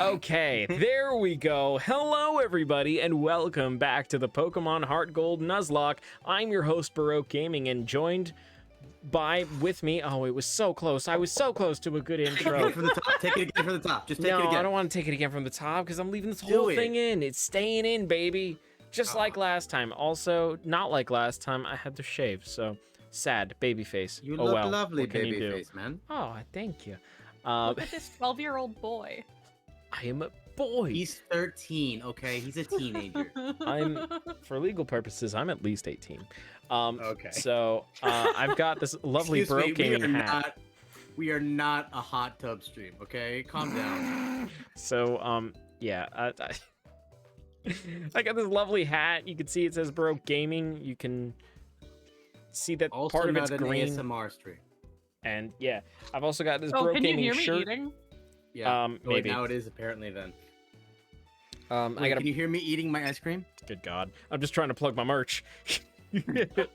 Okay, there we go. Hello, everybody, and welcome back to the Pokemon HeartGold Nuzlocke. I'm your host, Baroque Gaming, and joined with me. Oh, it was so close. I was so close to a good intro. From the top. Take it again from the top. Just take it again. No, I don't want to take it again from the top because I'm leaving this whole thing in. It's staying in, baby. Just like last time. Also, not like last time, I had to shave, so sad. Baby face. You look lovely, baby face, man. Oh, thank you. Look at this 12-year-old boy. I am a boy. He's 13, okay? He's a teenager. For legal purposes, I'm at least 18. Okay. So I've got this lovely Baroque Gaming hat. We are not a hot tub stream, okay? Calm down. So yeah, I got this lovely hat. You can see it says Baroque Gaming. You can see that also part of not it's an green. ASMR stream. And yeah, I've also got this Baroque Gaming shirt. shirt. Eating? Yeah, maybe. Now it is apparently then. Wait, can you hear me eating my ice cream? Good God. I'm just trying to plug my merch. The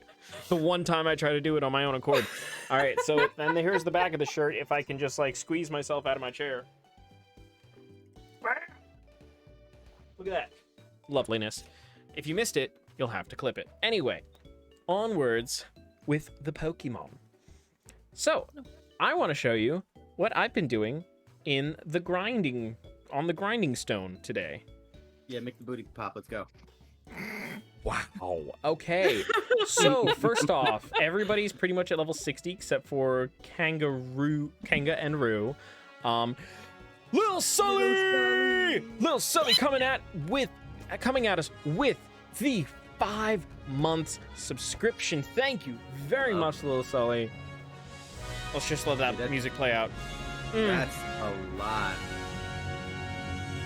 one time I try to do it on my own accord. All right, so then here's the back of the shirt. If I can just like squeeze myself out of my chair. Look at that. Loveliness. If you missed it, you'll have to clip it. Anyway, onwards with the Pokemon. So, I want to show you what I've been doing on the grinding stone today. Yeah, make the booty pop. Let's go. Wow. Okay. So first off, everybody's pretty much at level 60 except for Kanga and Roo. Little Sully coming at us with the 5 months subscription. Thank you very much, Little Sully. Let's just let that music play out. That's a lot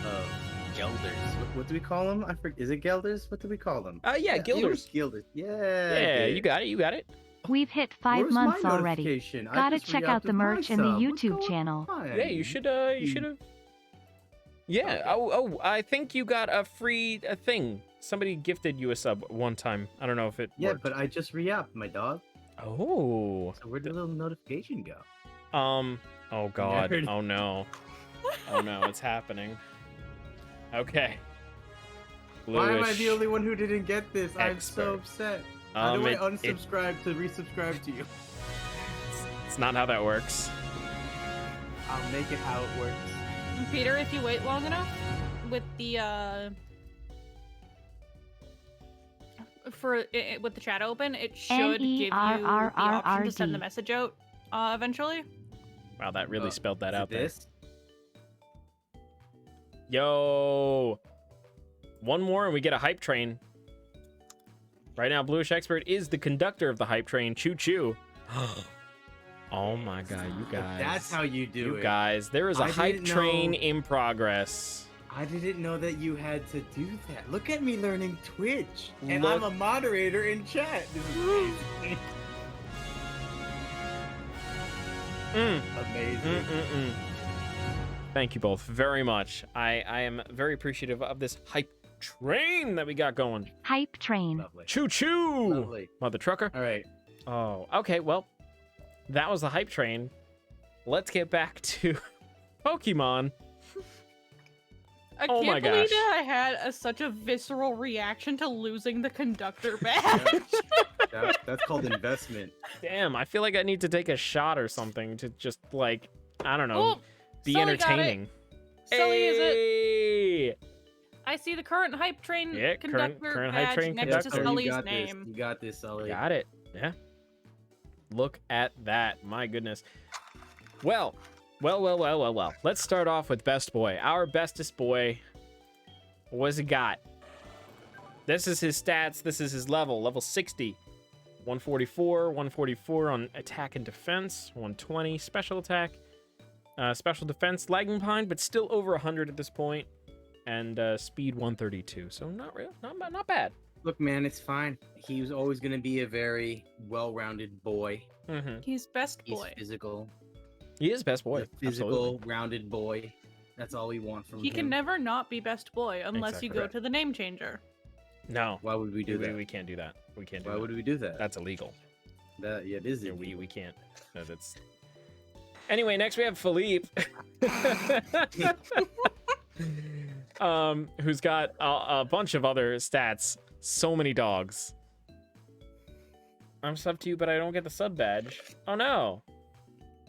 of Gelders. What do we call them? I forget. Is it Gelders? What do we call them? Yeah, Gilders. Gilders. Yeah, you got it. We've hit 5 months already. Gotta check out the merch and the YouTube channel. Yeah, you should have. Yeah. Okay. Oh, I think you got a free thing. Somebody gifted you a sub one time. I don't know if it worked. But I just re-upped my dog. Oh. So where'd the little notification go? Oh God. Nerd. Oh no. Oh no, it's happening. Okay. Why am I the only one who didn't get this? Expert. I'm so upset. How do I unsubscribe to resubscribe to you? It's not how that works. I'll make it how it works. Peter, if you wait long enough with the with the chat open, it should give you the option to send the message out eventually. Wow, that really spelled that out there. Yo, one more and we get a hype train. Right now, Blueish Expert is the conductor of the hype train. Choo choo. Oh my God, you guys. That's how you do it. You guys, there is a hype train in progress. I didn't know that you had to do that. Look at me learning Twitch. And I'm a moderator in chat. This is amazing. Amazing. Thank you both very much. I am very appreciative of this hype train that we got going. Hype train. Lovely. Choo choo. Lovely. Mother trucker. All right. Oh, okay. Well, that was the hype train. Let's get back to Pokemon. I can't believe that I had such a visceral reaction to losing the conductor badge. That's called investment. Damn, I feel like I need to take a shot or something to just like, I don't know, be Sully entertaining. Sully, is Hey! it? I see the current hype train conductor current badge hype train next conductor. to Sully's name. You got this, Sully. Got it. Yeah. Look at that. My goodness. Well. Let's start off with best boy. Our bestest boy. What's he got? This is his stats. This is his level. Level 60. 144 on attack and defense. 120 special attack. Special defense lagging behind, but still over 100 at this point. And speed 132. So not bad. Look, man, it's fine. He was always going to be a very well-rounded boy. Mm-hmm. He's best boy. He's physical. He is best boy. Physical, rounded boy. That's all we want from him. He can never not be best boy unless you go to the name changer. No. Why would we do that? We can't do that. We can't do Why that. would we do that? That's illegal. Yeah, it is. Yeah, we can't. No, that's. Anyway, next we have Philippe. who's got a bunch of other stats. So many dogs. I'm sub to you, but I don't get the sub badge. Oh no.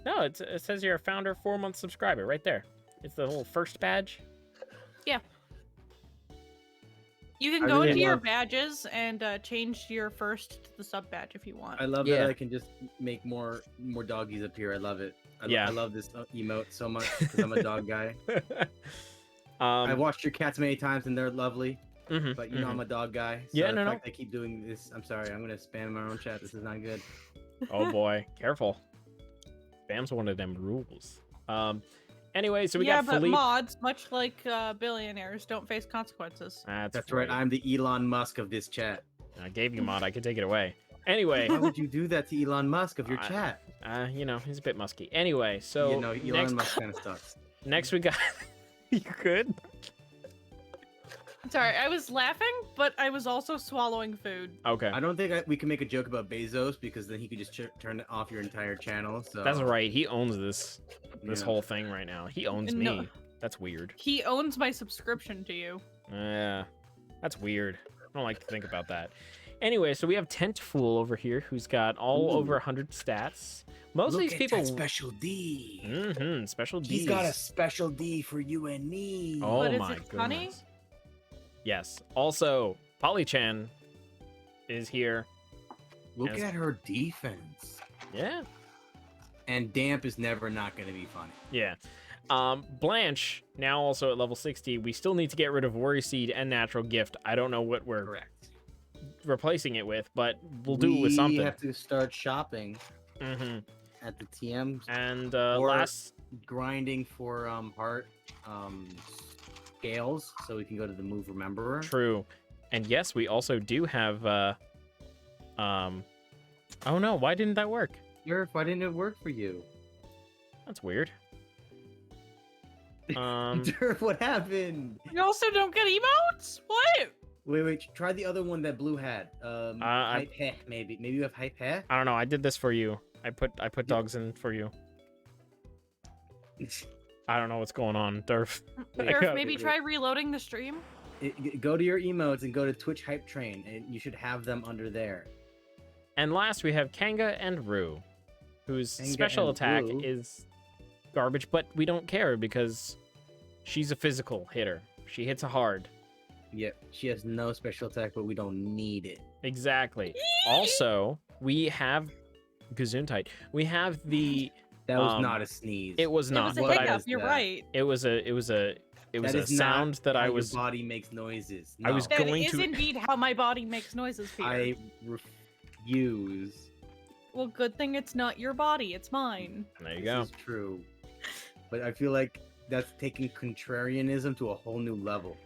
No, it says you're a founder 4-month subscriber right there. It's the little first badge. Yeah. You can go into your badges and change your first to the sub badge if you want. I love that I can just make more doggies appear. I love it. I love this emote so much because I'm a dog guy. I've watched your cats many times and they're lovely. But you know I'm a dog guy. So yeah, no. I keep doing this. I'm sorry. I'm gonna spam my own chat. This is not good. Oh boy, careful. Spam's one of them rules. Anyway, so we got but Philippe. Mods, much like billionaires, don't face consequences. That's right. I'm the Elon Musk of this chat. I gave you mod. I could take it away. Anyway. Why would you do that to Elon Musk of your chat? You know, he's a bit musky. Anyway, so you know, Elon Musk kind of sucks. Next we got. You good? Sorry, I was laughing, but I was also swallowing food. Okay. I don't think we can make a joke about Bezos because then he could just turn off your entire channel. So that's right. He owns this whole thing right now. He owns me. That's weird. He owns my subscription to you. Yeah, that's weird. I don't like to think about that. Anyway, so we have Tentfool over here who's got over 100 stats. Most of these people. That special D. Special D. He's got a special D for you and me. Oh but my is it goodness. Funny? Yes. Also, Polychan is here. Look at her defense. Yeah. And Damp is never not going to be funny. Yeah. Blanche, now also at level 60. We still need to get rid of Worry Seed and Natural Gift. I don't know what we're replacing it with, but we'll do it with something. We have to start shopping at the TM. And last grinding for heart scales so we can go to the Move Rememberer. True. And yes, we also do have oh no, why didn't that work? Yerf, why didn't it work for you? That's weird. Yerf, what happened? You also don't get emotes? What? Wait, try the other one that Blue had. Hype heh, maybe you have hype heh? I don't know, I did this for you. I put dogs in for you. I don't know what's going on, Durf. Maybe try reloading the stream. Go to your emotes and go to Twitch Hype Train, and you should have them under there. And last we have Kanga and Rue, whose special attack is garbage, but we don't care because she's a physical hitter. She hits hard. Yep, she has no special attack, but we don't need it. Exactly. Also, we have Gesundheit. We have the. That was not a sneeze. It was not. It was a hiccup. You're right. It was a sound that I was. Your body makes noises. No. I was that going is to. indeed how my body makes noises, Peter. I refuse. Well, good thing it's not your body. It's mine. There you go. This is true. But I feel like that's taking contrarianism to a whole new level.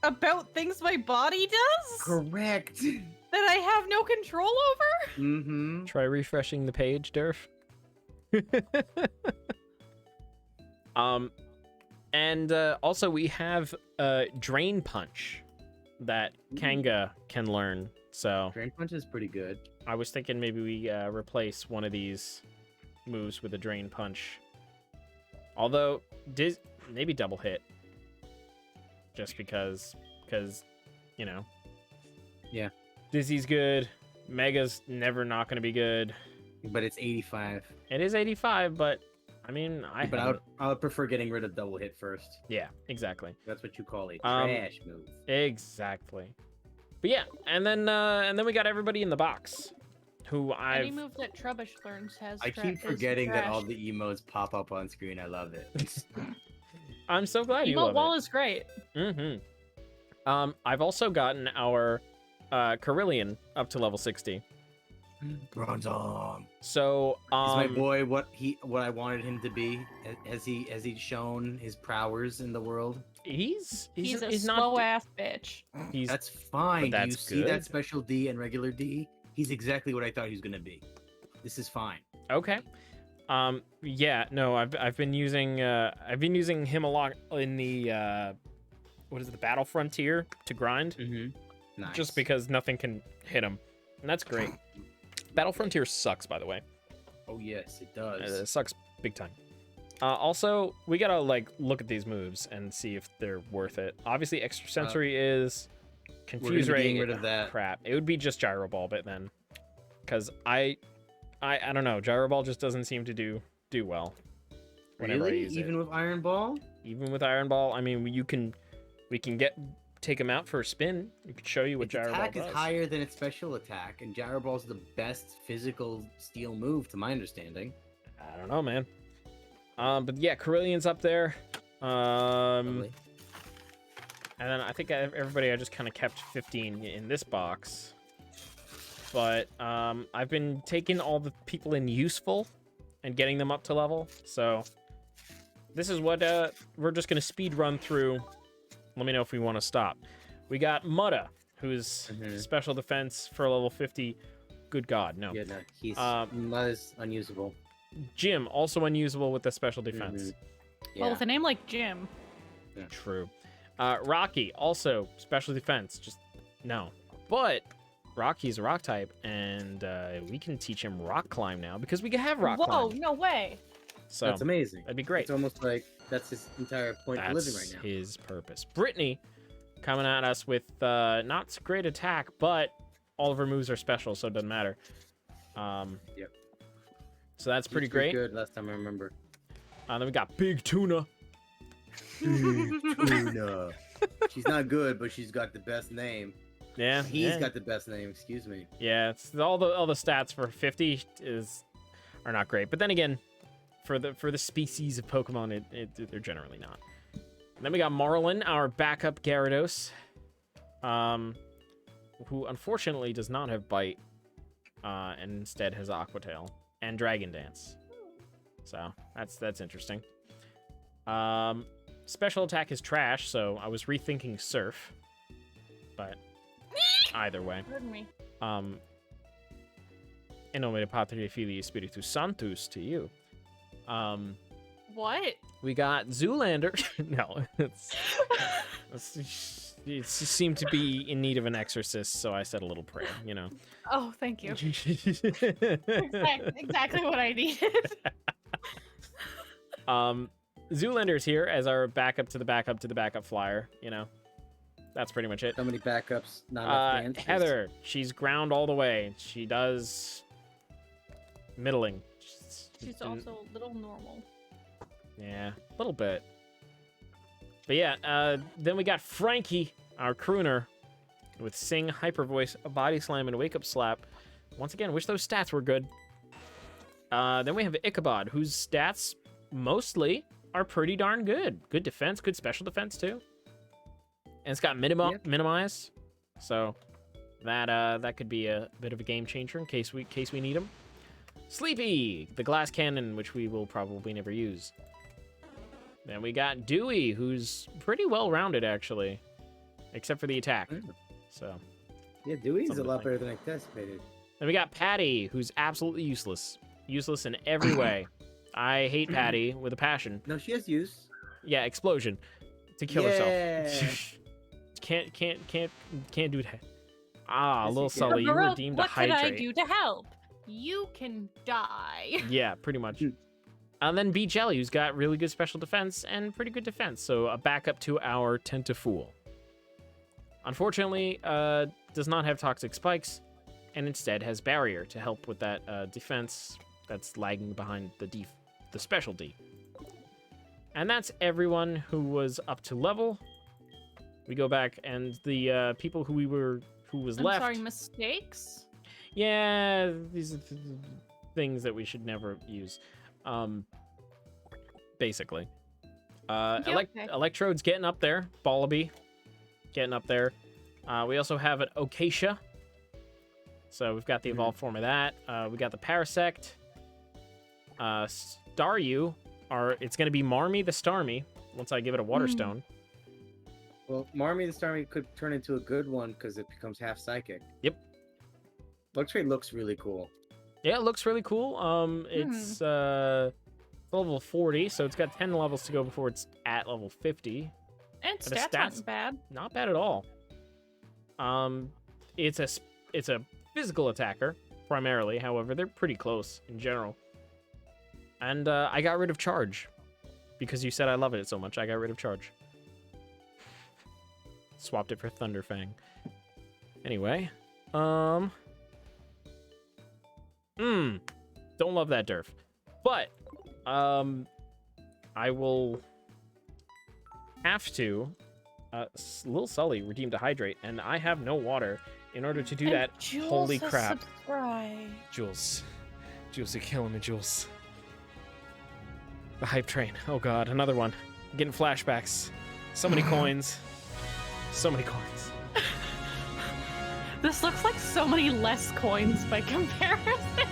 About things my body does? Correct. That I have no control over? Mm-hmm. Try refreshing the page, Durf. And also we have Drain Punch that Kanga can learn. So Drain Punch is pretty good. I was thinking maybe we replace one of these moves with a Drain Punch. Although maybe double hit. Just because you know. Yeah. Dizzy's good. Mega's never not going to be good. But it's 85. It is 85, but I mean, I would prefer getting rid of double hit first. Yeah, exactly. That's what you call a trash move. Exactly. But yeah, and then we got everybody in the box. Who Any move that Trubbish learns has. I keep forgetting that all the emotes pop up on screen. I love it. I'm so glad you love it. Emote wall is great. I've also gotten our Carillion up to level 60. Bronze arm. So is my boy what I wanted him to be? Has he shown his prowess in the world? He's a slow ass bitch. That's fine. That's Do you see that special D and regular D? He's exactly what I thought he was gonna be. This is fine. Okay. Yeah. No. I've been using him a lot in the what is it, the Battle Frontier to grind. Nice. Just because nothing can hit him, and that's great. Battle Frontier sucks, by the way. Oh yes, it does. It sucks big time. Also, we gotta like look at these moves and see if they're worth it. Obviously, extrasensory is confuse ray. Rid of that. Crap. It would be just gyro ball, but then, because I don't know, gyro ball just doesn't seem to do well. Whenever I use Even with iron ball? Even with iron ball, I mean, we can take them out for a spin. We could show you what gyro ball does. Its attack is higher than its special attack, and gyro ball is the best physical steel move, to my understanding. I don't know, man. But yeah, Corellian's up there. And then I think everybody I just kind of kept 15 in this box. But I've been taking all the people in useful and getting them up to level. So this is what we're just gonna speed run through. Let me know if we want to stop. We got Mutta, who's special defense for level 50. Good God, no. Yeah, no, he's Mutta's unusable. Jim, also unusable with the special defense. Yeah. Well, with a name like Jim. Yeah. True. Rocky, also special defense. Just no. But Rocky's a rock type, and we can teach him rock climb now because we can have rock climb. Whoa, no way. So that's amazing. That'd be great. It's almost like that's his entire point of living right now. That's his purpose. Brittany coming at us with not great attack, but all of her moves are special, so it doesn't matter. Yep. So that's pretty great. Good last time I remember. Then we got Big Tuna. Big Tuna. She's not good, but she's got the best name. Yeah. He's got the best name. Excuse me. Yeah, it's all the stats for 50 are not great, but then again, for the species of Pokemon, they're generally not. And then we got Marlin, our backup Gyarados, who unfortunately does not have Bite, and instead has Aqua Tail and Dragon Dance. So that's interesting. Special attack is trash, so I was rethinking Surf, but either way. Pardon me. In nome Patria Filii Spiritus Sanctus to you. What? We got Zoolander. No, it seemed to be in need of an exorcist, so I said a little prayer, you know. Oh, thank you. Exactly what I needed. Zoolander's here as our backup to the backup to the backup flyer, you know. That's pretty much it. So many backups, not enough games. Heather, she's ground all the way. She does middling. She's also a little normal. Yeah, a little bit. But yeah, then we got Frankie, our crooner, with Sing, Hyper Voice, a Body Slam, and a Wake Up Slap. Once again, wish those stats were good. Then we have Ichabod, whose stats mostly are pretty darn good. Good defense, good special defense too. And it's got minimize, so that could be a bit of a game changer in case we need him. Sleepy, the glass cannon, which we will probably never use. Then we got Dewey, who's pretty well rounded actually, except for the attack. So yeah, Dewey's a lot better than I anticipated. Then we got Patty, who's absolutely useless in every way. I hate Patty with a passion. No, she has use. Yeah, explosion to kill herself. Can't do that. Little Sully, you were deemed to hydrate. What can I do to help? You can die. Yeah, pretty much. And then B Jelly, who's got really good special defense and pretty good defense, so a backup to our Tentafool. Unfortunately, does not have toxic spikes, and instead has barrier to help with that defense that's lagging behind the special D. And that's everyone who was up to level. We go back, and the people who was left. I'm sorry, mistakes? Yeah, these are things that we should never use. Basically. Electrode's getting up there. Ballaby getting up there. We also have an Okacia. So we've got the evolved form of that. We got the Parasect. Staryu, it's going to be Marmy the Starmie once I give it a Water Stone. Well, Marmy the Starmie could turn into a good one because it becomes half psychic. Yep. Luxray looks really cool. Yeah, it looks really cool. It's level 40, so it's got 10 levels to go before it's at level 50. And stats aren't bad. Not bad at all. It's a physical attacker primarily. However, they're pretty close in general. And I got rid of Charge Because you said I love it so much, I got rid of Charge. Swapped it for Thunderfang. Anyway, don't love that Durf. But, I will have to, Lil Sully redeemed a Hydrate, and I have no water. In order to do that, Jules holy crap. Subscribed. Jules, you're killing me, Jules. The hype train. Oh god, another one. I'm getting flashbacks. So many coins. So many coins. This looks like so many less coins by comparison.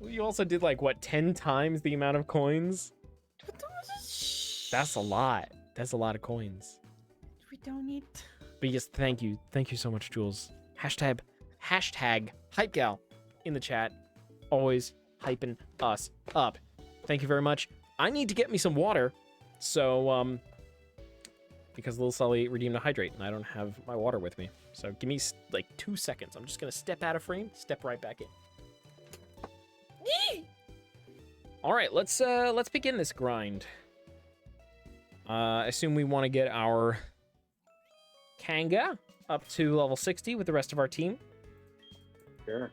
Well, you also did like, what, 10 times the amount of coins? That's a lot. That's a lot of coins. We don't need... But yes, thank you. Thank you so much, Jules. Hashtag HypeGal in the chat. Always hyping us up. Thank you very much. I need to get me some water. So, because Lil Sully redeemed a Hydrate and I don't have my water with me. So give me like 2 seconds. I'm just going to step out of frame, step right back in. All right, let's begin this grind. I assume we want to get our Kanga up to level 60 with the rest of our team. Sure.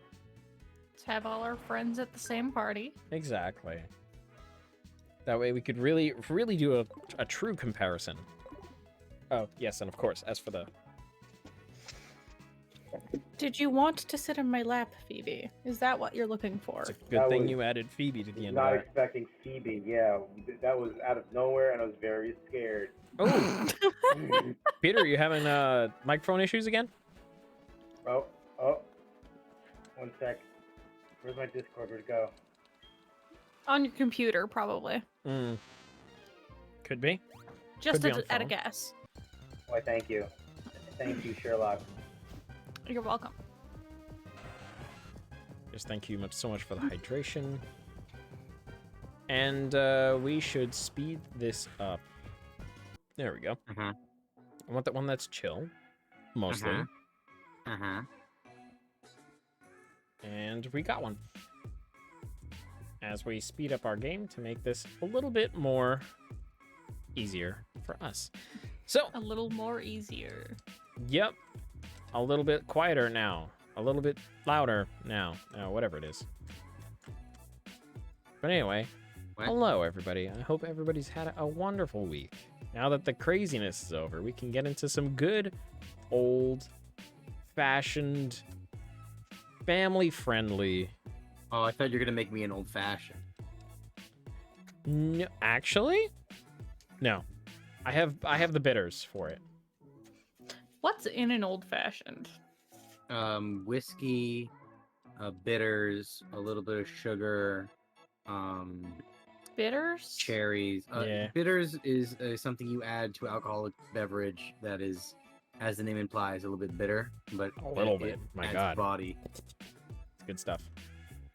Let's have all our friends at the same party. Exactly. That way we could really do a true comparison. Oh, yes, and of course, as for the... Did you want to sit in my lap, Phoebe? Is that what you're looking for? It's a good thing you added Phoebe to the end of Not that. expecting Phoebe, yeah. That was out of nowhere, and I was very scared. Oh! Peter, you having microphone issues again? Oh. 1 sec. Where's my Discord? Where'd it go? On your computer, probably. Could be. Just Could be at a on phone. guess. Why, thank you. Thank you, Sherlock. You're welcome. Just thank you so much for the hydration. And we should speed this up. There we go. I want that one that's chill, mostly. And we got one. As we speed up our game to make this a little bit more easier for us. So, A little more easier. yep. A little bit quieter now. A little bit louder now. Whatever it is. But anyway, hello everybody. I hope everybody's had a wonderful week. Now that the craziness is over, we can get into some good, old-fashioned, family-friendly... Oh, I thought you were gonna make me an old-fashioned. No, actually? No. I have the bitters for it. What's in an old-fashioned? Whiskey, bitters, a little bit of sugar, Bitters? cherries. Yeah. Bitters is something you add to alcoholic beverage that is, as the name implies, a little bit bitter, but A little bit. My adds God. body. Good stuff.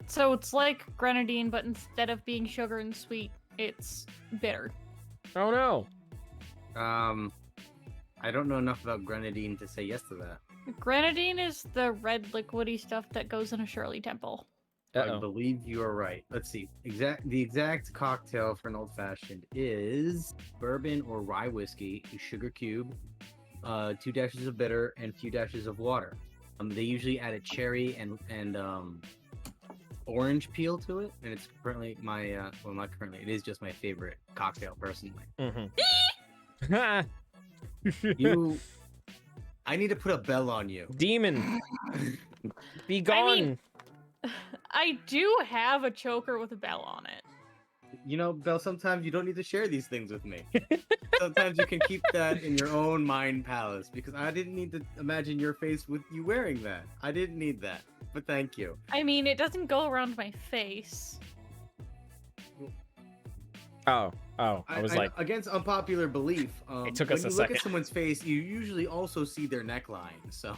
So it's like grenadine, but instead of being sugar and sweet, it's bitter. Oh no. I don't know enough about grenadine to say yes to that. Grenadine is the red liquidy stuff that goes in a Shirley Temple. Uh-oh. I believe you are right. Let's see. The exact cocktail for an old fashioned is bourbon or rye whiskey, a sugar cube, 2 dashes of bitter, and a few dashes of water. They usually add a cherry and orange peel to it, and it's currently my well, not currently. It is just my favorite cocktail personally. I need to put a bell on you. Demon. Be gone. I mean, I do have a choker with a bell on it. You know, Belle, sometimes you don't need to share these things with me. Sometimes you can keep that in your own mind palace, because I didn't need to imagine your face with you wearing that. I didn't need that, but thank you. I mean, it doesn't go around my face. Oh, I was like, against unpopular belief, it took when us a you look second. at someone's face, you usually also see their neckline, so...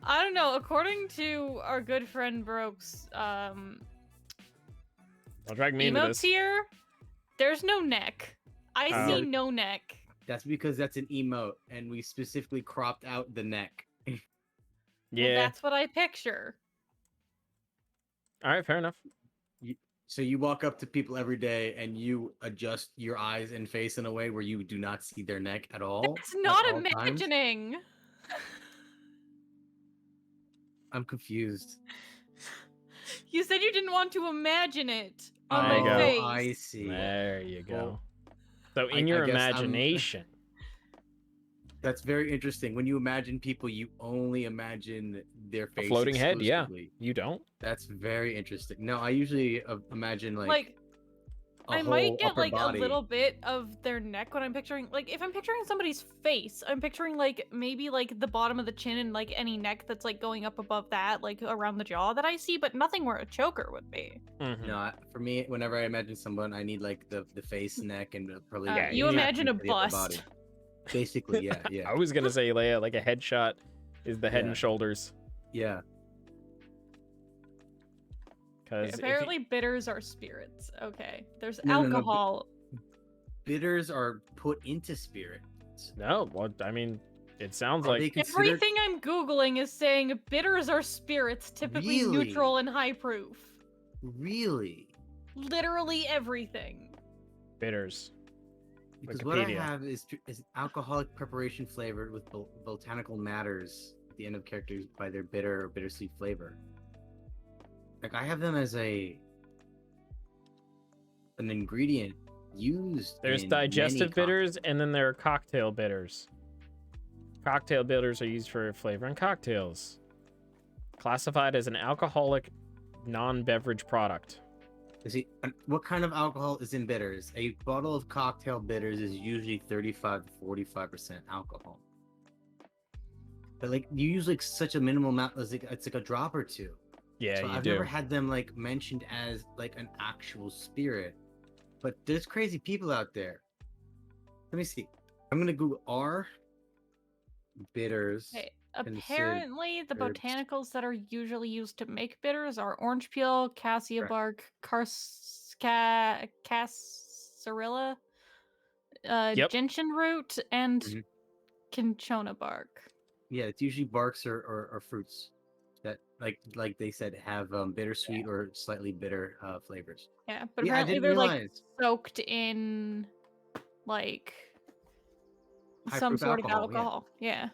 I don't know. According to our good friend Baroque's don't drag me into emotes this. here, there's no neck. I see no neck. That's because that's an emote, and we specifically cropped out the neck. Well, Yeah. that's what I picture. All right, fair enough. So you walk up to people every day and you adjust your eyes and face in a way where you do not see their neck at all? It's not at all times? imagining. I'm confused. You said you didn't want to imagine it on There you my go. face. I see. There you go. Well, So in your I guess imagination. That's very interesting. When you imagine people, you only imagine their face. A floating head, yeah. exclusively. You don't? That's very interesting. No, I usually imagine Like a I whole might get upper like body. a little bit of their neck when I'm picturing, like if I'm picturing somebody's face, I'm picturing like maybe like the bottom of the chin and like any neck that's like going up above that, like around the jaw that I see, but nothing where a choker would be. Mm-hmm. No, for me, whenever I imagine someone, I need like the face, neck, and probably. Yeah, you yeah. imagine a the upper bust. body. Basically, yeah. I was gonna say, Leia, like a headshot is the head Yeah. and shoulders. Yeah. Because Apparently bitters are spirits. Okay. There's No. alcohol. Bitters are put into spirit. No, well, I mean, it sounds Are like they considered? Everything I'm Googling is saying bitters are spirits, typically Really? neutral and high proof. Really? Literally everything. bitters. Because what I Wikipedia. have is alcoholic preparation flavored with botanical matters at the end of characters by their bitter or bittersweet flavor. Like I have them as an ingredient used. There's in digestive many bitters, and then there are cocktail bitters. Cocktail bitters are used for flavoring cocktails. Classified as an alcoholic non-beverage product. See, what kind of alcohol is in bitters? A bottle of cocktail bitters is usually 35 to 45% alcohol. But like you use like such a minimal amount, it's like a drop or two. Yeah, So you I've do. never had them like mentioned as like an actual spirit. But there's crazy people out there. Let me see. I'm gonna Google are bitters. Okay. considered Apparently, the herbs? botanicals that are usually used to make bitters are orange peel, cassia Correct. bark, cascarilla, Yep. gentian root, and Mhm. cinchona bark. Yeah, it's usually barks or fruits that like they said have bittersweet or slightly bitter flavors. Yeah, but Yeah, I apparently didn't they're like realize. soaked in like High some proof sort of alcohol, yeah. alcohol. Yeah.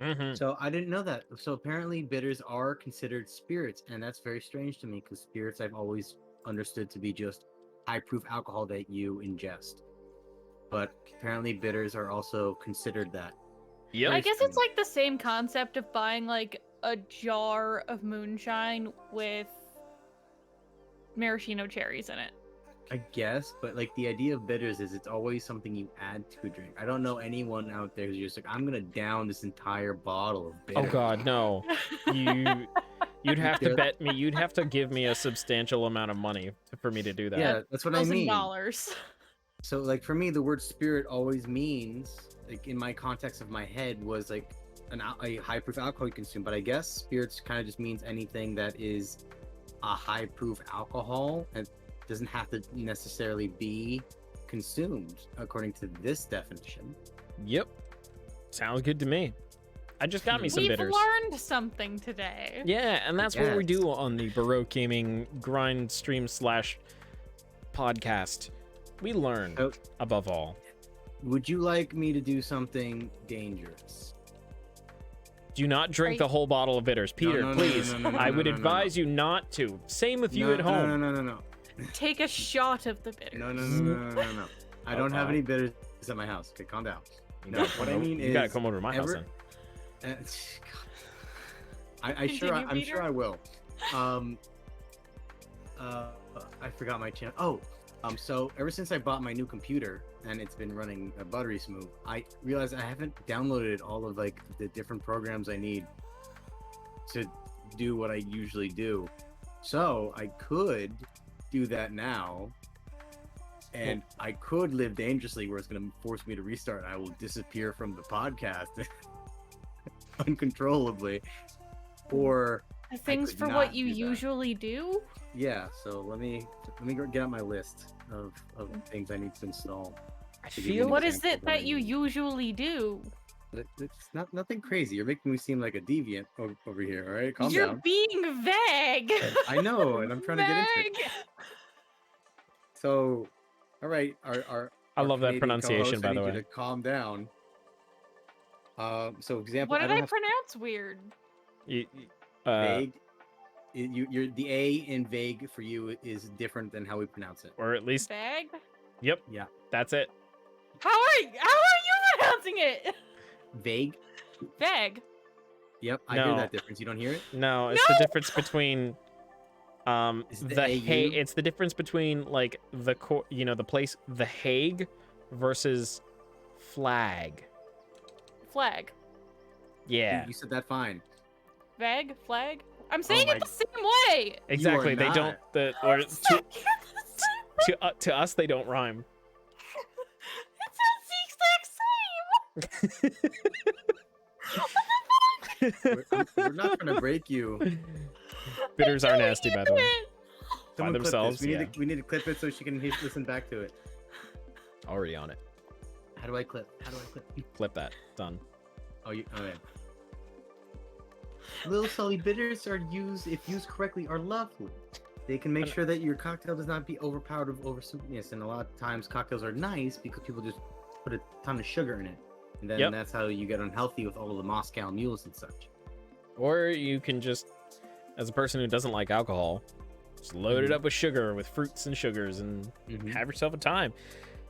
Mm-hmm. So I didn't know that. So apparently bitters are considered spirits, and that's very strange to me because spirits I've always understood to be just high proof alcohol that you ingest. But apparently bitters are also considered that. Yep. I guess it's like the same concept of buying like a jar of moonshine with maraschino cherries in it. I guess, but like the idea of bitters is it's always something you add to a drink. I don't know anyone out there who's just like, I'm gonna down this entire bottle of bitters. Oh God, no! You'd have to bet me. You'd have to give me a substantial amount of money for me to do that. Yeah, that's what I mean. $1,000. So like for me, the word spirit always means, like in my context of my head, was like a high proof alcohol you consume. But I guess spirits kind of just means anything that is a high proof alcohol and doesn't have to necessarily be consumed according to this definition. Yep. Sounds good to me. I just got me some We've bitters. learned something today. Yeah, and that's what we Yes. do on the Baroque Gaming grind stream / podcast. We learn So, above all. would you like me to do something dangerous? Do not drink the whole bottle of bitters. Peter, no, no, please. no, no, no, I no, would no, no, advise you not to. Same with you at home. No. Take a shot of the bitters. No. I don't have Okay. any bitters at my house. Okay, calm down. No, what I mean you is, gotta come over to my house then. I'm sure Peter? I will. I forgot my channel. So ever since I bought my new computer and it's been running buttery smooth, I realized I haven't downloaded all of like the different programs I need to do what I usually do. So I could do that now, and I could live dangerously where it's going to force me to restart and I will disappear from the podcast uncontrollably, or Things could for not what you do that. usually do? yeah. So let me get out my list of things I need to install. I To give you feel an What is example it of what I that you need. usually do? It's nothing crazy. You're making me seem like a deviant over here. All right, calm You're down. being vague. I know, and I'm trying to get into it. Vague. So, all right, our I love that Canadian pronunciation, co-host, by I the need way. you to calm down. So example, What did I have pronounce weird? vague. You're the A in vague for you is different than how we pronounce it. Or at least. Vague? Yep. Yeah. That's it. How are you pronouncing it? Vague. Vague. Yep, I No. hear that difference. You don't hear it? No, it's the difference between Is it the the AU? it's the difference between like the the place The Hague versus flag. Flag. Yeah. You said that fine. Vague? Flag? I'm saying it the same way. Exactly. You are They don't or to us they don't rhyme. It sounds the exact same. We're not trying to break you. Bitters are nasty, by the way. By Someone clip themselves, this. yeah. We need to clip it so she can listen back to it. Already on it. How do I clip? Clip that. Done. Okay. Little salty bitters are if used correctly, are lovely. They can make sure that your cocktail does not be overpowered with over-sweetness, and a lot of times cocktails are nice because people just put a ton of sugar in it, and then that's how you get unhealthy with all of the Moscow mules and such. Or you can just, as a person who doesn't like alcohol, just load it up with sugar, with fruits and sugars, and have yourself a time.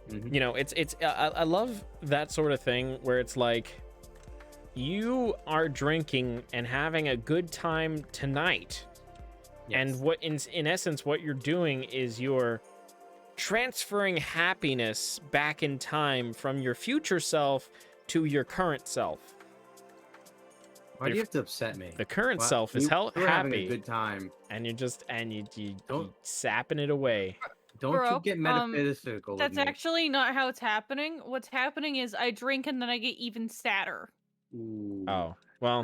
You know, I love that sort of thing where it's like you are drinking and having a good time tonight. Yes. And what in essence what you're doing is you're transferring happiness back in time from your future self to your current self. Why do you have to upset me? The current self is happy. Having a good time. And you're sapping it away. Don't you get metaphysical. That's actually not how it's happening. What's happening is I drink and then I get even sadder. Ooh. Oh, well.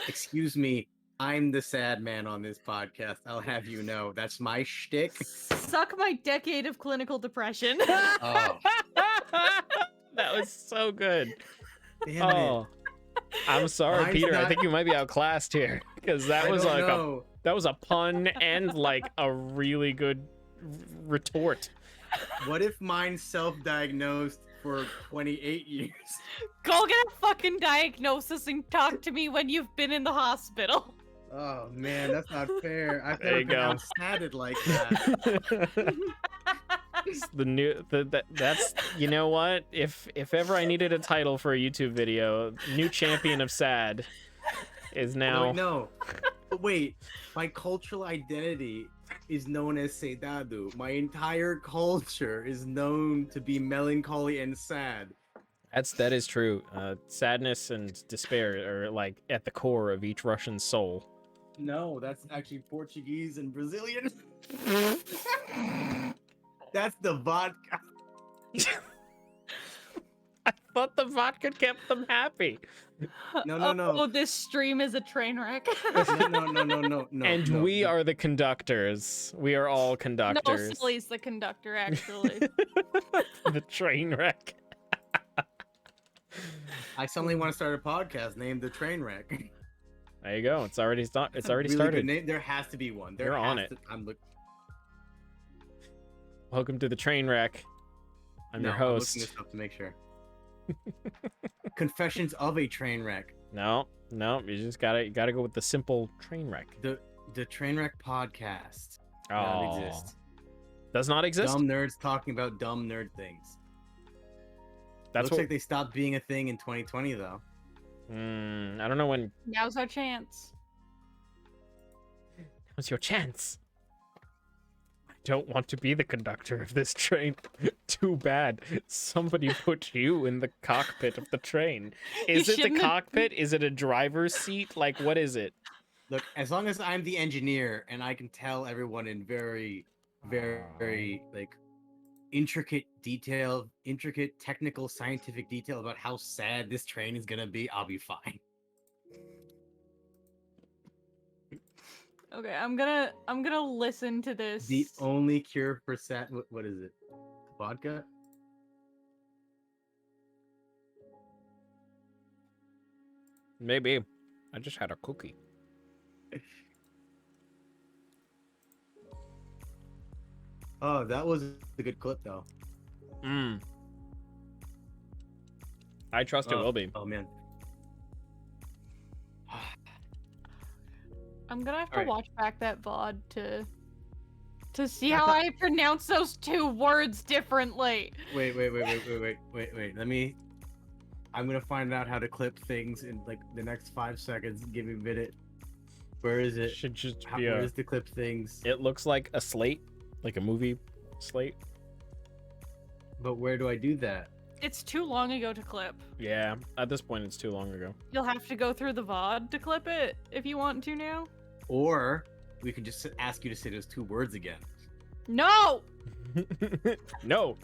Excuse me. I'm the sad man on this podcast. I'll have you know. That's my shtick. Suck my decade of clinical depression. Oh. That was so good. Damn it. I'm sorry, Peter. I think you might be outclassed here because that was a pun and like a really good retort. What if mine's self-diagnosed for 28 years? Go get a fucking diagnosis and talk to me when you've been in the hospital. Oh man, that's not fair. I've There never you been go. outsatted like that. That's you know what? If ever I needed a title for a YouTube video, new champion of sad is now. No. But wait, my cultural identity is known as Sedadu. My entire culture is known to be melancholy and sad. That is true. Sadness and despair are like at the core of each Russian soul. No, that's actually Portuguese and Brazilian. That's the vodka. I thought the vodka kept them happy. No. Oh, this stream is a train wreck. No. And we are the conductors. We are all conductors. No, Sully's the conductor, actually. The train wreck. I suddenly want to start a podcast named The Train Wreck. There you go. It's already started. It's already really started. Good name. There has to be one. You're on it. Welcome to The Train Wreck. I'm your host. I'm looking this up to make sure. Confessions of a Train Wreck. No. You just gotta go with the simple Train Wreck. The Train Wreck podcast. Oh. Doesn't exist. Does not exist? Dumb nerds talking about dumb nerd things. Looks like they stopped being a thing in 2020 though. I don't know when. Now's our chance. Now's your chance. I don't want to be the conductor of this train. Too bad. Somebody put you in the cockpit of the train. Is it the cockpit? Is it a driver's seat? Like, what is it? Look, as long as I'm the engineer and I can tell everyone in very, very, like, intricate technical scientific detail about how sad this train is gonna be, I'll be fine. Okay, I'm gonna listen to this. The only cure for sad, what is it? Vodka? Maybe. I just had a cookie. Oh, that was a good clip though. I trust it will be. Oh man. I'm gonna have to Alright. watch back that VOD to see how I pronounce those two words differently. Wait. Let me. I'm gonna find out how to clip things in like the next 5 seconds. Give me a minute. Where is it? Should just How, be where is the clip things? It looks like a slate, like a movie slate. But where do I do that? It's too long ago to clip. Yeah, at this point, it's too long ago. You'll have to go through the VOD to clip it if you want to now. Or we can just ask you to say those 2 words again. No! No.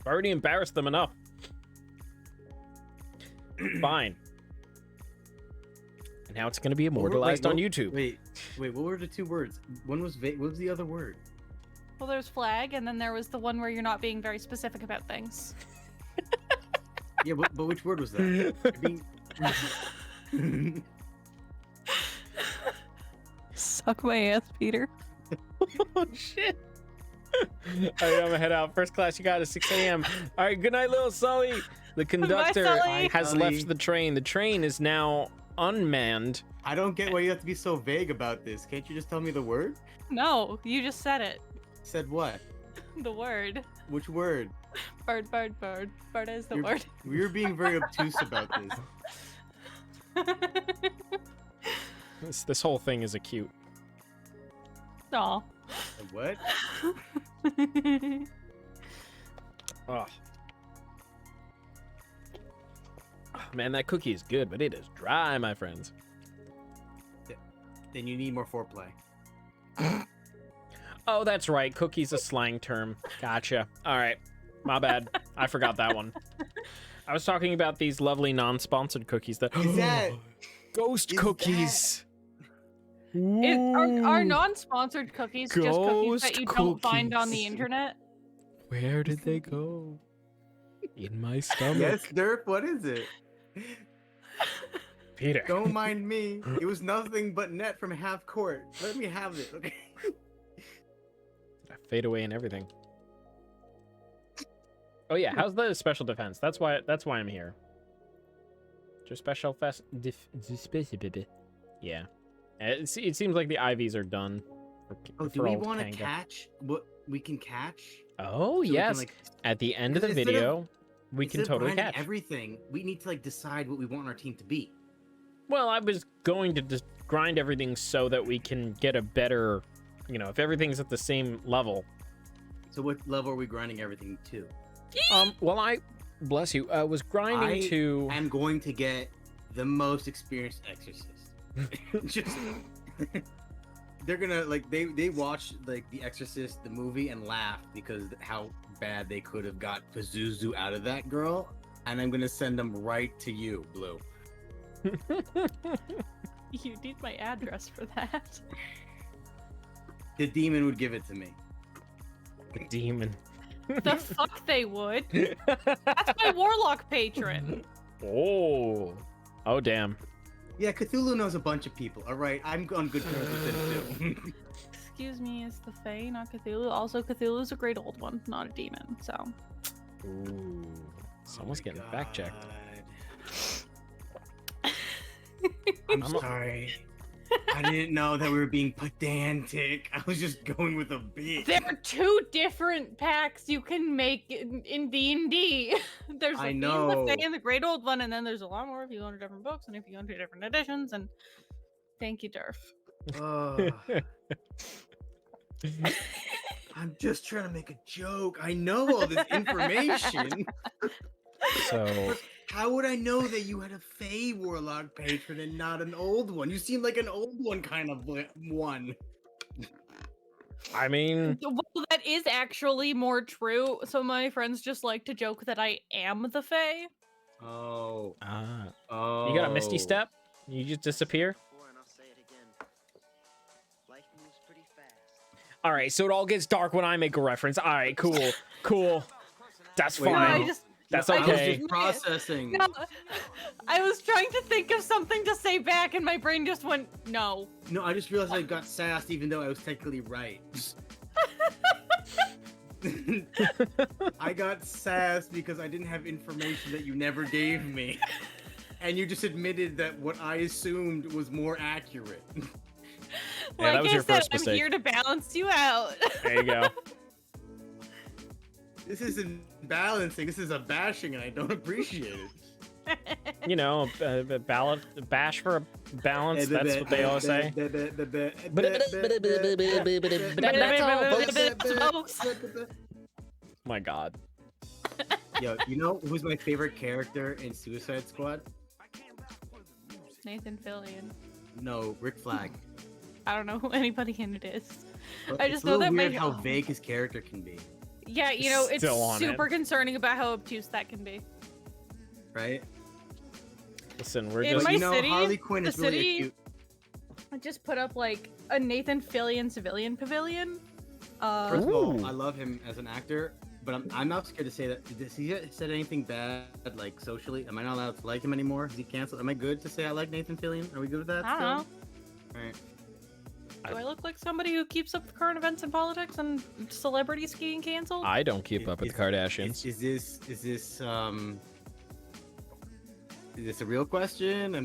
I've already embarrassed them enough. Fine. And now it's going to be immortalized on YouTube. Wait, what were the 2 words? One was what was the other word? Well, there's flag, and then there was the one where you're not being very specific about things. Yeah, but which word was that? Suck my ass, Peter. Oh, shit. All right, I'm gonna head out. First class, you got at 6 a.m. All right, good night, little Sully. The conductor Sully. has left the train. The train is now unmanned. I don't get why you have to be so vague about this. Can't you just tell me the word? No, you just said it. Said what? The word. Which word? Bird. Bird is the word. You're being very obtuse about this. This whole thing is acute. Aw. What? Oh. Man, that cookie is good, but it is dry, my friends. Then you need more foreplay. Oh, that's right. Cookie's a slang term. Gotcha. All right. My bad. I forgot that one. I was talking about these lovely non-sponsored cookies that... Is that... Ghost cookies. Are non-sponsored cookies just cookies that you don't find on the cookies. internet? Where did they go? In my stomach. Yes, Dirk, what is it? Peter. Don't mind me. It was nothing but net from half court. Let me have it, okay? Fade away and everything. Oh yeah, how's the special defense? That's why I'm here. Just special yeah. It seems like the IVs are done. Do we want to catch what we can catch? Oh, so yes. Can, at the end of the video, we can totally catch everything. We need to decide what we want our team to be. Well, I was going to just grind everything so that we can get a better, if everything's at the same level. So what level are we grinding everything to? Well, I bless you. Was grinding to. I'm going to get the most experienced exorcist. Just they're gonna they watch The Exorcist the movie and laugh because how bad they could have got Pazuzu out of that girl, and I'm gonna send them right to you, Blue. You need my address for that. The demon would give it to me. The demon. The fuck they would. That's my warlock patron. Oh damn. Yeah, Cthulhu knows a bunch of people. All right, I'm on good terms with him too. Excuse me, it's the Fae, not Cthulhu. Also, Cthulhu's a great old one, not a demon. So. Ooh, someone's getting fact checked. I'm sorry. I didn't know that we were being pedantic. I was just going with a bit. There are 2 different packs you can make in D&D. There's the Fiend, the Fae, and the Great Old One, and then there's a lot more if you go into different books and if you go into different editions. And thank you, Durf. I'm just trying to make a joke. I know all this information. So. How would I know that you had a Fey Warlock patron and not an old one? You seem like an old one kind of one. I mean... Well, that is actually more true. So my friends just like to joke that I am the Fae. Oh. You got a Misty Step? You just disappear? Alright, so it all gets dark when I make a reference. Alright, cool. That's fine. That's okay. I was just processing. No, I was trying to think of something to say back, and my brain just went, no. No, I just realized I got sassed even though I was technically right. I got sassed because I didn't have information that you never gave me. And you just admitted that what I assumed was more accurate. Yeah, that was your first I'm mistake. here to balance you out. There you go. This isn't balancing, this is a bashing, and I don't appreciate it. You know, bash for a balance. That's what they always say. My God. Yo, you know who's my favorite character in Suicide Squad? Nathan Fillion. No, Rick Flag. I don't know who anybody in it is. Well, I just know that weird how vague his character can be. Yeah, you know, it's Still on super concerning about how obtuse that can be. Right? Listen, we're In just. my you know, city, Harley Quinn is the really city- cute. I just put up like a Nathan Fillion civilian pavilion. First of all, Ooh. I love him as an actor, but I'm not scared to say that. Has he said anything bad, like socially? Am I not allowed to like him anymore? Is he canceled? Am I good to say I like Nathan Fillion? Are we good with that? I don't know. All right. Do I look like somebody who keeps up with current events in politics and celebrities getting canceled? I don't keep up with the Kardashians. Is this a real question?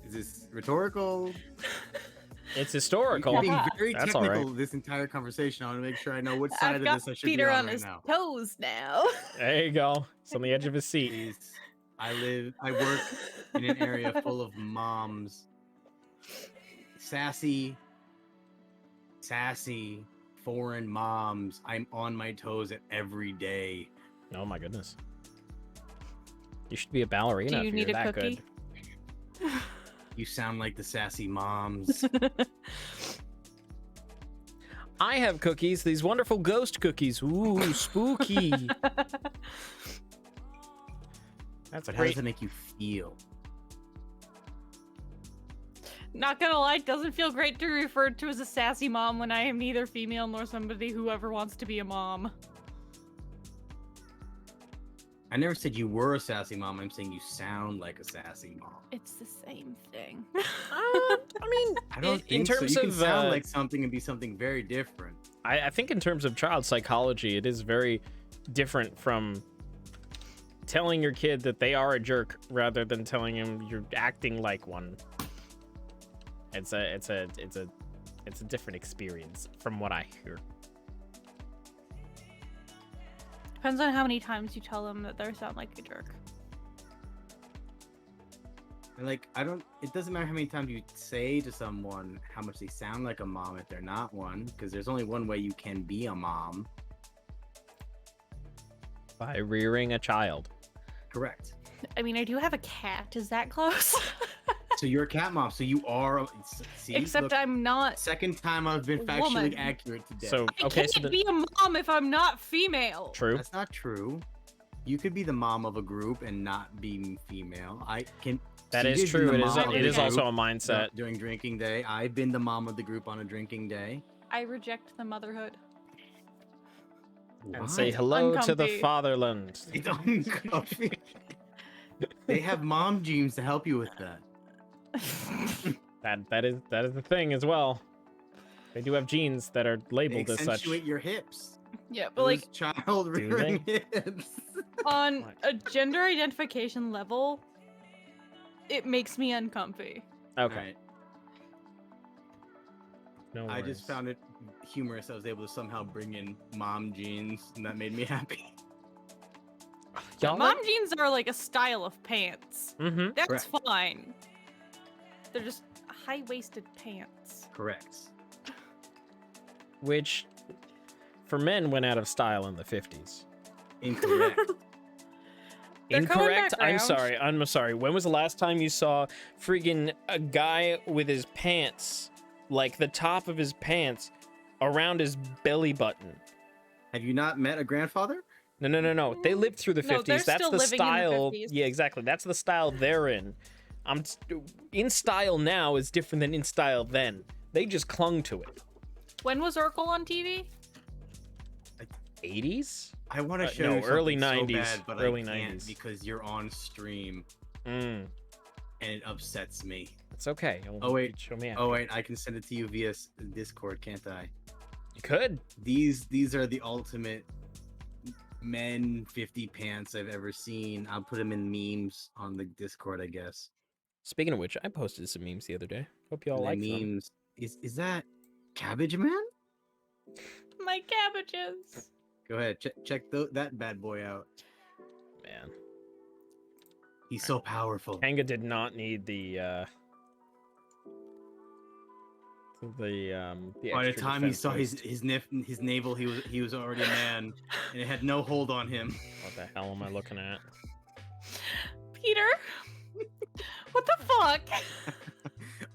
Is this rhetorical? It's historical. You're being very That's all technical right. this entire conversation. I want to make sure I know which side I've of got this I should be Peter on on right his now. toes now. There you go. It's on the edge of his seat. Please. I work in an area full of moms. Sassy foreign moms. I'm on my toes every day. Oh my goodness. You should be a ballerina Do you if need you're a that cookie? good. You sound like the sassy moms. I have cookies, these wonderful ghost cookies. Ooh, spooky. That's But how great. does it make you feel? Not gonna lie, it doesn't feel great to be referred to as a sassy mom when I am neither female nor somebody who ever wants to be a mom. I never said you were a sassy mom. I'm saying you sound like a sassy mom. It's the same thing. I mean, I don't in think so. terms You can of sound like something and be something very different. I think in terms of child psychology, it is very different from telling your kid that they are a jerk rather than telling him you're acting like one. It's a different experience from what I hear. Depends on how many times you tell them that they sound like a jerk. And like, it doesn't matter how many times you say to someone how much they sound like a mom if they're not one, because there's only one way you can be a mom. By rearing a child. Correct. I mean, I do have a cat. Is that close? So you're a cat mom. So you are. See, Except look, I'm not. second time I've been factually woman. accurate today. So I okay, can't so be a mom if I'm not female. true. That's not true. You could be the mom of a group and not be female. I can. That CJ's is been true. the It is. mom of It the is also group a mindset. during drinking day. I've been the mom of the group on a drinking day. I reject the motherhood. And say Why? hello to the Uncomfy. fatherland. It's uncomfy. They have mom genes to help you with that. That is the thing as well. They do have genes that are They labeled as such. accentuate your hips. Yeah, but like Those child rearing hips. on a gender identification level, it makes me uncomfy. Okay. Alright, No I worries. just found it humorous. I was able to somehow bring in mom genes, and that made me happy. Y'all Mom jeans are like a style of pants. Mm-hmm. That's Correct. fine. They're just high-waisted pants. Correct. Which, for men, went out of style in the 50s. Incorrect. They're coming Incorrect. back I'm around. sorry. I'm sorry. When was the last time you saw friggin' a guy with his pants, like the top of his pants, around his belly button? Have you not met a grandfather? No. They lived through the 50s. No, they're That's still the living in the style. 50s. Yeah, exactly. That's the style they're in. In style now is different than in style then. They just clung to it. When was Urkel on TV? 80s? I want to show no, you early something 90s, so bad, but early I can't 90s. because you're on stream Mm, and it upsets me. it's okay. Oh, wait. Show me out. Oh wait, I can send it to you via Discord, can't I? You could. These are the ultimate men 50 pants I've ever seen. I'll put them in memes on the Discord, I guess. Speaking of which, I posted some memes the other day. Hope y'all like memes. Them. Is that Cabbage Man? My cabbages. Go ahead, check that bad boy out. Man, he's so powerful. Kanga did not need the by the time he saw his navel, he was already a man, and it had no hold on him. What the hell am I looking at? Peter, what the fuck?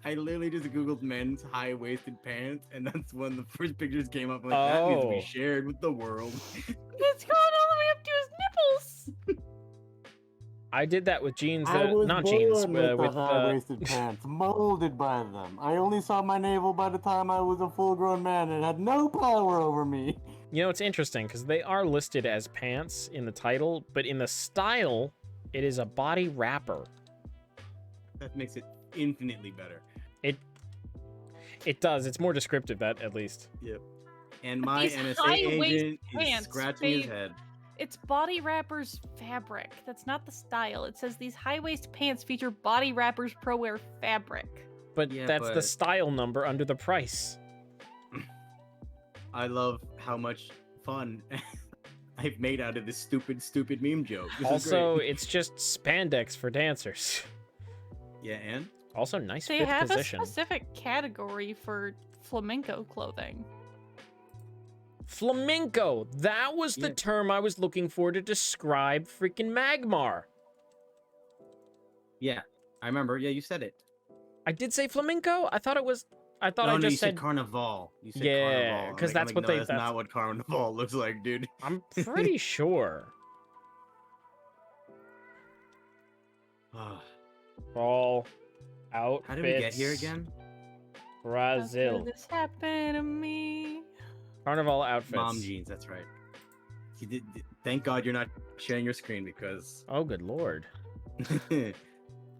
I literally just googled men's high-waisted pants, and that's when the first pictures came up. Like, that needs to be shared with the world. It's going all the way up to his nipples. I did that with jeans. Not jeans. With high-waisted pants, molded by them. I only saw my navel by the time I was a full-grown man, and it had no power over me. You know, it's interesting because they are listed as pants in the title, but in the style, it is a body wrapper. That makes it infinitely better. It does. It's more descriptive, that at least. Yep. And my NSA agent is scratching his head. It's body wrappers fabric. That's not the style. It says these high-waist pants feature body wrappers pro wear fabric. But that's the style number under the price. I love how much fun I've made out of this stupid meme joke. Also, it's just spandex for dancers. Yeah, and? Also, nice they fifth have position. A specific category for flamenco clothing. Flamenco! That was the term I was looking for to describe freaking Magmar. Yeah, I remember. Yeah, you said it. I did say flamenco? I thought you just said carnival. You said carnival. Because that's what that's not what carnival looks like, dude. I'm pretty sure. All outfits. How did we get here again? Brazil. How did this happen to me? Carnival outfits. Mom jeans, that's right. Thank God you're not sharing your screen because... Oh, good lord.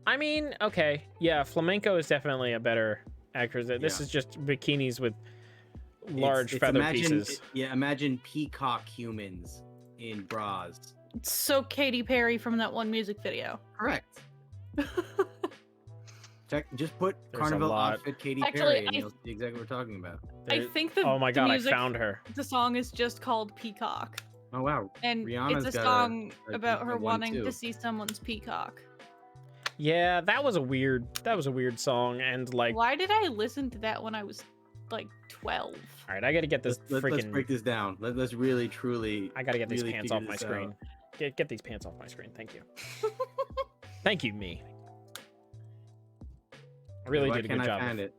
I mean, okay. Yeah, flamenco is definitely a better actress. This is just bikinis with large feather pieces. Imagine peacock humans in bras. So Katy Perry from that one music video. Correct. Just put carnival outfit Katy Perry and you'll see exactly what we're talking about. I think the Oh my god, music, I found her. The song is just called Peacock. Oh wow. And Rihanna's it's a song about her wanting too. to see someone's peacock. Yeah, that was a weird song, and like... Why did I listen to that when I was like 12? Alright, I gotta get this Let's break this down. Let's really, truly... I gotta get these pants off my screen. Get these pants off my screen, thank you. Thank you, me. I really did a good job. Why can't I find it?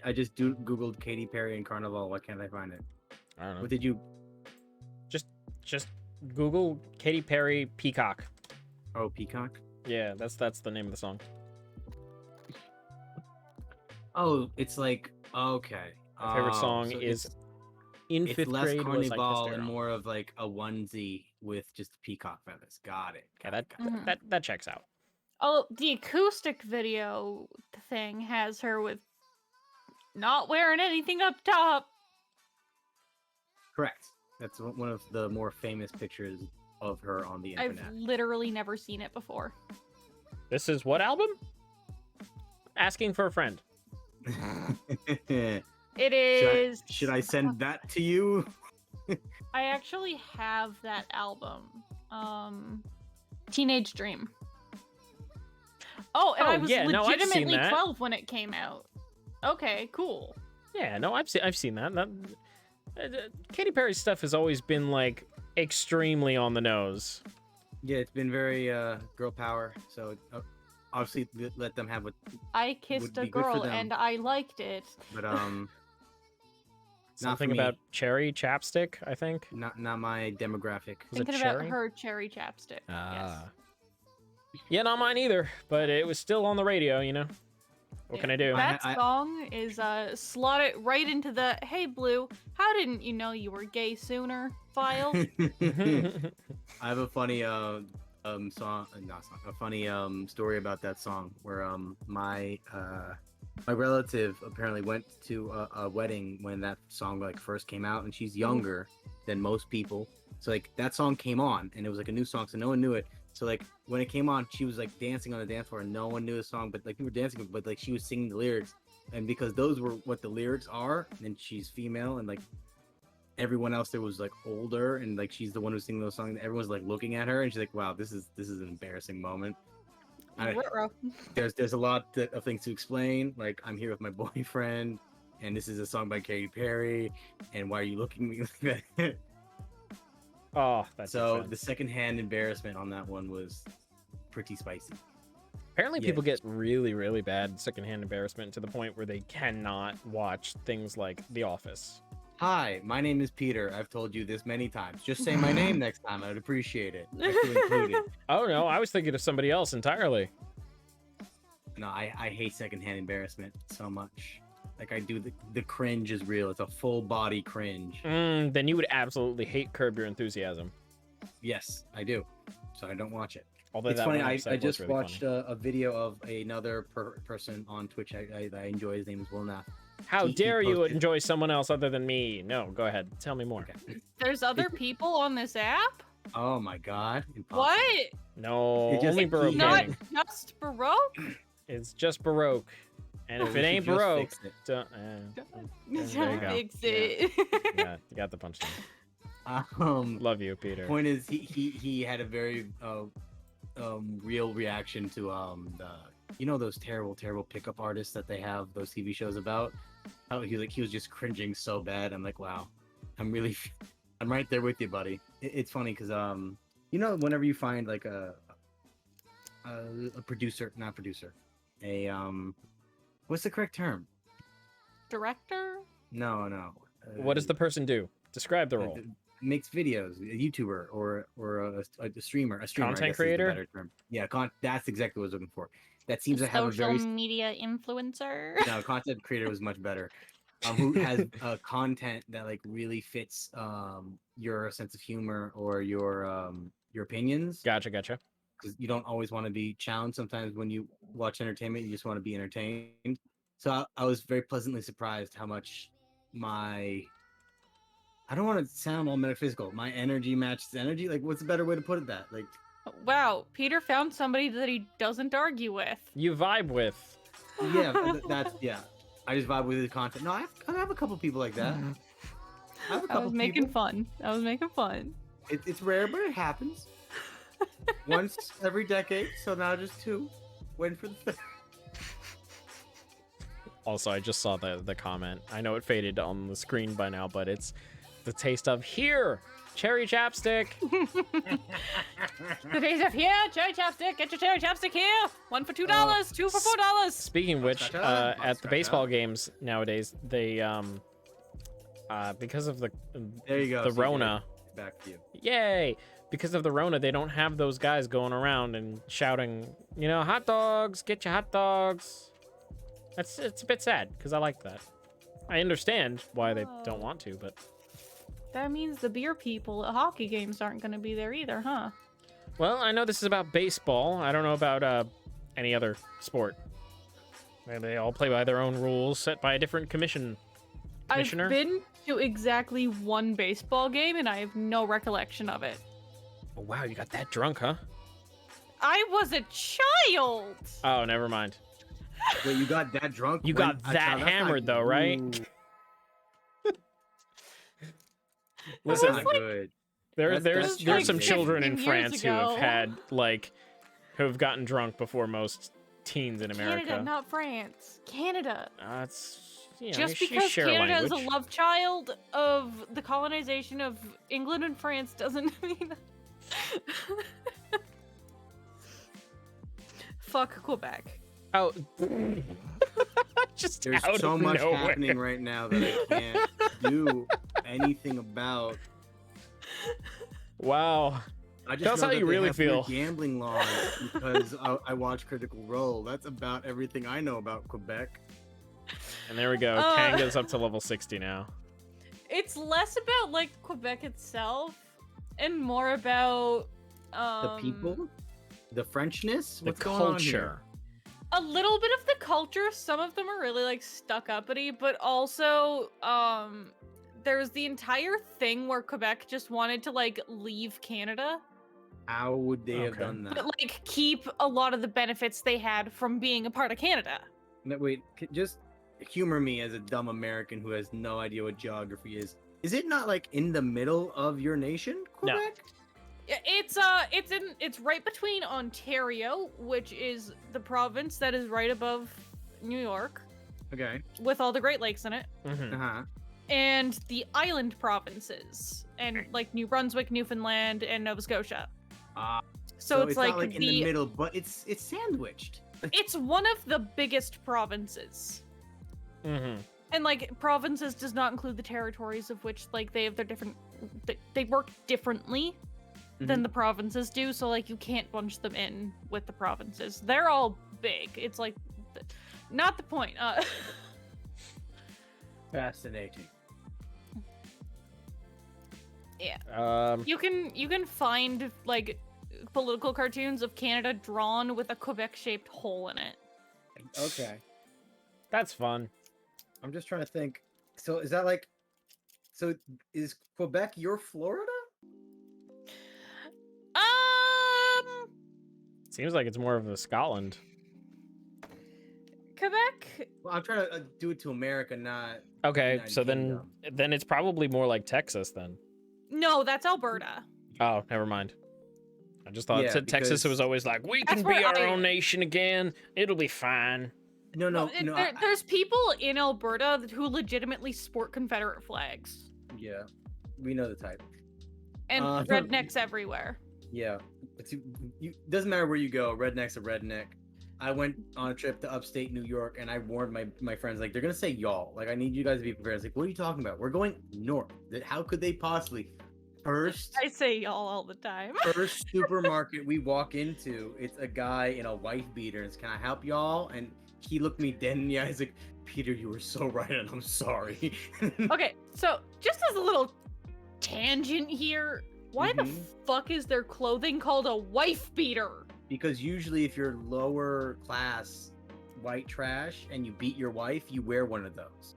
I just googled Katy Perry and Carnival. Why can't I find it? I don't know. What did you... Just Google Katy Perry Peacock. Oh, Peacock? Yeah, that's the name of the song. Oh, it's like... Okay. My favorite song is... In fifth less grade Carnival and more of like a onesie with just peacock feathers. Got it. Yeah, that checks out. Oh, the acoustic video thing has her with not wearing anything up top. Correct. That's one of the more famous pictures of her on the internet. I've literally never seen it before. This is what album? Asking for a friend. It is... Should I send that to you? I actually have that album. Teenage Dream. Oh, and I was legitimately 12 when it came out. Okay, cool. Yeah, no, I've seen that. Katy Perry's stuff has always been like extremely on the nose. Yeah, it's been very girl power. So obviously let them have what I kissed a girl and I liked it. But something about cherry chapstick, I think. Not my demographic. Thinking about her cherry chapstick. Yes. Yeah, not mine either, but it was still on the radio, you know? What can I do? That song is slotted right into the "Hey Blue, how didn't you know you were gay sooner?" file. I have a funny story about that song where my My relative apparently went to a wedding when that song like first came out, and she's younger than most people. So like that song came on, and it was like a new song, so no one knew it. So like when it came on, she was like dancing on the dance floor, and no one knew the song, but like people were dancing, but like she was singing the lyrics, and because those were what the lyrics are, and she's female, and like everyone else there was like older, and like she's the one who's singing those songs, and everyone's like looking at her, and she's like, wow, this is an embarrassing moment. There's a lot of things to explain. Like, I'm here with my boyfriend, and this is a song by Katy Perry, and why are you looking at me like that? Oh, that's so the secondhand embarrassment on that one was pretty spicy. Apparently, people get really, really bad secondhand embarrassment to the point where they cannot watch things like The Office. Hi, my name is Peter. I've told you this many times. Just say my name next time. I would appreciate it. I feel included. Oh, no. I was thinking of somebody else entirely. No, I hate secondhand embarrassment so much. Like, I do the cringe is real. It's a full body cringe. Then you would absolutely hate Curb Your Enthusiasm. Yes, I do. So I don't watch it. Although it's funny. I just really watched a video of another person on Twitch I enjoy. His name is Will Nath. How dare you enjoy someone else other than me? No, go ahead. Tell me more. Okay. There's other people on this app? Oh my god. Impossible. What? No, only Baroque Gaming. Not just Baroque? It's just Baroque. And if it ain't Baroque, fix it. Yeah, you got the punchline. Love you, Peter. Point is, he had a very real reaction to those terrible pickup artists that they have those TV shows about. How he was just cringing so bad. I'm like, wow, I'm right there with you, buddy. It's funny because whenever you find like a what's the correct term? Director? No. What does the person do? Describe the role. Makes videos, a YouTuber or a streamer. Content creator. Better term. Yeah, that's exactly what I was looking for. That seems to have a very social media influencer. No, content creator was much better. Who has content that like really fits your sense of humor or your opinions. Gotcha. Because you don't always want to be challenged. Sometimes when you watch entertainment, you just want to be entertained. So I was very pleasantly surprised how much I don't want to sound all metaphysical. My energy matches energy. Like, what's a better way to put it? That like. Wow, Peter found somebody that he doesn't argue with. You vibe with. Yeah, I just vibe with the content. No, I have a couple people like that. I was making fun. It's rare, but it happens. Once every decade, so now just 2. Waiting for the third. Also, I just saw the comment. I know it faded on the screen by now, but it's the taste of here. Cherry chapstick. The taste of here, cherry chapstick. Get your cherry chapstick here. 1 for $2, 2 for $4. Speaking of which, at the baseball games nowadays, they because of the Rona. Back to you. Yay! Because of the Rona, they don't have those guys going around and shouting, hot dogs. Get your hot dogs. It's a bit sad because I like that. I understand why they don't want to, but. That means the beer people at hockey games aren't going to be there either, huh? Well, I know this is about baseball. I don't know about any other sport. They all play by their own rules set by a different commissioner. I've been to exactly 1 baseball game, and I have no recollection of it. Oh, wow, you got that drunk, huh? I was a child! Oh, never mind. Wait, you got that drunk? You got that hammered, though, right? Listen, good. There's some children in France who have gotten drunk before most teens in America. Canada, not France. Canada. Just because Canada is a love child of the colonization of England and France doesn't mean. Fuck Quebec. Oh. There's so much happening right now that I can't do anything about. Wow. Tell us how you really feel. Gambling laws because I watch Critical Role. That's about everything I know about Quebec. And there we go. Kanga's up to level 60 now. It's less about like Quebec itself and more about the people, the Frenchness, the culture. A little bit of the culture. Some of them are really like stuck-uppity, but also there's the entire thing where Quebec just wanted to like leave Canada. How would they have done that? But like keep a lot of the benefits they had from being a part of Canada. No, wait, just humor me as a dumb American who has no idea what geography is. Is it not like in the middle of your nation, Quebec? No. It's right between Ontario, which is the province that is right above New York. Okay. With all the Great Lakes in it. Uh-huh. And the island provinces, and like New Brunswick, Newfoundland, and Nova Scotia. So it's like not like in the middle, but it's sandwiched. It's one of the biggest provinces. And like provinces does not include the territories of which like they have their different. They work differently than the provinces do. So like you can't bunch them in with the provinces. They're all big. It's like not the point. Fascinating. Yeah. You can find like political cartoons of Canada drawn with a Quebec-shaped hole in it. Okay. That's fun. I'm just trying to think. So is that like so is Quebec your Florida? Seems like it's more of a Scotland. Quebec? Well, I'm trying to do it to America, not Okay, United so Kingdom. then it's probably more like Texas then. No, that's Alberta. Oh, never mind. I just thought Texas was always like, we can be our own nation again. It'll be fine. No. There's people in Alberta who legitimately sport Confederate flags. Yeah, we know the type. And rednecks everywhere. Yeah, doesn't matter where you go. Redneck's a redneck. I went on a trip to upstate New York, and I warned my friends, like, they're gonna say y'all. Like, I need you guys to be prepared. It's like, what are you talking about? We're going north. How could they possibly? First, I say y'all all the time. First supermarket we walk into, it's a guy in a wife beater. And can I help y'all? And he looked me dead in the eyes, like, Peter, you were so right, and I'm sorry. Okay, so just as a little tangent here, why the fuck is their clothing called a wife beater? Because usually if you're lower class white trash and you beat your wife, you wear one of those.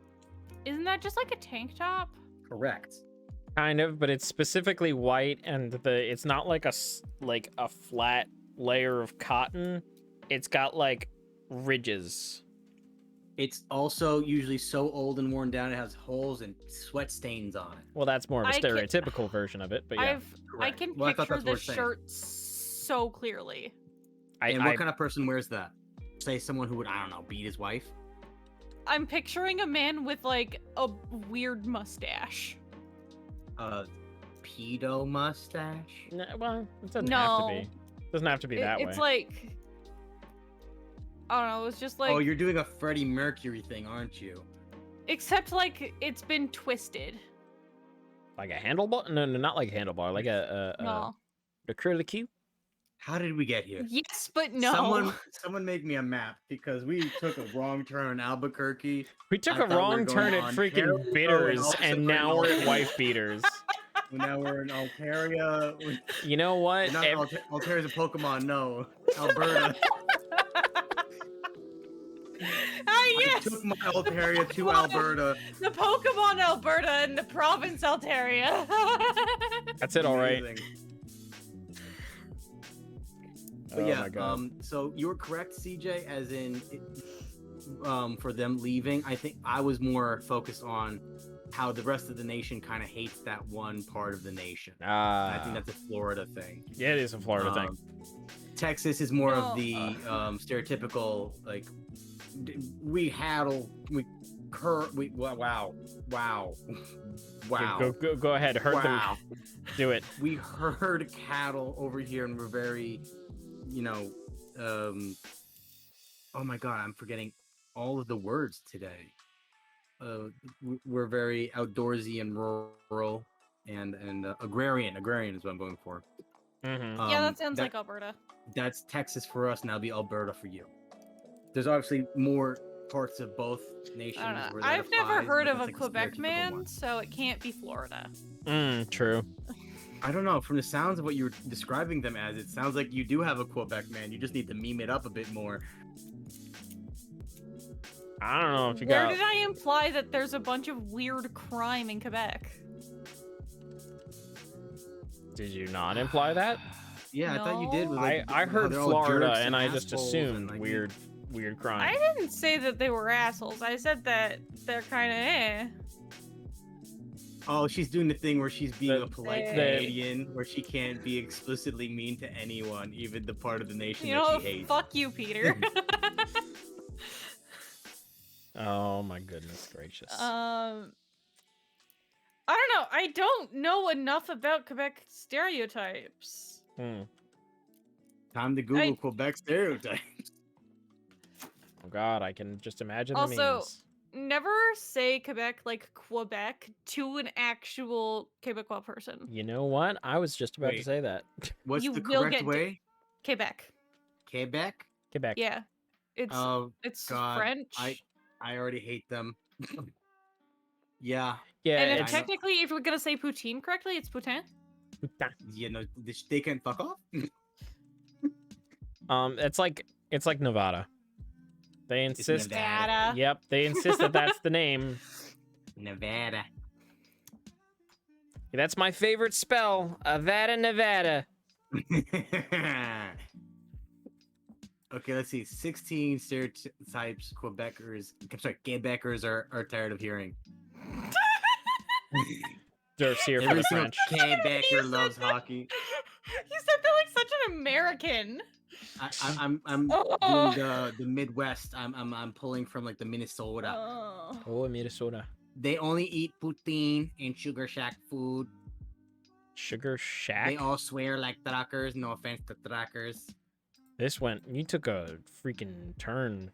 Isn't that just like a tank top? Correct. Kind of, but it's specifically white, and it's not like a flat layer of cotton. It's got like ridges. It's also usually so old and worn down it has holes and sweat stains on it. Well, that's more of a stereotypical version of it, but yeah. I can picture the shirt so clearly. What kind of person wears that? Say someone who would, I don't know, beat his wife? I'm picturing a man with like a weird mustache. Pedo mustache? No, well, it doesn't have to be. It doesn't have to be that way. It's like, I don't know, it's just like... Oh, you're doing a Freddie Mercury thing, aren't you? Except like it's been twisted. Like a handlebar? No, not like a handlebar. Like a curly cue? How did we get here? Yes, but no. Someone make me a map because we took a wrong turn in Albuquerque. We took a wrong turn at freaking bitters, and now we're at wife beaters. Now we're in Altaria. You know what? Altaria's a Pokemon. No, Alberta. Yes. I took my Altaria to Alberta. The Pokemon Alberta and the province Altaria. That's it, all right. But yeah, so you were correct, CJ, as in for them leaving. I think I was more focused on how the rest of the nation kind of hates that one part of the nation. I think that's a Florida thing. Yeah, it is a Florida thing. Texas is more of the stereotypical, like, wow. Go ahead, herd them. Do it. We herd cattle over here, and we're very, oh my god, I'm forgetting all of the words today. We're very outdoorsy and rural and agrarian. Agrarian is what I'm going for. Yeah, that sounds like Alberta. That's Texas for us, now be Alberta for you. There's obviously more parts of both nations. I don't know. I've never heard of a Quebec man, so it can't be Florida. True. I don't know. From the sounds of what you're describing them as, it sounds like you do have a Quebec man. You just need to meme it up a bit more. I don't know if you Where got... did I imply that there's a bunch of weird crime in Quebec? Did you not imply that? Yeah, No. I thought you did. With, like, I heard they're all Florida, jerks and I just assholes assumed and, like, weird crime. I didn't say that they were assholes. I said that they're kind of eh. Oh, she's doing the thing where she's being a polite the- Canadian, where she can't be explicitly mean to anyone, even the part of the nation You that know, she hates. fuck you, Peter. Oh my goodness gracious. I don't know. I don't know enough about Quebec stereotypes. Time to Google Quebec stereotypes. Oh god, I can just imagine Also, the memes. never say Quebec like Quebec to an actual Quebecois person. You know what? I was just about to Wait. say that. What's You the will correct get way? Quebec. Quebec? Quebec. Yeah. It's Oh, it's God. French. I already hate them. Yeah. Yeah, and it's- technically, if we're gonna say poutine correctly, it's poutine. You know, they can fuck off. it's like Nevada. They insist. Nevada. Yep, they insist that that's the name. Nevada. That's my favorite spell. Avada, Nevada. Okay, let's see. 16 stereotypes Quebecers are tired of hearing. They're here for Every the single French. Quebecer loves hockey. You said that like such an American. I'm Oh. doing the Midwest. I'm pulling from like the Minnesota. Oh, Minnesota. They only eat poutine and Sugar Shack food. Sugar Shack? They all swear like truckers. No offense to truckers. You took a freaking turn.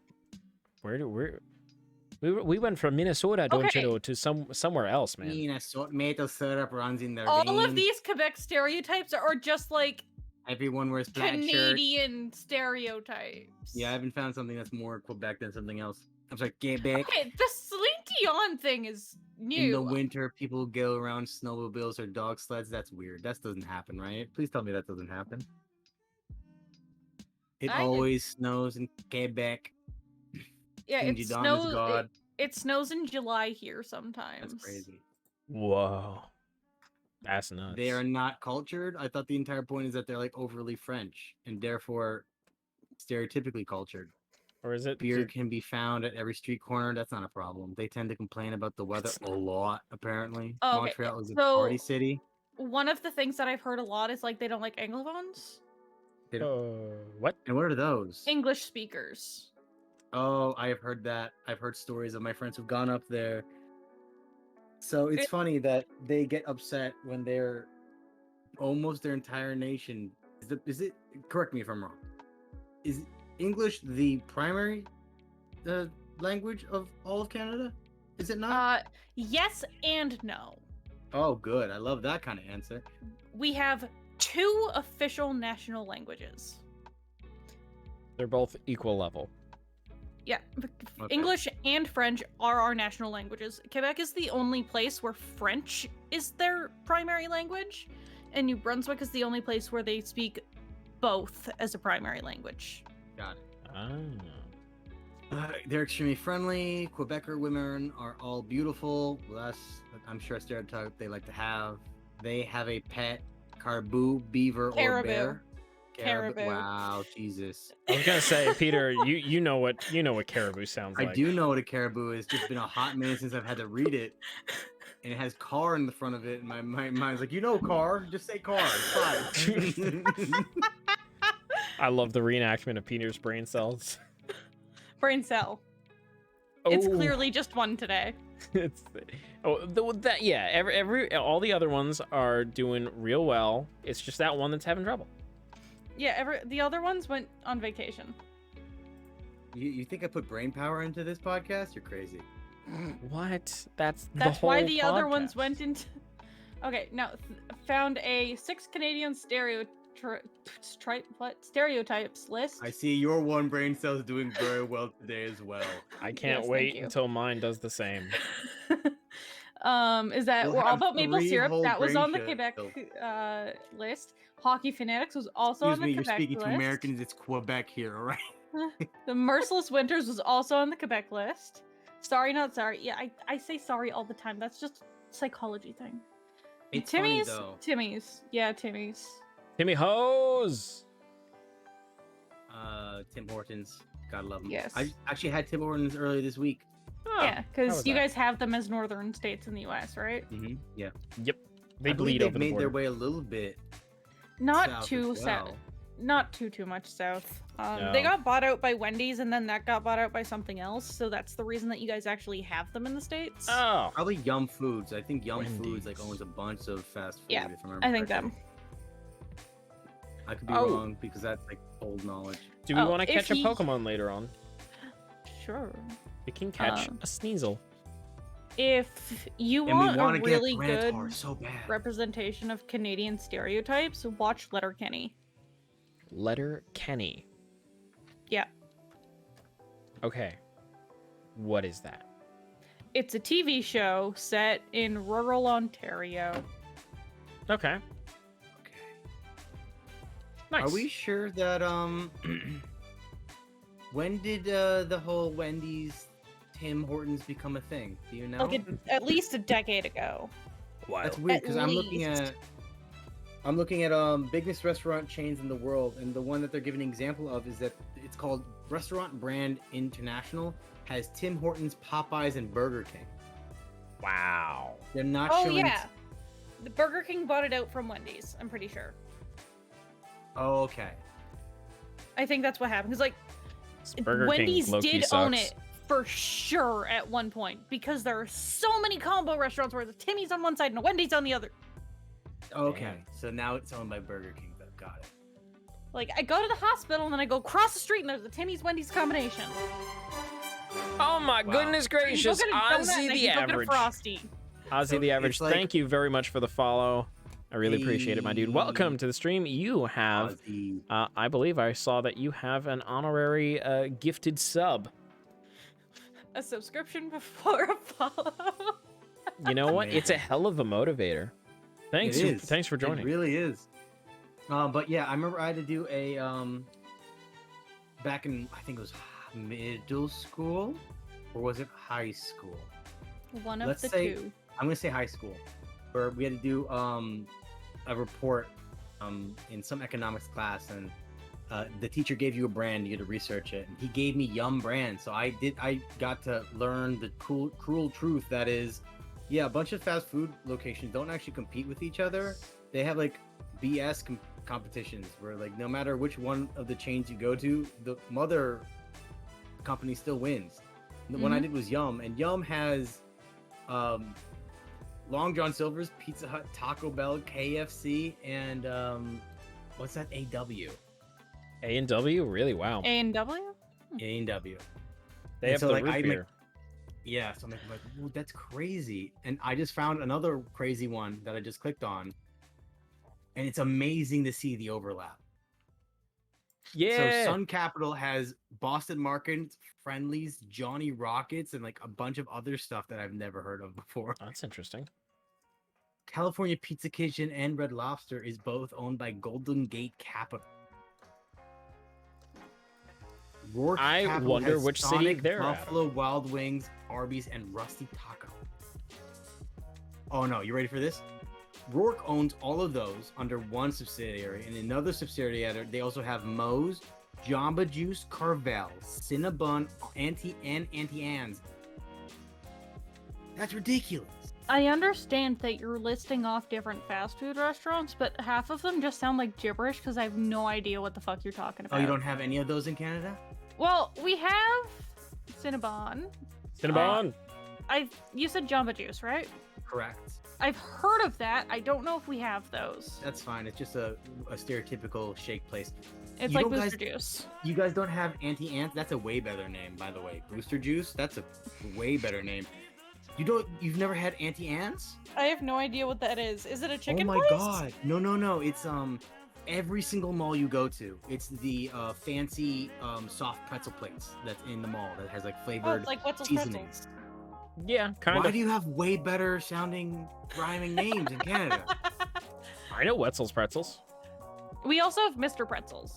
We went from Minnesota, don't you know, to somewhere else, man. Minnesota maple syrup runs in their All veins. of these Quebec stereotypes are just like Everyone wears plaid shirt. Canadian stereotypes. Yeah, I haven't found something that's more Quebec than something else. I'm sorry, Quebec. Okay, the Celine Dion thing is new. In the winter, people go around snowmobiles or dog sleds. That's weird. That doesn't happen, right? Please tell me that doesn't happen. It always snows in Quebec. Yeah, King it Jidon snows. is God. It snows in July here sometimes. That's crazy. Whoa. That's nuts. They are not cultured. I thought the entire point is that they're like overly French and therefore stereotypically cultured. Or is it beer can be found at every street corner? That's not a problem. They tend to complain about the weather a lot, apparently. Oh, okay. Montreal is a So, party city. One of the things that I've heard a lot is like they don't like Anglophones. What? And what are those? English speakers. Oh, I have heard that. I've heard stories of my friends who've gone up there. So it's funny that they get upset when they're almost their entire nation. Is it? Correct me if I'm wrong. Is English the primary language of all of Canada? Is it not? Yes and no. Oh, good. I love that kind of answer. We have 2 official national languages. They're both equal level. Yeah, Okay. English and French are our national languages. Quebec is the only place where French is their primary language, and New Brunswick is the only place where they speak both as a primary language. Got it. Ah. They're extremely friendly. Quebecer women are all beautiful. Well, that's, I'm sure, a stereotype they like to have. They have a pet caribou, beaver, Caribou. or bear. Caribou. Wow, Jesus. I was gonna say, Peter, you know what caribou sounds like. I do know what a caribou is. It's just been a hot minute since I've had to read it. And it has car in the front of it, and my mind's like, car? Just say car. It's fine. I love the reenactment of Peter's brain cells. Brain cell. It's clearly just one today. All the other ones are doing real well. It's just that one that's having trouble. Yeah, the other ones went on vacation. You think I put brain power into this podcast? You're crazy. What? That's why the other ones went into. Okay, now found a 6 Canadian stereotypes list. I see your one brain cell's doing very well today as well. I can't Yes, wait thank you. until mine does the same. Is that We'll we're all have about maple 3 syrup. whole That was grain on the shells. Quebec list. Hockey Fanatics was also Excuse on the me, you're Quebec speaking list. to Americans. It's Quebec here, all right? The Merciless Winters was also on the Quebec list. Sorry, not sorry. Yeah, I say sorry all the time. That's just a psychology thing. It's Timmy's, funny though. Timmy's. Yeah, Timmy's. Timmy Hose. Tim Hortons, gotta love them. Yes. I actually had Tim Hortons earlier this week. Oh, Yeah, how because was you that? guys have them as northern states in the U.S., right? Yeah. Yep. They I believe bleed they've over the made border. their way a little bit Not south too as south. well. Not too much south. No. They got bought out by Wendy's, and then that got bought out by something else. So that's the reason that you guys actually have them in the states. Oh. Probably Yum Foods. I think Yum Foods like Wendy's. owns a bunch of fast food. Yeah, if I remember I think correctly. them. I could be Oh. wrong because that's like old knowledge. Do we Oh, want to if catch a he- Pokemon later on? Sure. We can catch a Sneasel. If you And we want want a to really get good Granitar so bad. representation of Canadian stereotypes, watch Letterkenny. Letter Kenny. Yeah. Okay. What is that? It's a TV show set in rural Ontario. Okay. Okay. Nice. Are we sure that when did the whole Wendy's Tim Hortons become a thing? Do you know? Like at least a decade ago. That's weird because At I'm looking least. at biggest restaurant chains in the world, and the one that they're giving an example of is that it's called Restaurant Brand International, has Tim Hortons, Popeyes, and Burger King. Wow. They're not Oh showing. yeah. The Burger King bought it out from Wendy's, I'm pretty sure. Oh, okay. I think that's what happened. Because like Burger Wendy's King low-key did own sucks. it for sure at one point because there are so many combo restaurants where the Timmy's on one side and a Wendy's on the other. Okay. Damn. So now it's owned by Burger King. Though. Got it. Like I go to the hospital and then I go across the street and there's a Timmy's Wendy's combination. Oh my Wow. goodness You go gracious. get a donut and Ozzy then the you go get a average. Frosty. Ozzy So the average. it's like- Thank you very much for the follow. I really appreciate it, my dude. Welcome to the stream. You have, Ozzy. I believe I saw that you have an honorary gifted sub. A subscription before a follow. You know what? It's a Amazing. hell of a motivator. Thanks. It is. Thanks for joining. It really is. But yeah, I remember I had to do a back in I think it was middle school, or was it high school? One of Let's the say- two. I'm gonna say high school, where we had to do a report in some economics class, and the teacher gave you a brand, you had to research it, and he gave me Yum brand, so I got to learn the cruel truth that is, yeah, a bunch of fast food locations don't actually compete with each other. They have like BS competitions where like no matter which one of the chains you go to, the mother company still wins. The one I did was Yum, and Yum has Long John Silver's, Pizza Hut, Taco Bell, KFC, and what's that? AW. A&W? Really? Wow. A&W? A&W. They and have so, the like, root I beer. Yeah, so I'm like, "Ooh, that's crazy." And I just found another crazy one that I just clicked on, and it's amazing to see the overlap. Yeah. So Sun Capital has Boston Market, Friendlies, Johnny Rockets, and like a bunch of other stuff that I've never heard of before. That's interesting. California Pizza Kitchen and Red Lobster is both owned by Golden Gate Capital. Rourke I Capital wonder has which city Sonic, they're out of. Buffalo Wild Wings, Arby's, and Rusty Taco. Oh no, you ready for this? Rourke owns all of those under one subsidiary, and another subsidiary they also have Moe's, Jamba Juice, Carvel, Cinnabon, Auntie Anne's. That's ridiculous. I understand that you're listing off different fast food restaurants, but half of them just sound like gibberish because I have no idea what the fuck you're talking Oh, about. you don't have any of those in Canada? Well, we have Cinnabon. Cinnabon. You said Jamba Juice, right? Correct. I've heard of that. I don't know if we have those. That's fine. It's just a stereotypical shake place. It's You like don't Booster guys- Juice. You guys don't have Auntie Anne's? That's a way better name, by the way. Booster Juice? That's a way better name. You've never had Auntie Anne's? I have no idea what that is. Is it a chicken Oh my place? god. No. It's every single mall you go to. It's the fancy soft pretzel plates that's in the mall that has like Oh, flavored it's like Wetzel's seasonings. Pretzels. Yeah, kind of. Why do you have way better sounding rhyming names in Canada? I know Wetzel's Pretzels. We also have Mr. Pretzels.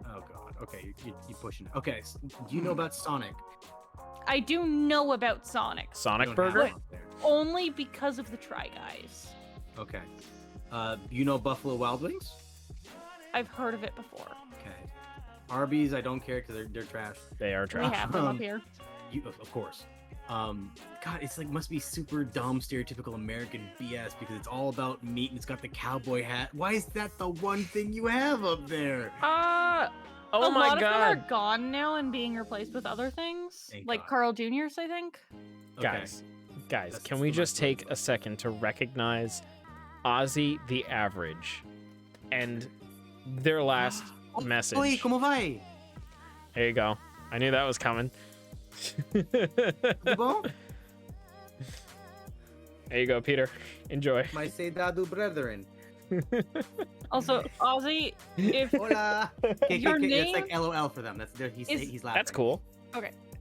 Oh god. Okay, you're pushing it. Okay, so do you know about Sonic? I do know about Sonic. Sonic Burger? Only because of the Try Guys. Okay. You know Buffalo Wild Wings? I've heard of it before. Okay. Arby's, I don't care because they're trash. They are We trash. have them up here. Of course. God, it's like must be super dumb, stereotypical American BS because it's all about meat and it's got the cowboy hat. Why is that the one thing you have up there? Oh a my lot of them god. are gone now and being replaced with other things, Thank like God. Carl Jr.'s, I think. Okay. Guys, That's can we my just story, take though. a second to recognize Ozzy the Average and their last message? Oi, como vai? There you go. I knew that was coming. Tudo bom? There you go, Peter. Enjoy. My Seidadu brethren. Also, Ozzy, if Hola. Your It's name like LOL for them. He's laughing. That's cool.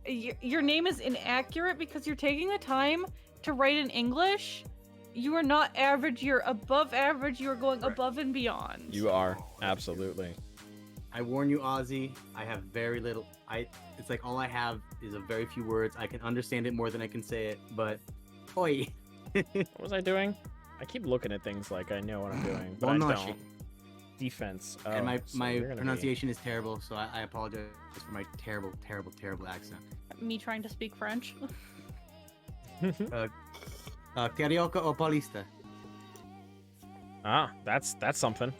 your name is inaccurate because you're taking the time to write in English, you are not average, you're above average, you are going Correct. above and beyond. You are. Absolutely. I warn you, Ozzy. I have very little. It's like all I have is a very few words. I can understand it more than I can say it. But, oi. What was I doing? I keep looking at things like I know what I'm doing, but I Bonoshi. don't. Defense. Oh, And so my you're gonna pronunciation is terrible, so I apologize for my terrible accent. Me trying to speak French. Carioca or Paulista? That's something.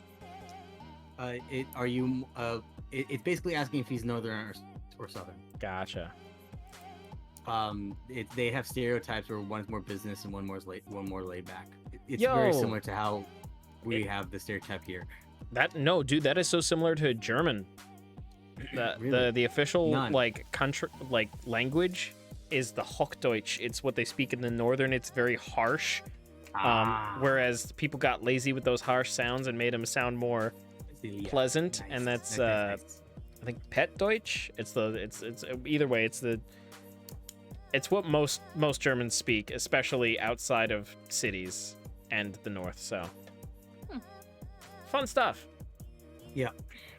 It's basically asking if he's northern or southern. Gotcha. They have stereotypes where one's more business and one more laid back. It's Yo! very similar to how we have the stereotype here. No, dude, that is so similar to German. Really? The official None. country language is the Hochdeutsch. It's what they speak in the northern. It's very harsh. Whereas people got lazy with those harsh sounds and made them sound more pleasant, Nice. and that's Nice. I think Pet Deutsch. It's either way. It's what most Germans speak, especially outside of cities and the north. So fun stuff. Yeah,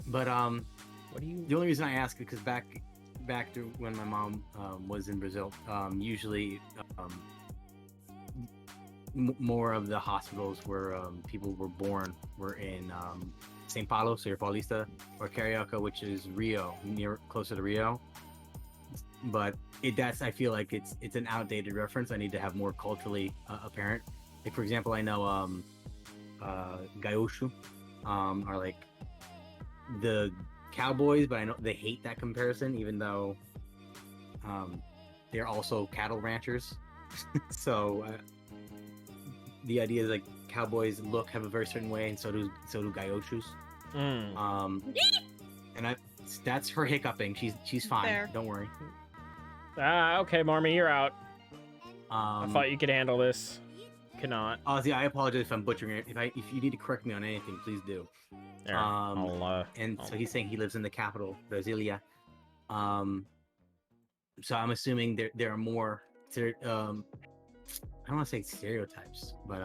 but What do you? the only reason I ask is because back to when my mom was in Brazil, usually more of the hospitals where people were born were in São Paulo, so you're Paulista, or Carioca, which is Rio, closer to Rio. But I feel like it's an outdated reference. I need to have more culturally apparent. Like for example, I know Gaúcho are like the cowboys, but I know they hate that comparison, even though they're also cattle ranchers. So the idea is like cowboys have a very certain way, and so do Gaúchos. And that's her hiccuping. She's fine. Fair. Don't worry. Okay, Marmy, you're out. I thought you could handle this. Cannot. Ozzy, I apologize if I'm butchering it. If you need to correct me on anything, please do. There, So he's saying he lives in the capital, Brasilia. So I'm assuming there are more. I don't want to say stereotypes, but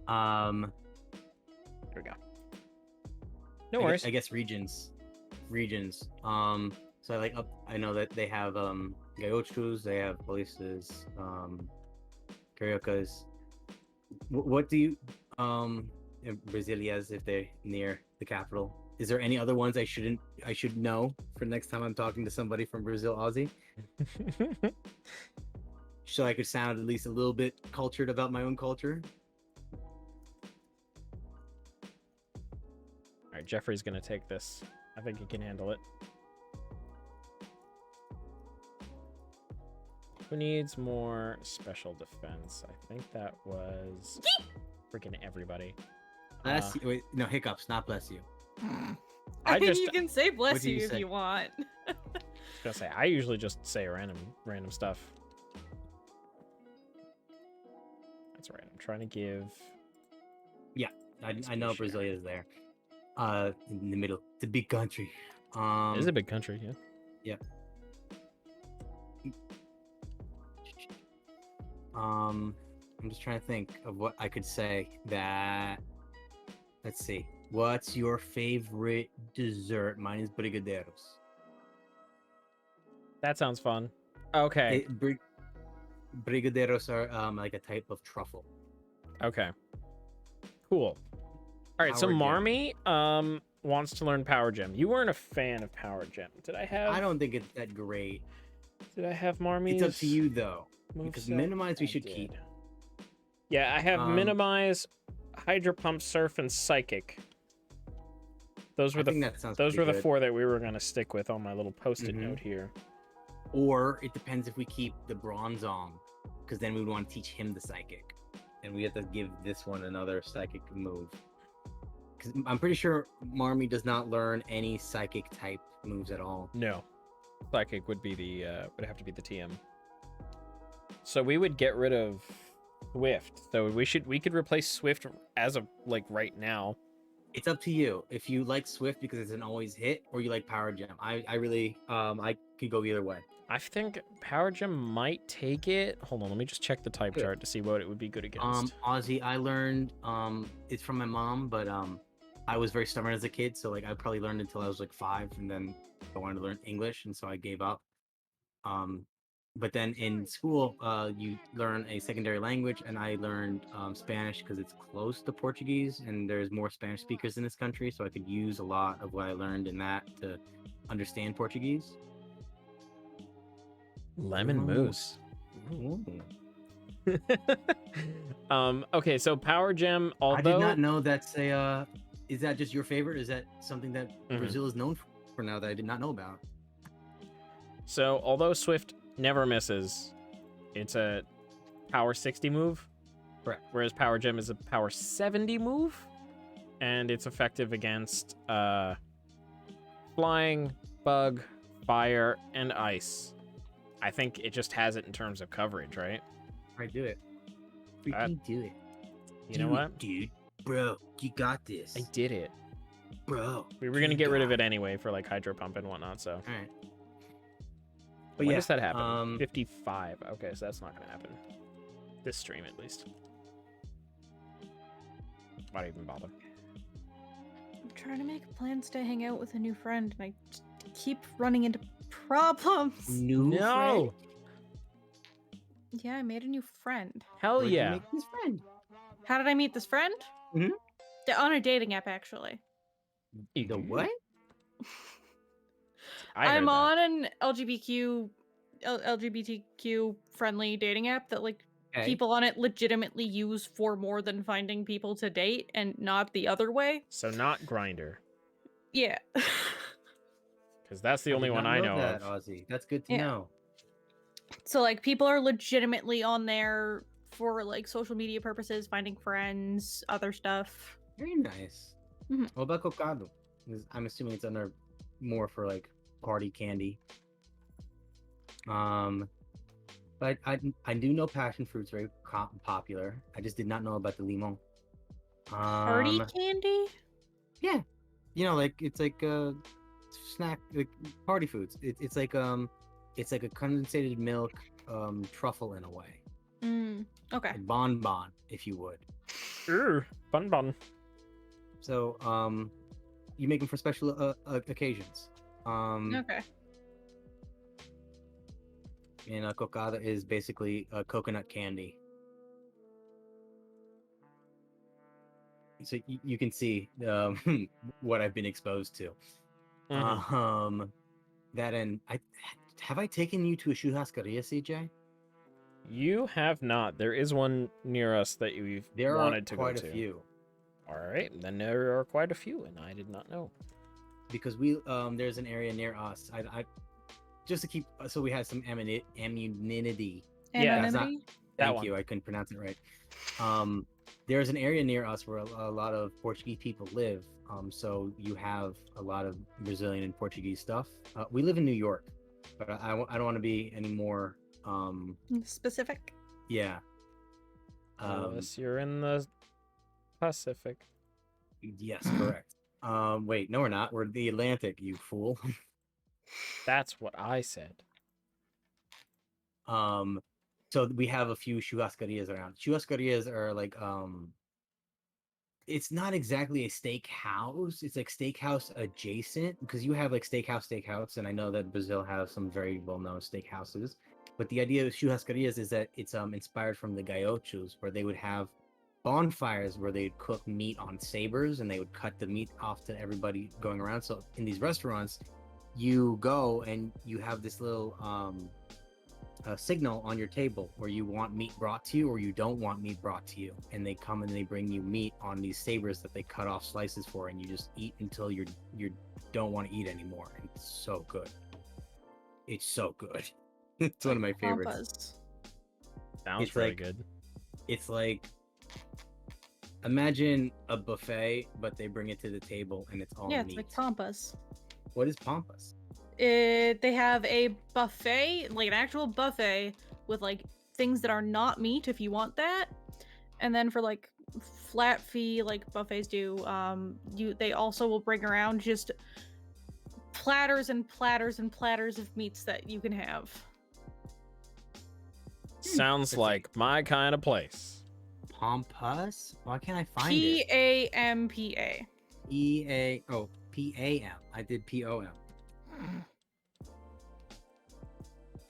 There we go. No worries. I guess regions. So I know that they have Gaúchos, they have Paulistas, Cariocas. What do you Brasilias if they're near the capital? Is there any other ones I should know for next time I'm talking to somebody from Brazil, Aussie? So I could sound at least a little bit cultured about my own culture. All right, Jeffrey's gonna take this. I think he can handle it. Who needs more special defense? I think that was freaking everybody. Bless you. Wait, no, hiccups, not bless you. I think just you can say bless what do you you if say? you want. gonna say I usually just say random stuff. That's right. I'm trying to give. I know Brasilia is there. In the middle. It's a big country. It is a big country, yeah. Yeah. I'm just trying to think of what I could say that. Let's see. What's your favorite dessert? Mine is brigadeiros. That sounds fun. Okay. Brigadeiros are like a type of truffle. Okay. Cool. All right, so Marmy wants to learn Power Gem. You weren't a fan of Power Gem. Did I have? I don't think it's that great. Did I have Marmy? It's up to you though. Because minimize we should keep. Yeah, I have minimize, Hydro Pump, Surf, and Psychic. Those were the 4 that we were gonna stick with on my little post-it note here. Or it depends if we keep the Bronzong, because then we would want to teach him the Psychic, and we have to give this one another Psychic move. Because I'm pretty sure Marmy does not learn any Psychic type moves at all. No, Psychic would be the would have to be the TM. So we would get rid of Swift. So we could replace Swift as of like right now. It's up to you. If you like Swift because it's an always hit, or you like Power Gem. I really I could go either way. I think Power Gem might take it. Hold on, let me just check the type chart to see what it would be good against. Ozzy, I learned it's from my mom, but I was very stubborn as a kid, so like I probably learned until I was like 5, and then I wanted to learn English, and so I gave up. But then in school, you learn a secondary language, and I learned Spanish because it's close to Portuguese, and there's more Spanish speakers in this country, so I could use a lot of what I learned in that to understand Portuguese. Lemon mousse. Okay, so Power Gem, although... I did not know that's a... is that just your favorite? Is that something that Brazil is known for now that I did not know about? So, although Swift never misses, it's a power 60 move. Correct. Whereas Power Gem is a power 70 move. And it's effective against flying, bug, fire, and ice. I think it just has it in terms of coverage, right? Alright, do it. Freaking do it. You know what? Dude, bro, you got this. I did it. Bro. We were going to get rid of it anyway for like Hydro Pump and whatnot, so. Alright. But when does that happen? 55. Okay, so that's not going to happen. This stream, at least. Why even bother? I'm trying to make plans to hang out with a new friend, and I keep running into problems. No! Yeah, I made a new friend. Hell Where'd yeah. you make this friend? How did I meet this friend? Mm-hmm. On a dating app, actually. The what? I'm on an LGBTQ friendly dating app that like people on it legitimately use for more than finding people to date, and not the other way. So not Grindr. Yeah. Because that's the only one I know that, of. Ozzy. That's good to know. So like people are legitimately on there for like social media purposes, finding friends, other stuff. Very nice. Mm-hmm. What about Cocado? I'm assuming it's under more for like party candy. But I do know passion fruit's very popular. I just did not know about the limon. Party candy? Yeah, you know, like it's like snack, like party foods. It's like a condensated milk truffle in a way. Okay. A bonbon, if you would. Bonbon. So you make them for special occasions. Okay. And cocada is basically coconut candy. So you can see what I've been exposed to. That and have I taken you to a churrascaria, CJ? You have not. There is one near us that you've wanted to go to. There are quite a few. All right, then there are quite a few, and I did not know. Because there's an area near us. I just to keep, so we had some anonymity. Yeah, thank you. I couldn't pronounce it right. There's an area near us where a lot of Portuguese people live. So you have a lot of Brazilian and Portuguese stuff. We live in New York, but I don't want to be any more specific. Yeah. Unless you're in the Pacific. Yes, correct. Wait, no, we're not. We're the Atlantic, you fool. That's what I said. So we have a few churrascarias around. Churrascarias are like it's not exactly a steakhouse. It's like steakhouse adjacent because you have like steakhouse, and I know that Brazil has some very well-known steakhouses. But the idea of churrascarias is that it's inspired from the gauchos, where they would have bonfires where they'd cook meat on sabers and they would cut the meat off to everybody going around. So in these restaurants, you go and you have this little signal on your table where you want meat brought to you or you don't want meat brought to you, and they come and they bring you meat on these sabers that they cut off slices for, and you just eat until you don't want to eat anymore. And it's so good. It's so good. It's one of my favorites. Sounds it's really like, good. It's like, imagine a buffet, but they bring it to the table and it's all meat. It's like Pampas. What is Pampas? They have a buffet, like an actual buffet with like things that are not meat if you want that. And then for like flat fee, like buffets do, they also will bring around just platters and platters and platters of meats that you can have. Sounds like my kind of place. Pampas? Why can't I find P-A-M-P-A. P-A-M. I did P-O-M.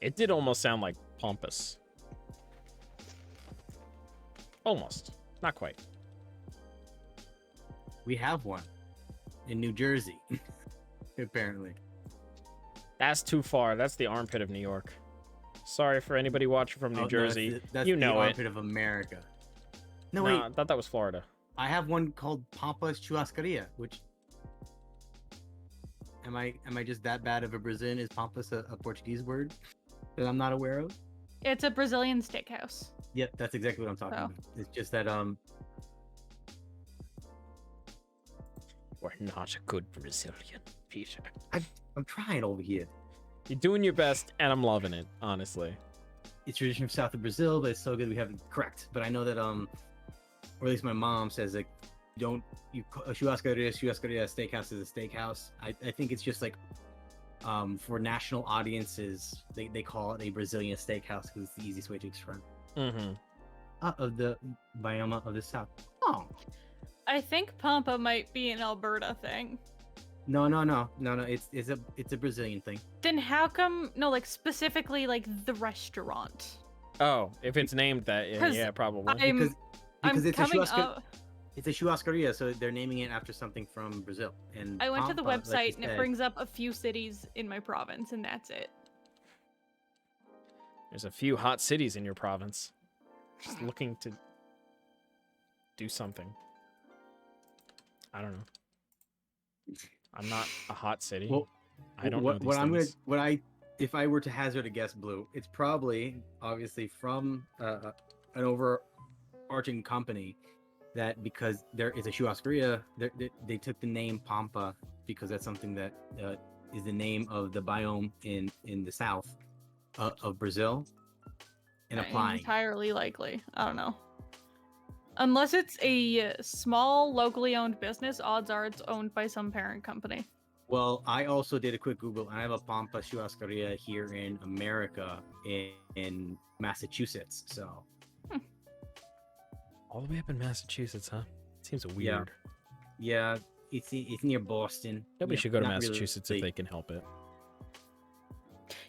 It did almost sound like pompous. Almost. Not quite. We have one in New Jersey, apparently. That's too far. That's the armpit of New York. Sorry for anybody watching from New Jersey. That's you know the it. armpit of America. No, wait. I thought that was Florida. I have one called Pampas Churrascaria, which... Am I just that bad of a Brazilian? Is Pampas a Portuguese word that I'm not aware of? It's a Brazilian steakhouse. Yep, that's exactly what I'm talking about. It's just that we're not a good Brazilian, Peter. I'm trying over here. You're doing your best, and I'm loving it, honestly. It's tradition from south of Brazil, but it's so good we have it correct. But I know that or at least my mom says like, a churrascaria steakhouse is a steakhouse. I think it's just like for national audiences they call it a Brazilian steakhouse because it's the easiest way to express of the bioma of the south. I think Pampa might be an Alberta thing. No, it's a Brilliant thing. Then how come like specifically like the restaurant? Oh, if it's named that, yeah, probably. Because it's a churrascaria, so they're naming it after something from Brazil. And I went to the website and it brings up a few cities in my province, and that's it. There's a few hot cities in your province. Just looking to do something. I don't know. I'm not a hot city. Well, I don't know these things. If I were to hazard a guess, Blue, it's probably obviously from an overarching company. That because there is a churrascaria, they took the name Pampa because that's something that is the name of the biome in the south of Brazil. And applying entirely likely. I don't know. Unless it's a small locally owned business, odds are it's owned by some parent company. Well, I also did a quick Google, and I have a Pampa churrascaria here in America in Massachusetts. So. All the way up in Massachusetts, huh? Seems weird. Yeah, it's near Boston. Nobody should go to Massachusetts if they can help it.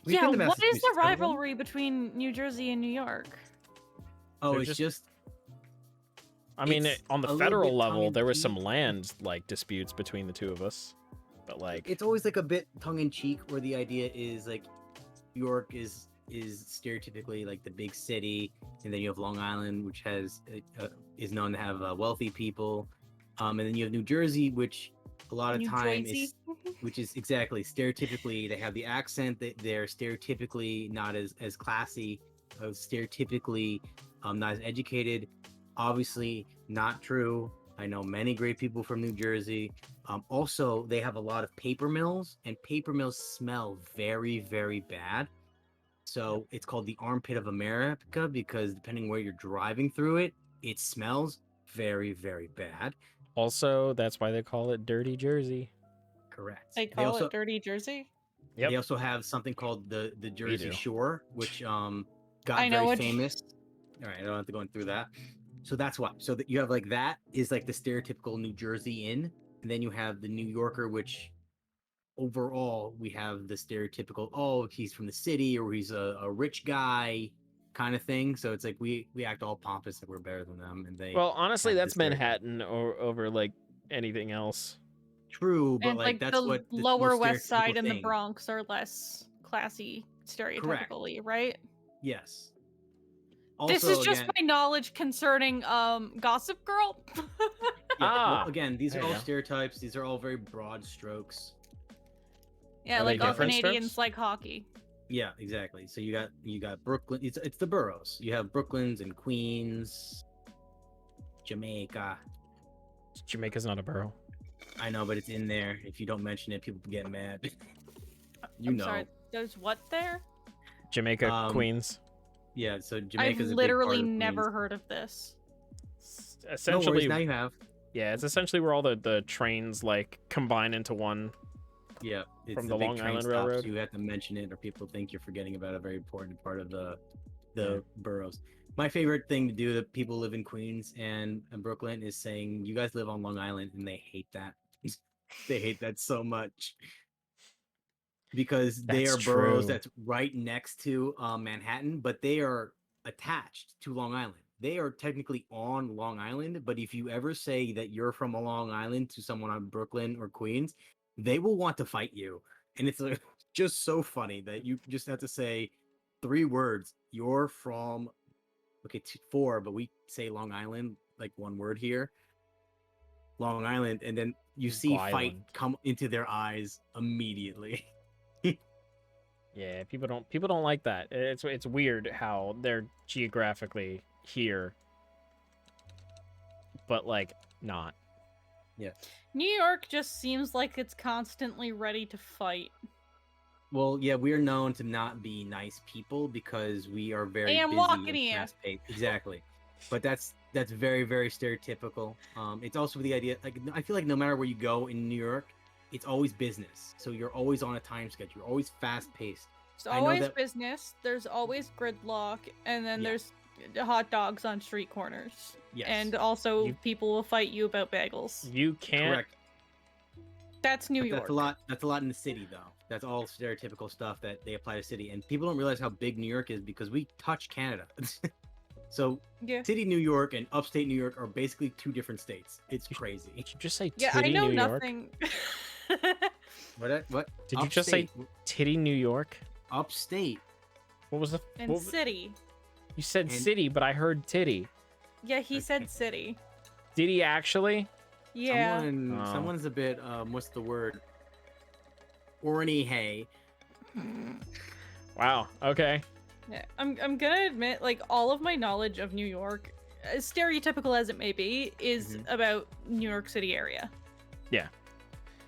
Yeah, what is the rivalry between New Jersey and New York? Oh, it's just... I mean, on the federal level, there was some land disputes between the two of us. But it's always like a bit tongue-in-cheek, where the idea is like New York is stereotypically like the big city, and then you have Long Island, which is known to have wealthy people, and then you have New Jersey, which a lot of time which is exactly stereotypically they have the accent, that they're stereotypically not as classy, stereotypically not as educated. Obviously not true. I know many great people from New Jersey. Also, they have a lot of paper mills, and paper mills smell very, very bad. So it's called the armpit of America because depending where you're driving through it, it smells very, very bad. Also, that's why they call it Dirty Jersey. Correct. They call it Dirty Jersey? Yep. They also have something called the Jersey Shore, which got very famous. All right, I don't have to go through that. So that's why. So that you have like that is like the stereotypical New Jersey inn, and then you have the New Yorker, which overall we have the stereotypical, oh, he's from the city or he's a rich guy kind of thing. So it's like we act all pompous that we're better than them, and they. Well, honestly, that's Manhattan over like anything else. True, but and like that's the what the Lower West Side and thing. the Bronx are less classy stereotypically, right? Yes. Also, this is just my knowledge concerning Gossip Girl. Well, again, these are all stereotypes. These are all very broad strokes. Yeah, like all Canadians like hockey. Yeah, exactly. So you got Brooklyn. It's the boroughs. You have Brooklyns and Queens, Jamaica. Jamaica's not a borough. I know, but it's in there. If you don't mention it, people get mad. I'm sorry. There's what there? Jamaica, Queens. Yeah, so Jamaica's I've literally never heard of this. Essentially, no worries, now you have. Yeah, it's essentially where all the trains like combine into one. Yeah, it's from the Long Island Railroad. You have to mention it, or people think you're forgetting about a very important part of the boroughs. My favorite thing to do that people live in Queens and Brooklyn is saying, "You guys live on Long Island," and they hate that. They hate that so much because they are boroughs that's right next to Manhattan, but they are attached to Long Island. They are technically on Long Island, but if you ever say that you're from a Long Island to someone on Brooklyn or Queens, they will want to fight you. And it's like, just so funny that you just have to say 3 words. You're from, 4, but we say Long Island, like 1 word here. Long Island, and then you see fight come into their eyes immediately. Yeah, people don't like that. It's weird how they're geographically here, but like not. Yeah. New York just seems like it's constantly ready to fight. Well, yeah, we are known to not be nice people because we are very busy and fast-paced. Exactly. But that's very, very stereotypical. It's also the idea, like, I feel like no matter where you go in New York, it's always business. So you're always on a time schedule. You're always fast-paced. It's always business. There's always gridlock, and then there's hot dogs on street corners. Yes. And also people will fight you about bagels. You can't. Correct. That's New York. That's a lot in the city, though. That's all stereotypical stuff that they apply to city, and people don't realize how big New York is because we touch Canada. So, city New York and upstate New York are basically 2 different states. It's crazy. Did you just say titty I know New nothing. What? Did you just say titty New York? Upstate. What was the? And city. You said city, but I heard titty. Yeah, he said city. Did he actually? Yeah. Someone's a bit. What's the word? Orny hay. Wow. Okay. Yeah, I'm gonna admit, like, all of my knowledge of New York, as stereotypical as it may be, is about New York City area. Yeah.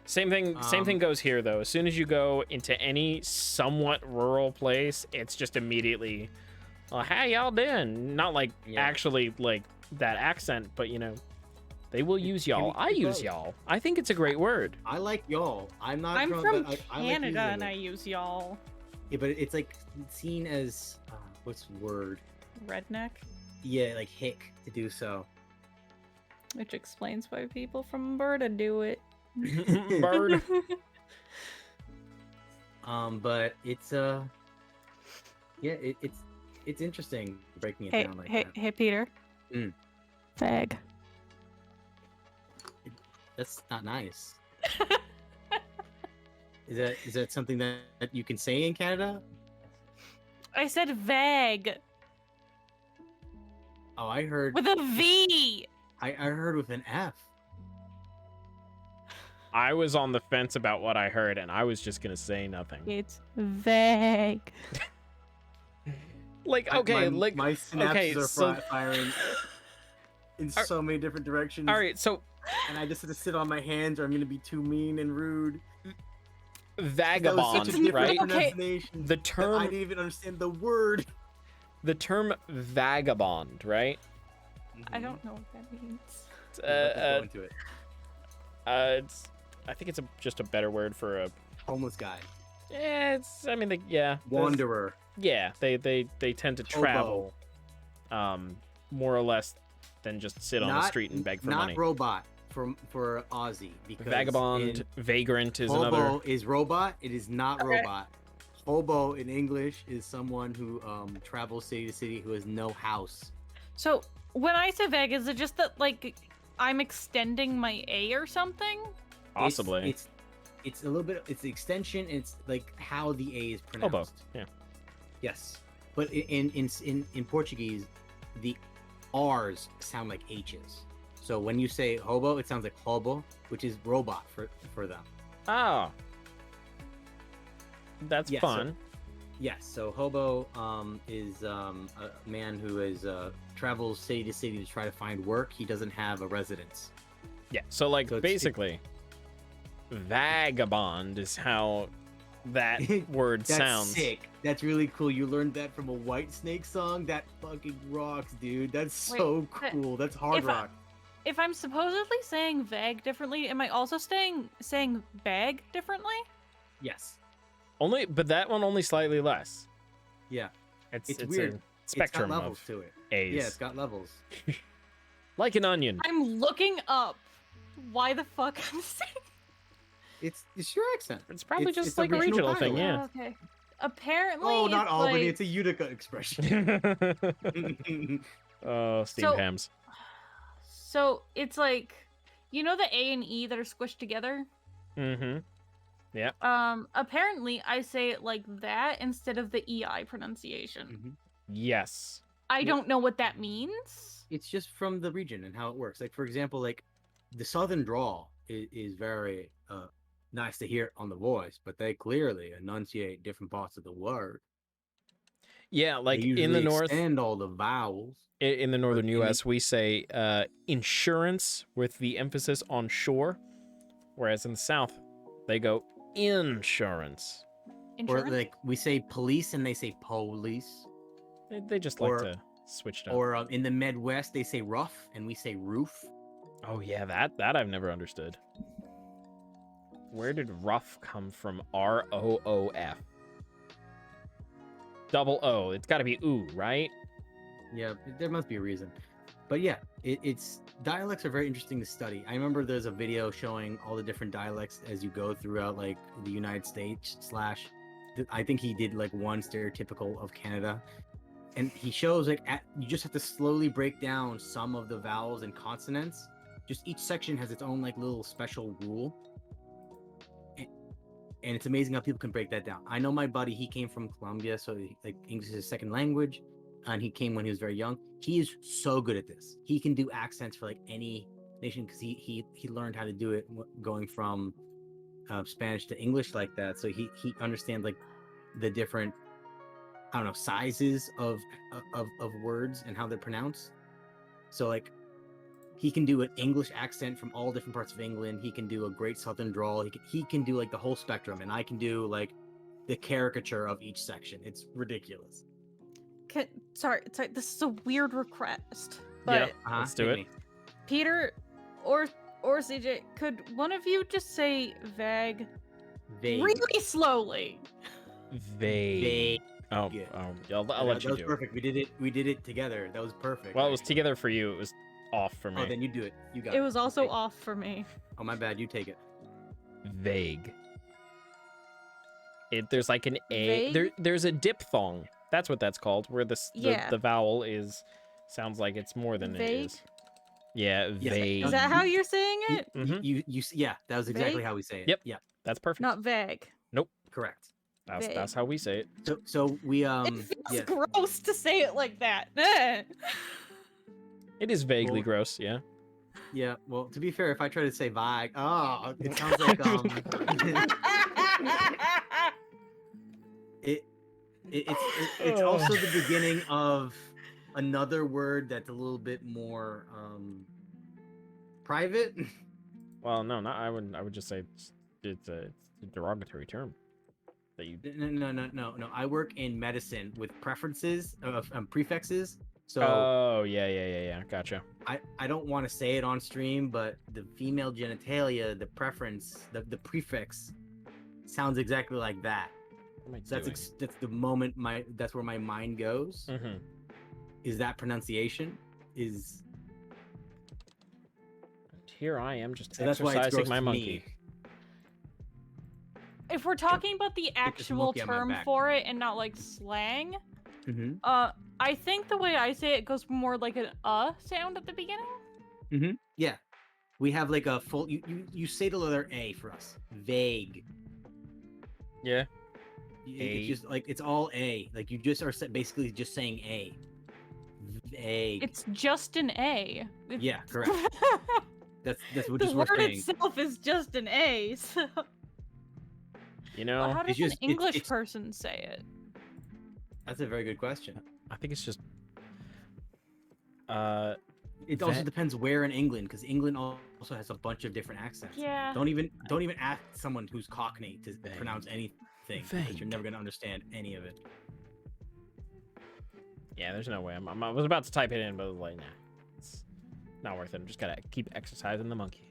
Same thing. Same thing goes here, though. As soon as you go into any somewhat rural place, it's just immediately, "How y'all doing?" Not like actually like that accent, but you know, they will use y'all. I use y'all. I think it's a great word. I like y'all. I'm from Canada and I use y'all. Yeah, but it's like seen as what's the word? Redneck. Yeah, like hick to do so. Which explains why people from Alberta do it. Bird. But it's it's interesting breaking it down like that. Hey, Peter. Fag. That's not nice. Is that something that you can say in Canada? I said vague. Oh, I heard with a V. I heard with an F. I was on the fence about what I heard, and I was just gonna say nothing. It's vague. My synapses are firing in so many different directions. All right, so and I just have to sit on my hands, or I'm gonna be too mean and rude. Vagabond, right? Okay. The term I didn't even understand the word. The term vagabond, right? I don't know what that means. Go into it. I think it's just a better word for a homeless guy. Yeah, I mean, wanderer. Yeah, they tend to travel, more or less than just sit on the street and beg for money. Not robot for Aussie. Because vagabond, vagrant is hobo another. Hobo is robot. It is not robot. Hobo in English is someone who travels city to city who has no house. So when I say vague, is it just that like I'm extending my A or something? Possibly. It's a little bit. It's the extension. It's like how the A is pronounced. Hobo. Yeah. Yes, but in Portuguese, the R's sound like H's. So when you say hobo, it sounds like hobo, which is robot for them. Oh. That's fun. Yes. So hobo is a man who travels city to city to try to find work. He doesn't have a residence. Yeah. So basically, vagabond is how that word sounds. Sick. That's really cool. You learned that from a White Snake song. That fucking rocks, dude. That's so cool. That's hard rock. If I'm supposedly saying vague differently, am I also saying bag differently? Yes. But that one only slightly less. Yeah. It's weird. A spectrum it's got levels of to it. A's. Yeah, it's got levels. Like an onion. I'm looking up why the fuck I'm saying. It's your accent. It's probably just like a regional thing, yeah. Oh, okay. Apparently. Oh, not Albany. Like... It's a Utica expression. Oh, steamed hams. So it's like, you know the A and E that are squished together? Mm-hmm. Yeah. Apparently I say it like that instead of the EI pronunciation. Mm-hmm. Yes. I don't know what that means. It's just from the region and how it works. Like, for example, like the Southern drawl is very nice to hear on the voice, but they clearly enunciate different parts of the word. Yeah, like in the north, and all the vowels. In the northern U.S., we say insurance with the emphasis on shore, whereas in the south, they go insurance. Insurance? Or like we say police and they say police. They just like to switch it up. Or in the Midwest, they say rough and we say roof. Oh yeah, that I've never understood. Where did rough come from? ROOF. Double O. It's got to be ooh, right? Yeah, there must be a reason. But yeah, it's dialects are very interesting to study. I remember there's a video showing all the different dialects as you go throughout like the United States / I think he did like one stereotypical of Canada. And he shows like you just have to slowly break down some of the vowels and consonants. Just each section has its own like little special rule. And it's amazing how people can break that down. I know my buddy, he came from Colombia, so like English is his second language, and he came when he was very young. He is so good at this. He can do accents for like any nation because he learned how to do it going from Spanish to English like that. So he understands like the different, I don't know, sizes of words and how they're pronounced. So like he can do an English accent from all different parts of England. He can do a great Southern drawl. He can do like the whole spectrum, and I can do like the caricature of each section. It's ridiculous. Sorry, this is a weird request. But yeah, let's do it. Peter or CJ, could one of you just say vague really slowly? Vague. Oh, I'll let you do it. That was perfect. We did it together. That was perfect. Well, it was together for you. It was off for me. Oh, then you do it. You got it. It was also off for me. Oh, my bad. You take it. Vague. There's like an A. There's a diphthong. That's what that's called, where the vowel sounds like it's more than it is. Yeah, vague. Is that how you're saying it? Yeah, that was exactly how we say it. Yep. Yeah. That's perfect. Not vague. Nope. Correct. That's how we say it. So we It feels gross to say it like that. It is vaguely gross, yeah. Yeah, well, to be fair, if I try to say vague, it sounds like it's also the beginning of another word that's a little bit more private. Well, no, I would just say it's a derogatory term that you. No. I work in medicine with preferences of prefixes. So. Oh yeah. Gotcha. I don't want to say it on stream, but the female genitalia, the preference, the prefix, sounds exactly like that. So that's the moment that's where my mind goes. Mm-hmm. Is that pronunciation? Is. Here I am just So that's why it's exercising gross my to monkey. me. If we're talking about the actual term for it and not like slang, I think the way I say it goes more like an sound at the beginning. Yeah, we have like a full. You say the letter A for us. Vague. Yeah. It's just like it's all A. Like you just are basically just saying A. Vague. It's just an A. Yeah, correct. That's what the word we're saying. itself is just an A. So. You know, well, how does an English person say it? That's a very good question. I think it's just. It also depends where in England, because England also has a bunch of different accents. Yeah. Don't even ask someone who's Cockney to pronounce anything, because you're never gonna understand any of it. Yeah, there's no way. I was about to type it in, but I was like, nah, it's not worth it. I'm just gotta keep exercising the monkey.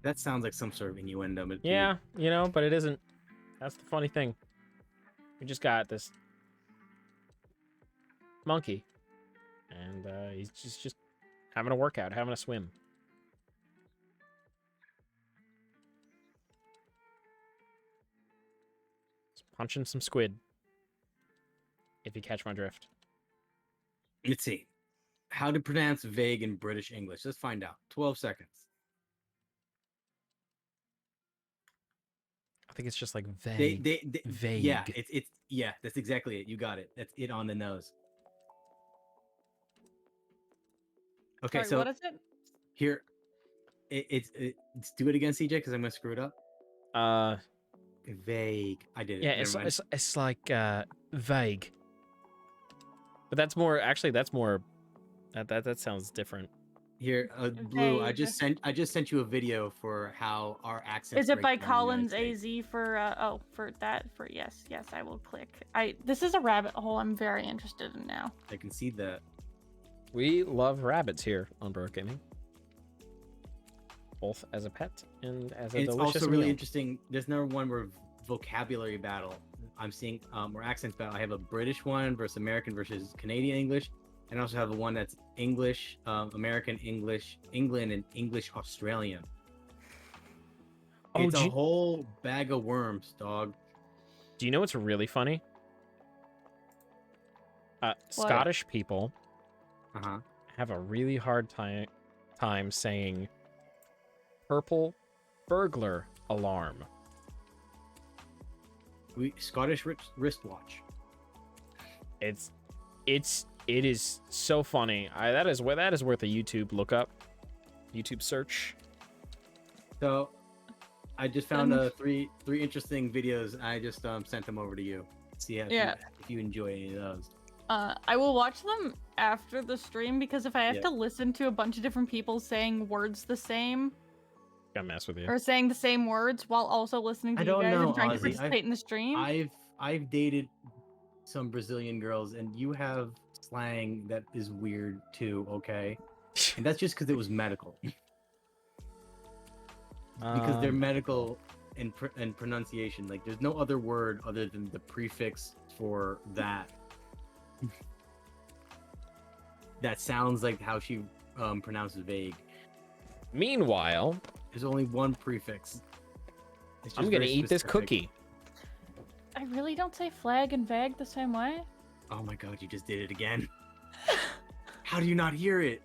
That sounds like some sort of innuendo. But yeah, you know, but it isn't. That's the funny thing. We just got this monkey, and he's just having a workout, having a swim. Just punching some squid. If you catch my drift. Let's see. How to pronounce vague in British English. Let's find out. 12 seconds. I think it's just like vague. Vague. Yeah, it's that's exactly it. You got it. That's it on the nose. Okay, sorry, so what is it? Here, it's do it again, CJ, because I'm gonna screw it up. Vague. I did it. Yeah, it's like vague. But that's more. Actually, that's more. That sounds different. Here, Blue. I just sent you a video for how our accents. Is it by Collins AZ for yes, I will click. This is a rabbit hole I'm very interested in now. I can see that. We love rabbits here on Baroque Gaming. Both as a pet and as a delicious meal. It's also really interesting. There's another one where vocabulary battle. I'm seeing or accents battle. I have a British one versus American versus Canadian English. And I also have one that's English, American English, England, and English Australian. It's a whole bag of worms, dog. Do you know what's really funny? Scottish people have a really hard time saying purple burglar alarm. Scottish wristwatch. It is so funny. That is worth a YouTube lookup, YouTube search. So, I just found three interesting videos. I just sent them over to you. See if you enjoy any of those. I will watch them after the stream because if I have to listen to a bunch of different people saying words the same, gotta mess with you, or saying the same words while also listening to you guys and trying to participate in the stream. I've dated some Brazilian girls, and you have slang that is weird too. Okay, and that's just because it was medical. Because they're medical and pronunciation. Like, there's no other word other than the prefix for that. That sounds like how she pronounces vague. Meanwhile, there's only one prefix. I'm gonna eat this cookie. I really don't say flag and vague the same way. Oh my god, you just did it again. How do you not hear it?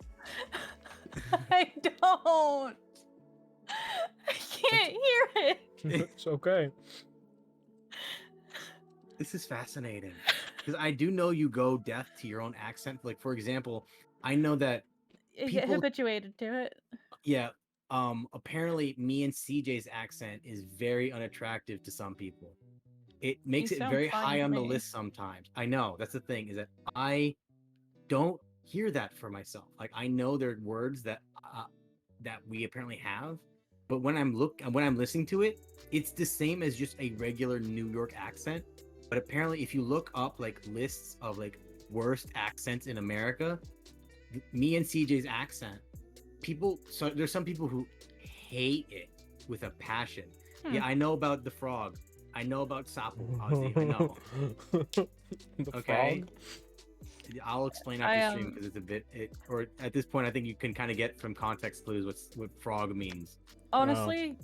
I don't. I can't hear it. It's okay. This is fascinating. Because I do know you go deaf to your own accent. Like, for example, I know that you get habituated to it. Yeah. Apparently me and CJ's accent is very unattractive to some people. It makes it very high on the list sometimes. I know. That's the thing, is that I don't hear that for myself. Like, I know there are words that we apparently have, but when I'm listening to it, it's the same as just a regular New York accent. But apparently, if you look up like lists of like worst accents in America, me and CJ's accent, so there's some people who hate it with a passion. Yeah, I know about the frog. I know about Sapo, Ozzy. I know. Okay. Frog? I'll explain after stream because it's a bit. Or at this point, I think you can kind of get from context clues what frog means. Honestly,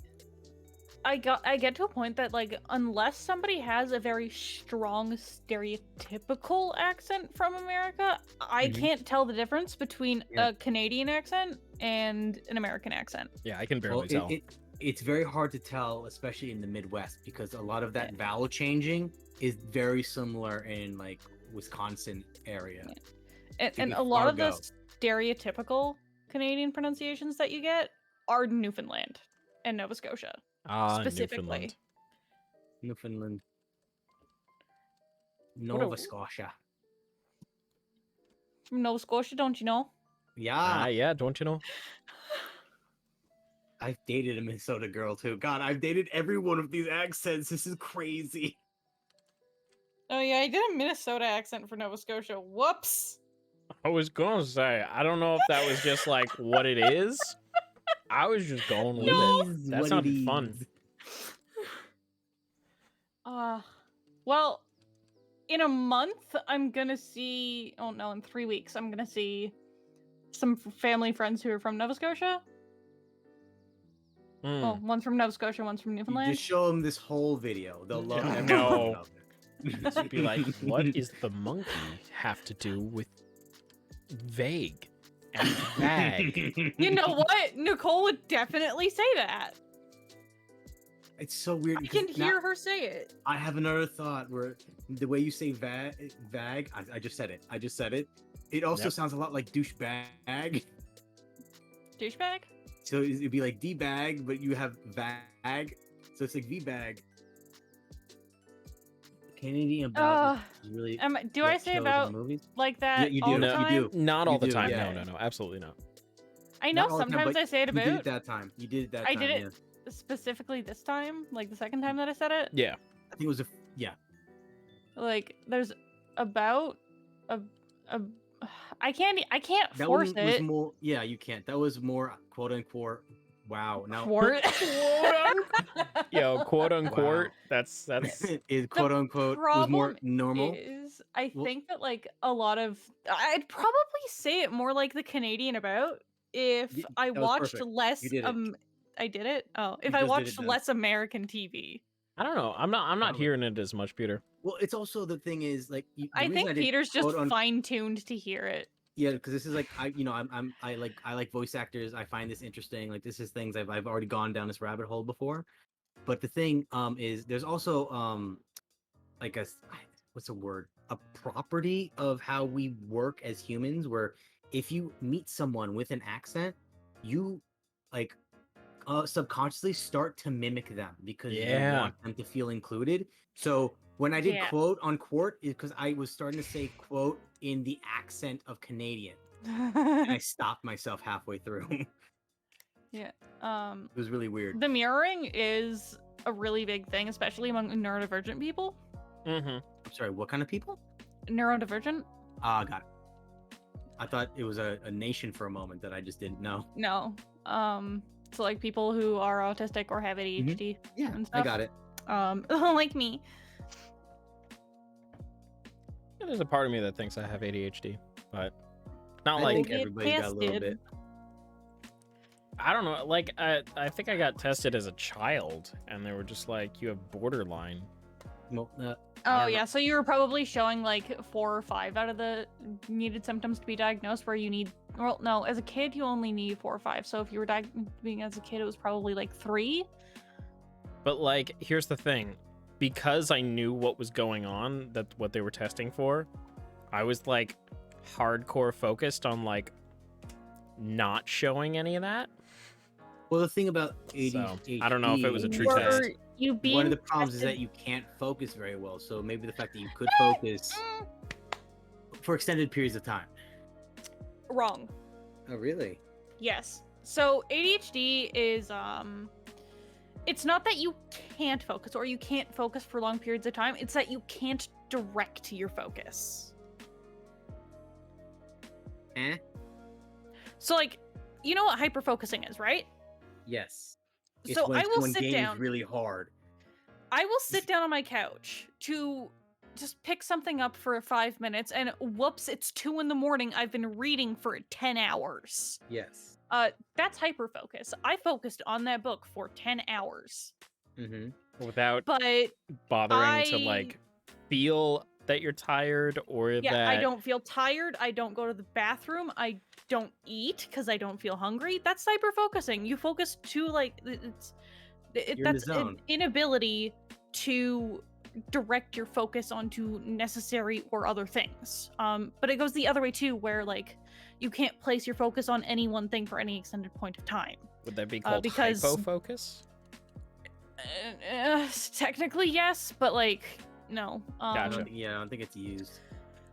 I get to a point that like unless somebody has a very strong stereotypical accent from America, I can't tell the difference between a Canadian accent and an American accent. Yeah, I can barely tell. It's very hard to tell, especially in the Midwest, because a lot of that vowel changing is very similar in like Wisconsin area. And a lot of the stereotypical Canadian pronunciations that you get are Newfoundland and Nova Scotia. Specifically. Newfoundland. Nova Scotia. From Nova Scotia, don't you know? Yeah. Yeah, don't you know? I've dated a Minnesota girl too. God, I've dated every one of these accents. This is crazy. Oh yeah, I did a Minnesota accent for Nova Scotia. Whoops. I was gonna say, I don't know if that was just like what it is. I was just going with it. That sounded fun. Well, in a month, I'm gonna see. Oh no, in 3 weeks, I'm gonna see some family friends who are from Nova Scotia. Well, one's from Nova Scotia, one's from Newfoundland. You just show them this whole video; they'll love it. No, just be like, "What is the monkey have to do with vague and vague?" You know what? Nicole would definitely say that. It's so weird. I can hear her say it. I have another thought where the way you say vag, I just said it. I just said it. It also sounds a lot like douchebag. Douchebag? So it'd be like D-bag, but you have bag. So it's like V-bag. Canadian about really. Do I say about like that? Yeah, you do. You do. Not all the time. Yeah. No, absolutely not. I know sometimes I say it about. You did it that time. You did it that time. I did it specifically this time, like the second time that I said it. Yeah. I think it was Like there's about a I can't that force was it. More, yeah, you can't. That was more quote unquote. Wow. Now. Yo, quote unquote. Wow. That's is quote unquote was more normal. I think that like a lot of I'd probably say it more like the Canadian about if I watched less. I did it. Oh, if I watched less American TV. I don't know. I'm not hearing it as much, Peter. Well, it's also the thing is like I think Peter's just fine-tuned to hear it. Yeah, because this is like I like voice actors. I find this interesting. Like this is things I've already gone down this rabbit hole before. But the thing is there's also like what's a word? A property of how we work as humans where if you meet someone with an accent, you like subconsciously start to mimic them because you want them to feel included. So when I did quote unquote, because I was starting to say quote in the accent of Canadian, and I stopped myself halfway through. It was really weird. The mirroring is a really big thing, especially among neurodivergent people. I'm sorry, what kind of people? Neurodivergent. Got it. I thought it was a nation for a moment that I just didn't know. No. So like people who are autistic or have ADHD. Yeah, and stuff. I got it. Like me. There's a part of me that thinks I have ADHD, but not like everybody got a little bit. I don't know. Like I think I got tested as a child, and they were just like, "You have borderline." Well, yeah. So you were probably showing like 4 or 5 out of the needed symptoms to be diagnosed. Where you need, well, no, as a kid you only need 4 or 5. So if you were being as a kid, it was probably like 3. But like, here's the thing. Because I knew what was going on, what they were testing for, I was like hardcore focused on like not showing any of that. Well, the thing about ADHD, I don't know if it was a true test. One of the problems is that you can't focus very well. So maybe the fact that you could focus for extended periods of time. Wrong. Oh, really? Yes. So ADHD is it's not that you can't focus or you can't focus for long periods of time. It's that you can't direct your focus. So, like, you know what hyperfocusing is, right? Yes. It's so I will sit down really hard. I will sit down on my couch to just pick something up for 5 minutes, and whoops, it's 2 in. I've been reading for 10 hours. Yes. That's hyperfocus. I focused on that book for 10 hours. Without but bothering to like feel that you're tired or that I don't feel tired. I don't go to the bathroom. I don't eat because I don't feel hungry. That's hyperfocusing. You focus to like that's an inability to direct your focus onto necessary or other things. But it goes the other way too, where like you can't place your focus on any one thing for any extended point of time. Would that be called hypofocus? Technically yes, but like no. Gotcha. Yeah, I don't think it's used.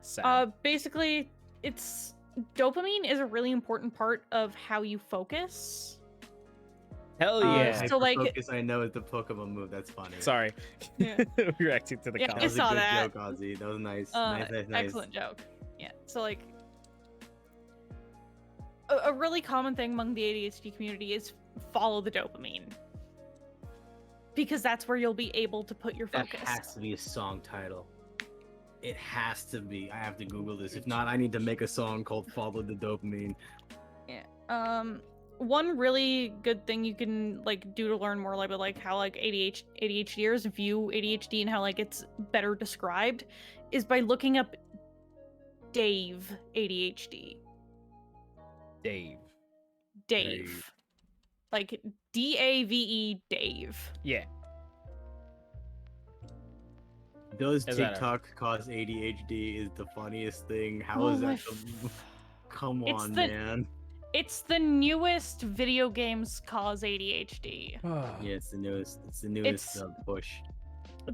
Sad. Basically, it's dopamine is a really important part of how you focus. Hell yeah! So like, focus, I know is the Pokemon move. That's funny. Sorry, yeah. reacting to the comment. I saw that. Joke, Ozzy. That was nice. Nice. Excellent joke. Yeah. So like, a really common thing among the ADHD community is follow the dopamine, because that's where you'll be able to put your focus. That has to be a song title. It has to be. I have to Google this. If not, I need to make a song called "Follow the Dopamine." Yeah. One really good thing you can like do to learn more about like how like ADHDers view ADHD and how like it's better described is by looking up Dave ADHD. Dave. Like DAVE Dave. Yeah. Does TikTok cause ADHD is the funniest thing. How is that? Come on, man. It's the newest video games cause ADHD. Yeah, it's the newest. It's the newest push.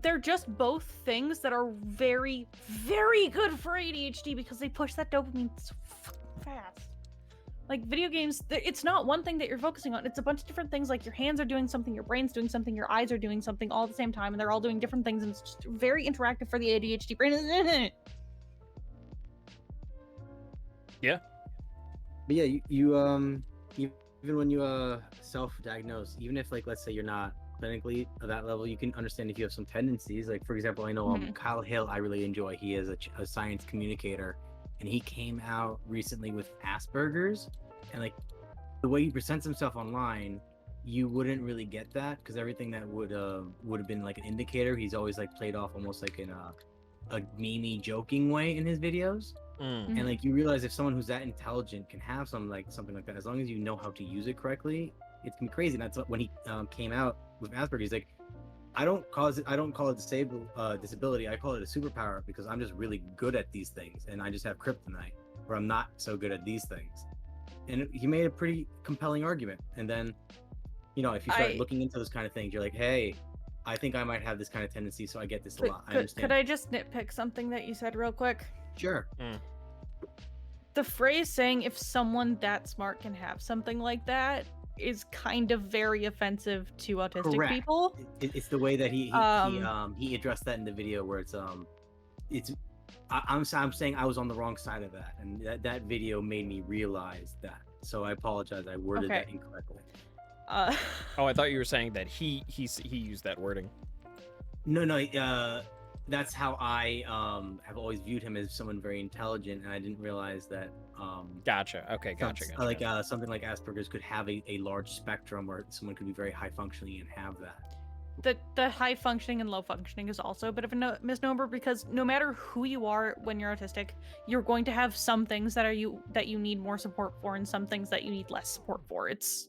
They're just both things that are very, very good for ADHD because they push that dopamine so fast. Like video games, it's not one thing that you're focusing on. It's a bunch of different things. Like your hands are doing something, your brain's doing something, your eyes are doing something all at the same time, and they're all doing different things, and it's just very interactive for the ADHD brain. Yeah. But yeah, you even when you self-diagnose, even if like let's say you're not clinically at that level, you can understand if you have some tendencies. Like for example, I know Kyle Hill, I really enjoy. He is a science communicator, and he came out recently with Asperger's, and like the way he presents himself online, you wouldn't really get that because everything that would have been like an indicator, he's always like played off almost like in a memey joking way in his videos. And like you realize if someone who's that intelligent can have something like that, as long as you know how to use it correctly, it can be crazy. And that's when he came out with Asperger's. He's like, I don't call it disability. I call it a superpower because I'm just really good at these things, and I just have kryptonite, where I'm not so good at these things. And he made a pretty compelling argument. And then, you know, if you start looking into those kind of things, you're like, hey, I think I might have this kind of tendency, so I get this a lot. I understand. Could I just nitpick something that you said real quick? Sure. The phrase saying if someone that smart can have something like that is kind of very offensive to autistic people. It's the way that he addressed that in the video where I'm saying I was on the wrong side of that, and that video made me realize that. So I apologize. I worded that incorrectly. I thought you were saying that he used that wording. No. That's how I have always viewed him, as someone very intelligent, and I didn't realize that. Gotcha. Okay, gotcha. Like something like Asperger's could have a large spectrum where someone could be very high functioning and have that. The high functioning and low functioning is also a bit of a misnomer, because no matter who you are when you're autistic, you're going to have some things that you need more support for, and some things that you need less support for. It's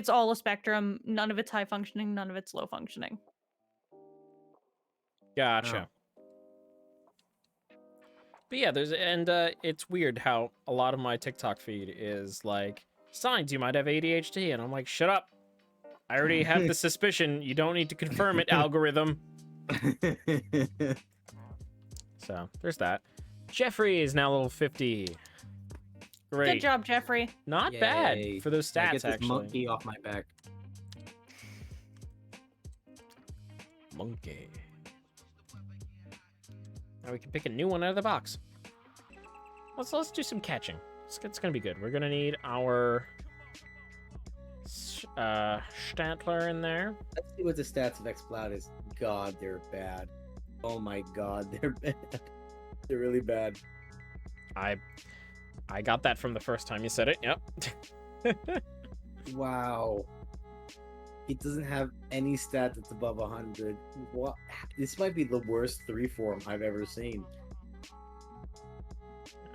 all a spectrum. None of it's high functioning. None of it's low functioning. Gotcha. But yeah, it's weird how a lot of my TikTok feed is like, signs you might have ADHD, and I'm like, shut up. I already have the suspicion. You don't need to confirm it, algorithm. So there's that. Jeffrey is now level 50. Great. Good job, Jeffrey. Not bad for those stats, get this actually. monkey off my back. monkey. Now we can pick a new one out of the box. Let's do some catching. It's gonna be good. We're gonna need our Stantler in there. Let's see what the stats of Exploud is. God, they're bad. Oh my god, they're bad. They're really bad. I got that from the first time you said it. Yep. Wow. He doesn't have any stat that's above 100. What? This might be the worst 3-form I've ever seen.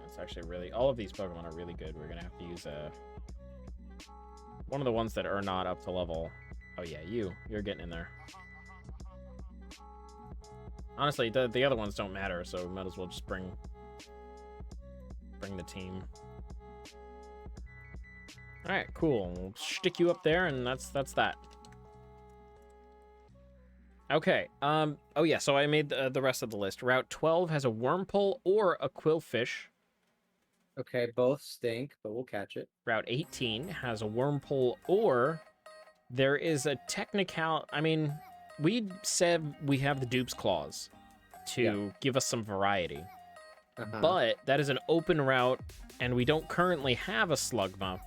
It's actually really... All of these Pokemon are really good. We're gonna have to use one of the ones that are not up to level. Oh yeah, you're getting in there. Honestly, the other ones don't matter, so we might as well just bring the team. All right, cool. We'll stick you up there, and that's that. Okay. Oh yeah. So I made the rest of the list. Route 12 has a Wurmple or a Quillfish. Okay, both stink, but we'll catch it. Route 18 has a Wurmple or there is a I mean, we said we have the Dupe's Claws to give us some variety. But that is an open route, and we don't currently have a Slugma,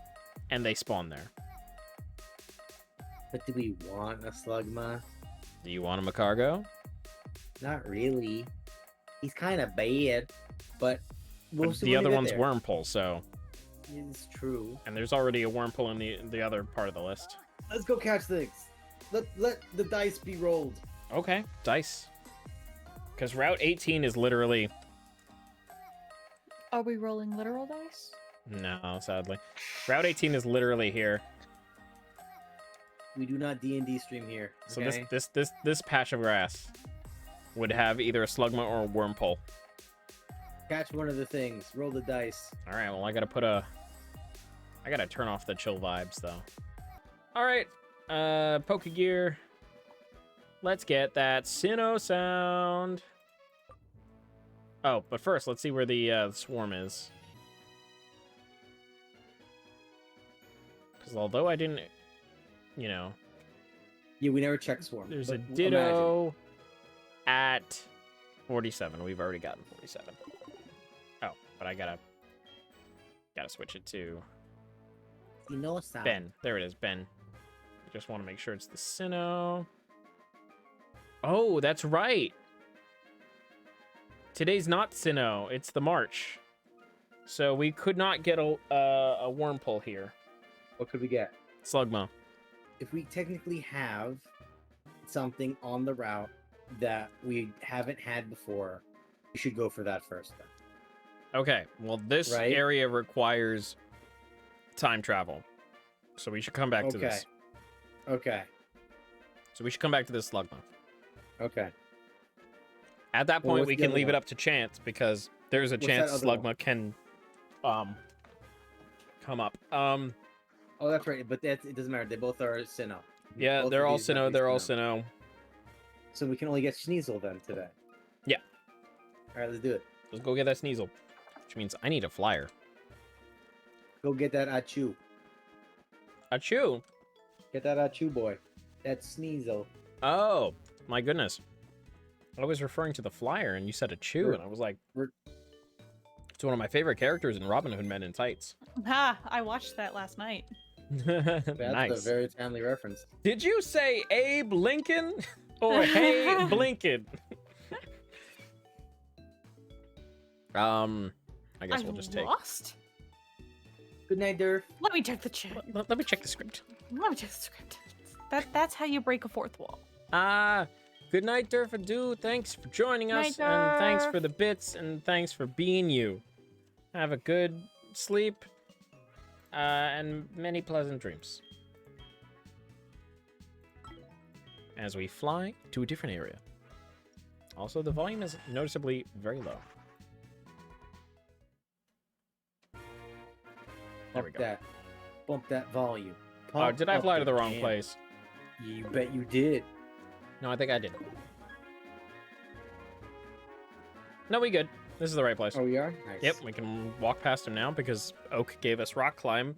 and they spawn there. But do we want a Slugma? Do you want him a cargo? Not really. He's kind of bad, but we'll see the other one's there. Wurmple, so... It's true. And there's already a Wurmple in the other part of the list. Let's go catch things. Let the dice be rolled. Okay, dice. Because Route 18 is literally... Are we rolling literal dice? No, sadly. Route 18 is literally here. We do not D&D stream here. Okay? So this patch of grass would have either a Slugma or a Wurmple. Catch one of the things. Roll the dice. All right, well, I gotta turn off the chill vibes, though. All right, Pokegear. Let's get that Sinnoh sound. Oh, but first, let's see where the swarm is. Because although I didn't, Yeah, we never checked swarm. There's a Ditto at 47. We've already gotten 47. Oh, but I gotta switch it to Ben. There it is, Ben. I just want to make sure it's the Sinnoh. Oh, that's right. Today's not Sinnoh, it's the March. So we could not get a Wurmple here. What could we get? Slugma. If we technically have something on the route that we haven't had before, we should go for that first then. Okay, well this area requires time travel. So we should come back to this. Okay. So we should come back to this Slugma. Okay. At that point, we can leave it up to chance because there's a chance Slugma can come up. Oh, that's right, but it doesn't matter. They both are Sinnoh. Yeah, they're all Sinnoh. They're all Sinnoh. So we can only get Sneasel then today. Yeah. All right, let's do it. Let's go get that Sneasel, which means I need a flyer. Go get that Achu. Achu? Get that Achu boy. That Sneasel. Oh, my goodness. I was referring to the flyer, and you said Achu, and I was like, it's one of my favorite characters in Robin Hood Men in Tights. Ha! I watched that last night. That's Nice. a very timely reference. Did you say Abe Lincoln or Hey Blinken? I guess we'll just take. Lost? Good night, Durf. Let me check the chat. Let me check the script. Let me check the script. That's how you break a fourth wall. Good night, Durfadoo. Thanks for joining us, Night, and thanks Durf. for the bits, and thanks for being you. Have a good sleep, and many pleasant dreams. As we fly to a different area. Also, the volume is noticeably very low. There we go. Bump that volume. Oh, did I fly to the wrong place? You bet you did. No, I think I did. No, we good. This is the right place. Oh, we are? Nice. Yep, we can walk past him now because Oak gave us rock climb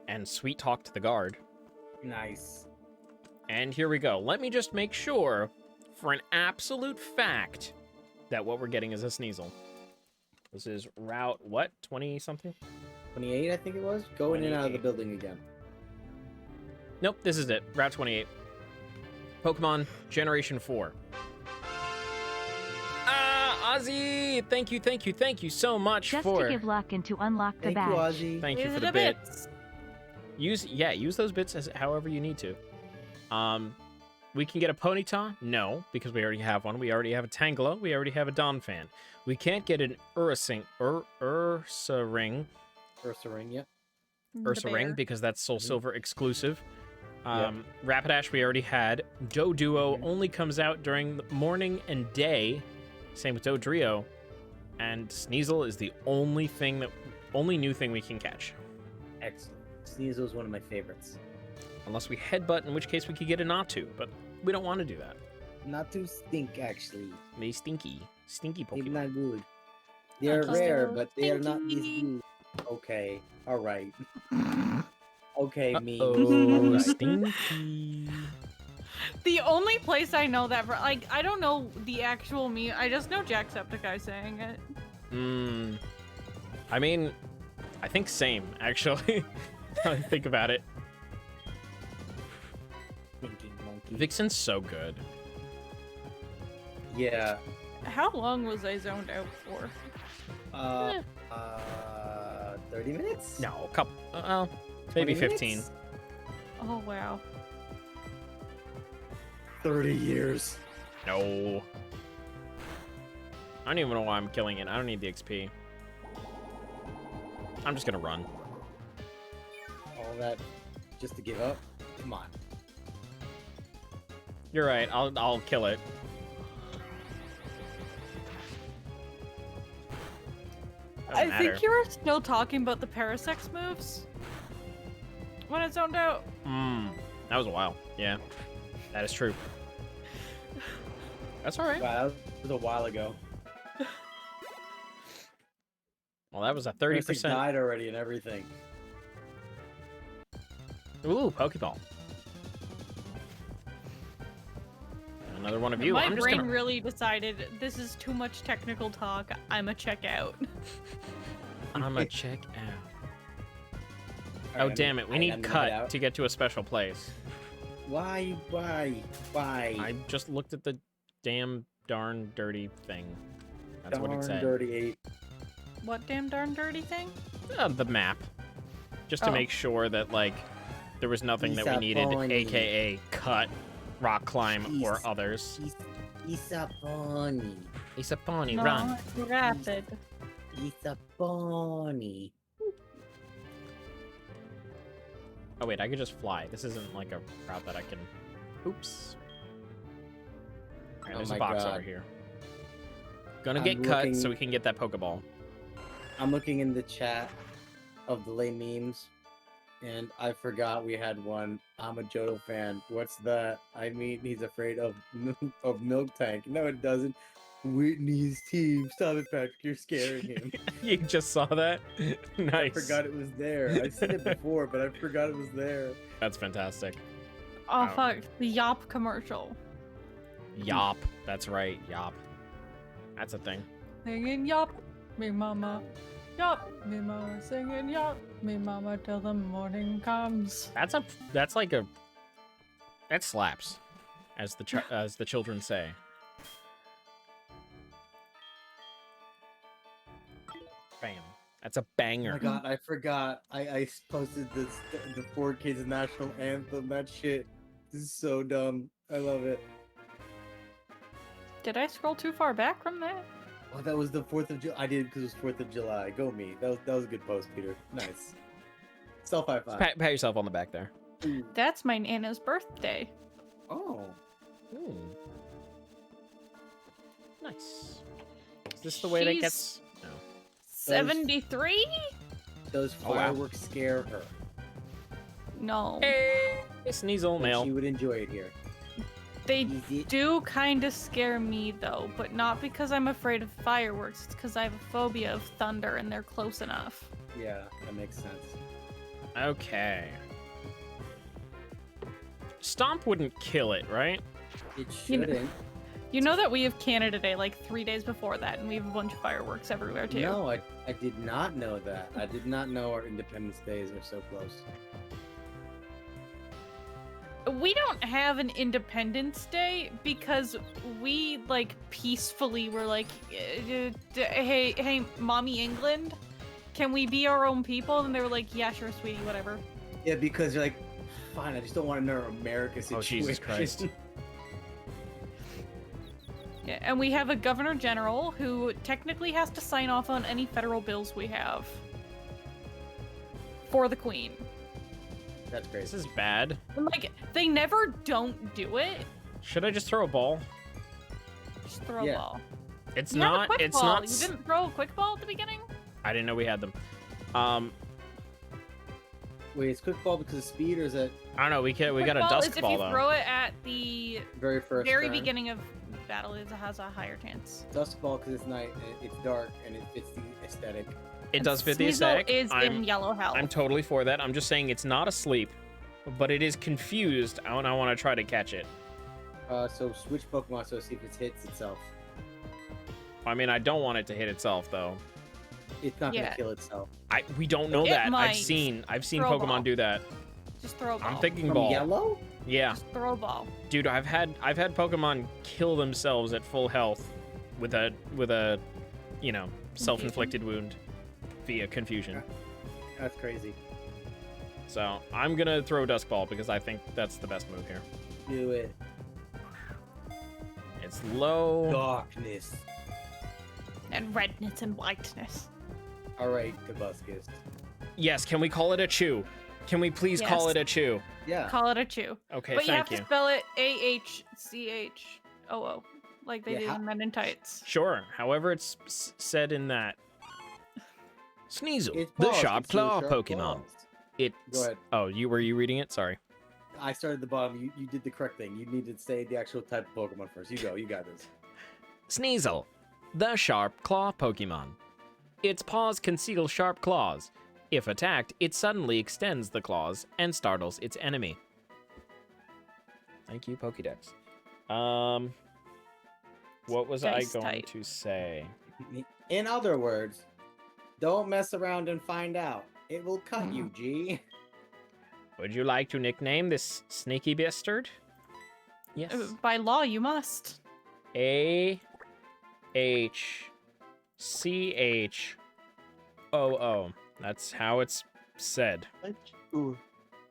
and sweet talk to the guard. Nice. And here we go. Let me just make sure for an absolute fact that what we're getting is a Sneasel. This is route, what, 20-something? 28, I think it was? Going in and out of the building again. Nope, this is it. Route 28. Pokemon Generation 4. Ozzy! Thank you so much Just for... to give luck and to unlock the Thank badge. you, Ozzy. Thank you for the bits. Use those bits as however you need to. We can get a Ponyta? No, because we already have one. We already have a Tangela. We already have a Donphan. We can't get an Ursa Ring. Ursa Ring, yep. Ursa Ring, because that's Soul Silver exclusive. Rapidash we already had. Doduo only comes out during the morning and day. Same with Dodrio. And Sneasel is the only new thing we can catch. Excellent. Sneasel is one of my favorites. Unless we headbutt, in which case we could get a Natu, but we don't want to do that. Not too stink, actually. They stinky. Stinky They're Pokemon. not good. They're rare, but they are not these good. Okay, alright. Okay, me. Oh, Right. stinky. The only place I know that, like, I don't know the actual meme. I just know Jacksepticeye saying it. I mean, I think same, actually. Now I think about it. Thinking monkey. Vixen's so good. Yeah. How long was I zoned out for? 30 minutes? No, a couple. Maybe 15. Minutes? Oh, wow. 30 years. No. I don't even know why I'm killing it. I don't need the XP. I'm just gonna run. All that just to give up? Come on. You're right. I'll kill it. Doesn't matter. think you were still talking about the Parasex moves when it zoned out. That was a while. Yeah, that is true. That's all right. Wow, that was a while ago. Well, that was a 30%. Died already and everything. Ooh, Pokeball. Another one of you. My I'm just brain gonna... really decided this is too much technical talk. I'ma check out. I'ma check out. All Oh, right, damn it. We need I'm cut to get to a special place. Why? I just looked at the damn darn dirty thing. That's what it said. Dirty 8. What damn darn dirty thing? The map. Just to make sure that, like, there was nothing that we needed, aka cut, rock climb, or others. Isaponi. Isaponi, No, run. it's rapid. Isaponi. Oh, wait, I could just fly. This isn't, like, a route that I can... Oops. Alright, there's a box over here. Gonna get cut so we can get that Pokeball. I'm looking in the chat of the late memes, and I forgot we had one. I'm a Johto fan. What's that? I mean, he's afraid of Milk Tank. No, it doesn't. Whitney's team. Stop it, Patrick. You're scaring him. You just saw that? Nice. I forgot it was there. I've seen it before, but I forgot it was there. That's fantastic. Oh, fuck. The Yop commercial. Yop. That's right. Yop. That's a thing. Singing Yop, me mama. Yop, me mama. Singing Yop, me mama till the morning comes. That slaps, as the children say. Bam. That's a banger. Oh my god, I forgot. I posted the 4K's national anthem. That shit is so dumb. I love it. Did I scroll too far back from that? Oh, that was the 4th of July. I did because it was 4th of July. Go me. That was a good post, Peter. Nice. Self high five. Pat yourself on the back there. That's my Nana's birthday. Oh. Ooh. Nice. Is this the way that gets... No. 73? Those fireworks scare her. No. Hey, Sneasel mail. She would enjoy it here. They do kind of scare me, though, but not because I'm afraid of fireworks. It's because I have a phobia of thunder, and they're close enough. Yeah, that makes sense. Okay. Stomp wouldn't kill it, right? It shouldn't. You know that we have Canada Day like 3 days before that, and we have a bunch of fireworks everywhere too. No, I did not know that. I did not know our Independence Days are so close. We don't have an Independence Day because we like peacefully were like, hey, mommy England, can we be our own people? And they were like, yeah, sure, sweetie, whatever. Yeah, because you're like, fine, I just don't want to know America's situation. Oh, Jesus Christ. Yeah, and we have a governor general who technically has to sign off on any federal bills we have for the queen. That's crazy. This is bad. And, like, they never don't do it. Should I just throw a ball? Just throw a ball. It's You not. have a quick It's ball. not. You didn't throw a quick ball at the beginning? I didn't know we had them. Wait, it's quick ball because of speed, or is it? I don't know. We got a ball dusk is ball if you though. throw it at the very very turn. beginning of battle, it has a higher chance. Dusk ball because it's night, and it's dark, and it fits the aesthetic. It does fit the Sneasel aesthetic. is in yellow health. I'm totally for that. I'm just saying it's not asleep, but it is confused, and I want to try to catch it. So switch Pokemon so see if it hits itself. I mean, I don't want it to hit itself though. It's not gonna kill itself. We don't know It that. might. I've seen Throw a Pokemon ball. do that. Just throw a ball. I'm thinking From ball. yellow? Yeah. Just throw a ball. Dude, I've had Pokemon kill themselves at full health with a self-inflicted wound via confusion. That's crazy. So I'm gonna throw Dusk Ball because I think that's the best move here. Do it. It's low. Darkness. And redness and whiteness. All right, Tobuscus. Yes, can we call it a chew? Can we please call it a chew? Yeah. Call it a chew. Okay, but you have thank to spell it AHCHOO, like they did in Men in Tights. Sure, however it's said in that. Sneasel, It's the paws, Sharp it's the Claw sharp Pokemon. claws. It's... Go ahead. Oh, were you reading it? Sorry. I started at the bottom. You did the correct thing. You need to say the actual type of Pokemon first. You go. You got this. Sneasel, the Sharp Claw Pokemon. Its paws conceal sharp claws. If attacked, it suddenly extends the claws and startles its enemy. Thank you, Pokédex. What was I going to say? In other words, don't mess around and find out. It will cut you, G. Would you like to nickname this sneaky bastard? Yes. By law, you must. AHCHOO. That's how it's said.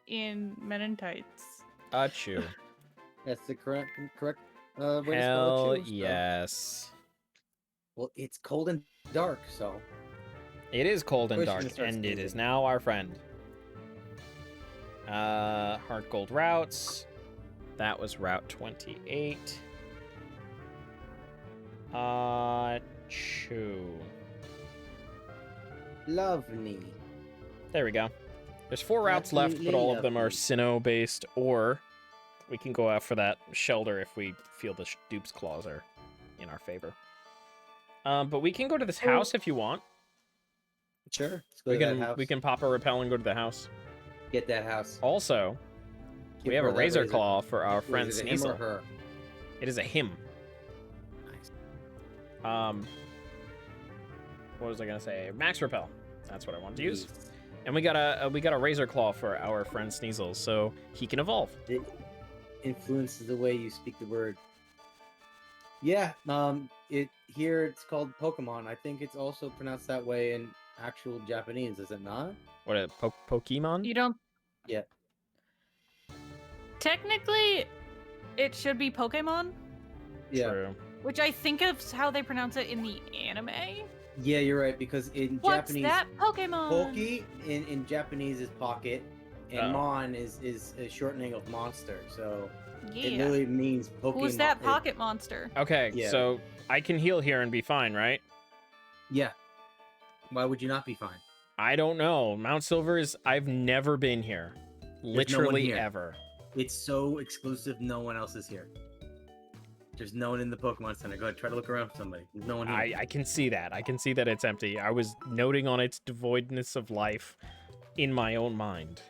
In Men in Tights. Achoo. That's the correct way to spell Hell it. yes. Well, it's cold and dark, so. It is cold and Push dark, and it starts and it is sneezing. now our friend. HeartGold routes. That was Route 28. Achoo. Lovely. There we go. There's 4 routes left, but all of them are Sinnoh based, or we can go out for that Shelter if we feel the Dupe's Claws are in our favor. But we can go to this house if you want. Sure. Let's go to that house. We can pop a repel and go to the house. Get that house. Also, we have a Razor Claw for our friend Is it him or Sneasel. her? It is a him. Nice. What was I gonna say? Max Repel. That's what I want to use. And we got a Razor Claw for our friend Sneasel, so he can evolve. It influences the way you speak the word. Yeah. Here it's called Pokemon. I think it's also pronounced that way in actual Japanese, is it not? What a Pokemon? You don't. Yeah. Technically, it should be Pokemon, Yeah. True. which I think is how they pronounce it in the anime. Yeah, you're right, because in What's Japanese, that Pokemon? Poke in Japanese is pocket, and Oh. Mon is a shortening of monster. So it Yeah. literally means Pokemon. Who's that pocket monster? Okay, Yeah. so I can heal here and be fine, right? Yeah. Why would you not be fine? I don't know. Mount Silver is... I've never been here. Literally here. ever. It's so exclusive, no one else is here. There's no one in the Pokemon Center. Go ahead, try to look around for somebody. There's no one here. I can see that. I can see that it's empty. I was noting on its devoidness of life in my own mind.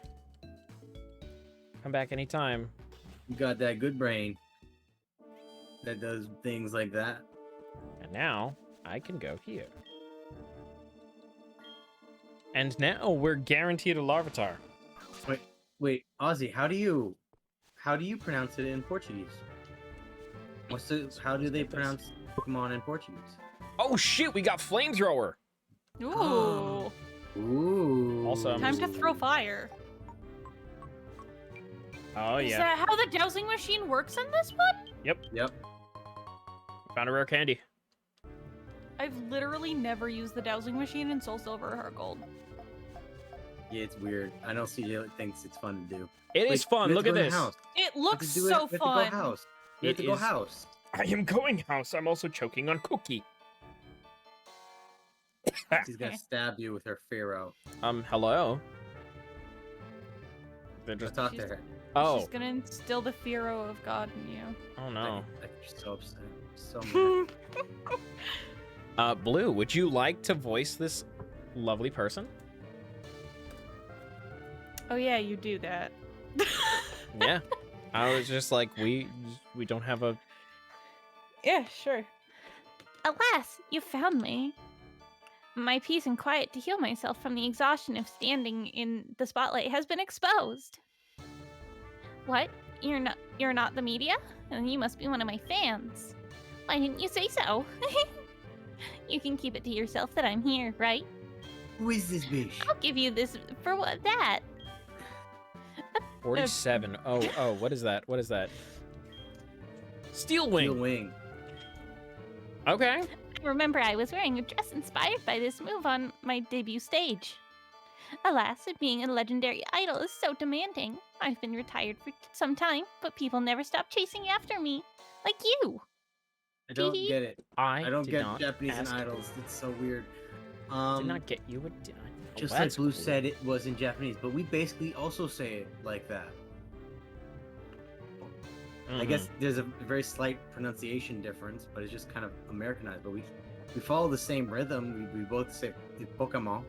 Come back anytime. You got that good brain. that does things like that. And now I can go here. And now we're guaranteed a Larvitar. Wait, Ozzy, how do you pronounce it in Portuguese? How do they pronounce Pokemon in Portuguese? Oh shit, we got Flamethrower. Ooh. Ooh. Also, Time to throw fire. Oh yeah. Is that how the dowsing machine works in this one? Yep. Found a rare candy. I've literally never used the dowsing machine in Soul Silver or Heart Gold. Yeah, it's weird. I know CJ thinks it's fun to do. It is fun. Look at this. It looks so fun. We have to go house. We have to go house. I am going house. I'm also choking on cookie. She's gonna stab you with her Pharaoh. Hello. Just talk to her. Oh. She's gonna instill the Pharaoh of God in you. Oh no. You're so upset. So mad. Blue, would you like to voice this lovely person? Oh yeah, you do that. Yeah. I was just like, we don't have a... Yeah, sure. Alas, you found me. My peace and quiet to heal myself from the exhaustion of standing in the spotlight has been exposed. What? You're not the media? Then you must be one of my fans. Why didn't you say so? You can keep it to yourself that I'm here, right? Who is this bitch? I'll give you this for what that. 47. Oh, what is that? What is that? Steel Wing. Steel Wing. Okay. Remember, I was wearing a dress inspired by this move on my debut stage. Alas, being a legendary idol is so demanding. I've been retired for some time, but people never stop chasing after me. Like you. I don't get it. I don't did get not Japanese and ask idols. It's so weird. Did not get you a... Just like Blue said, it was in Japanese, but we basically also say it like that. I guess there's a very slight pronunciation difference, but it's just kind of Americanized. But we follow the same rhythm. We both say Pokemon,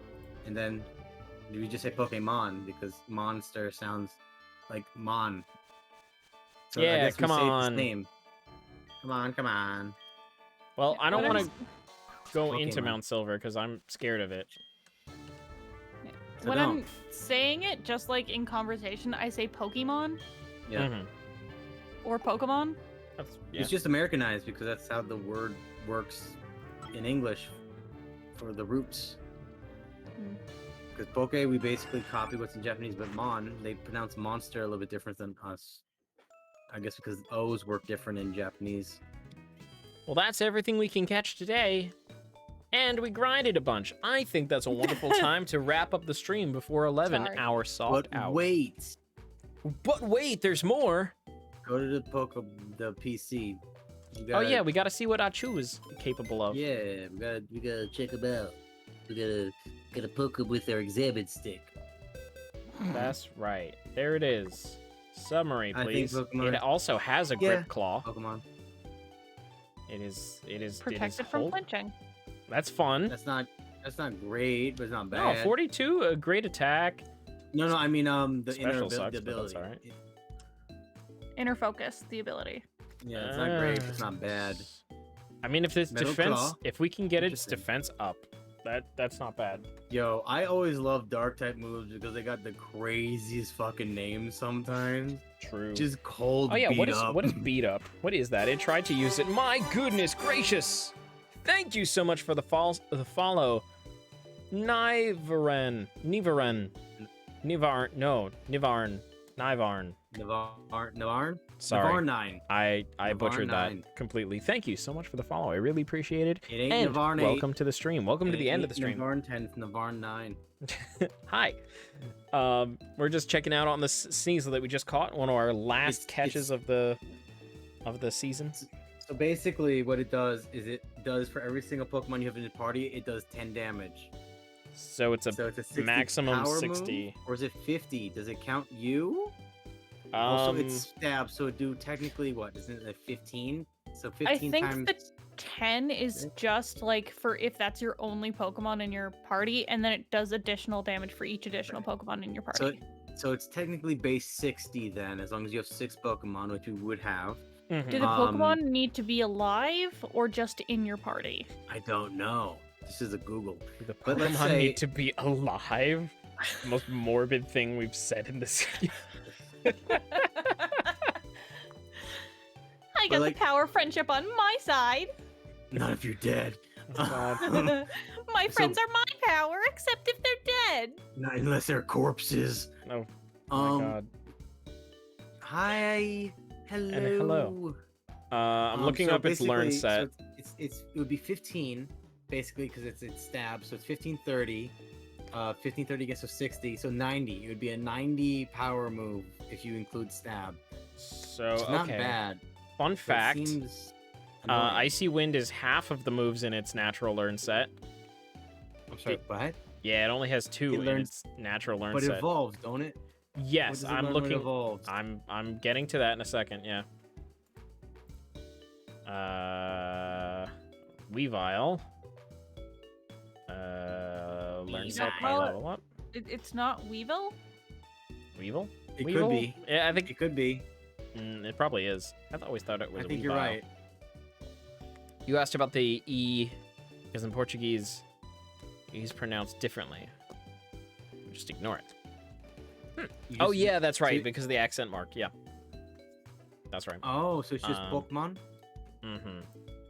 and then we just say Pokemon because monster sounds like mon. So yeah, I guess come we say on. Its name. Come on. Well, I don't want to go Pokemon. into Mount Silver because I'm scared of it. So When don't. I'm saying it, just like in conversation, I say Pokemon Yeah. or Pokemon. It's just Americanized because that's how the word works in English for the roots. Because Poke, we basically copy what's in Japanese, but Mon, they pronounce monster a little bit different than us. I guess because O's work different in Japanese. Well, that's everything we can catch today. And we grinded a bunch. I think that's a wonderful time to wrap up the stream before 11, Sorry. our soft But hour. wait! But wait, there's more. Go to the PC. Oh yeah, we gotta see what Achu is capable of. Yeah, we gotta check them out. We gotta poke them with our examine stick. That's right. There it is. Summary, I think please. Pokemon- It also has a grip claw. Pokemon. It is Protected from hold- flinching. That's fun. That's not great, but it's not No, bad. 42, a great attack. No, I mean the Special inner sucks, the but that's ability. alright. Inner focus, the ability. Yeah, it's not great, but it's not bad. I mean, if this Metal defense, Claw. if we can get its Interesting. defense up, that's not bad. Yo, I always love dark type moves because they got the craziest fucking names sometimes. True. Just cold. Oh yeah, beat what is up. what is beat up? What is that? It tried to use it. My goodness gracious! Thank you so much for the follow. Nivarn. Navarn? Sorry. Navarn. I Navarn butchered that 9. completely. Thank you so much for the follow. I really appreciate it. It ain't And Navarn 8. welcome to the stream. Welcome to It the end of ain't the stream. Navarn 10, it's Navarn 9. Hi. We're just checking out on the sneasel that we just caught. One of our last catches of the season. So basically what it does is it does for every single Pokemon you have in the party, it does 10 damage. So it's a 60 maximum power 60. Move, or is it 50? Does it count you? Also, it's stab, so it do technically what? Isn't it 15? So 15 I think times. the 10 is just like for if that's your only Pokemon in your party, and then it does additional damage for each additional Pokemon in your party. So it's technically base 60 then, as long as you have 6 Pokemon, which you would have. Do the Pokemon need to be alive or just in your party? I don't know. This is a Google. Do the But let's Pokemon say- need to be alive? The most morbid thing we've said in this video. I got like- the power of friendship on my side. Not if you're dead. God. My friends are my power, except if they're dead. Not unless they're corpses. Oh my god. Hi. Hello. And hello. I'm looking up its learn basically, set. So it would be 15 basically because it's stab, so it's 1530. 1530 gets to 60, so 90. It would be a 90 power move if you include stab. So It's okay. not bad. Fun but it fact. seems annoying. Icy Wind is half of the moves in its natural learn set. I'm sorry, what? Yeah, it only has 2 It in learns- its natural learn But it set. evolves, don't it? Yes, What does it I'm learn when it looking. evolves? I'm getting to that in a second. Yeah. Weavile. Learn set by Weavile? level up. It's not Weevil? Weevil? It Weevil? could be. Yeah, I think It could be. it probably is. I always thought it was. I a think you're Weavile. right. You asked about the E, because in Portuguese, E is pronounced differently. Just ignore it. You Oh just- yeah, that's right, so- because of the accent mark. Yeah, that's right. Oh, so it's just Pokemon? Mm-hmm.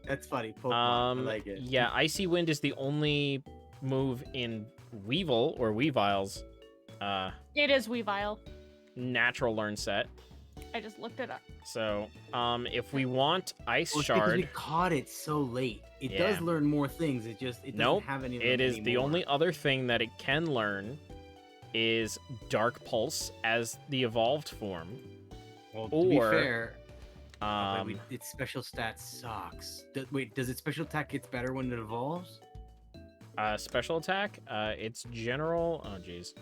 That's funny. Pokemon. I like it. Yeah, Icy Wind is the only move in Weevil or Weavile's It is Weavile. natural learn set. I just looked it up. So, if we want Ice Well, it's because we Shard, caught it so late. It Yeah. does learn more things. It doesn't Nope, have any. of it them is the anymore. only other thing that it can learn is Dark Pulse as the evolved form. Well, to be or, fair, its special stat sucks. Wait, does its special attack get better when it evolves? Special attack, its general. Oh, jeez.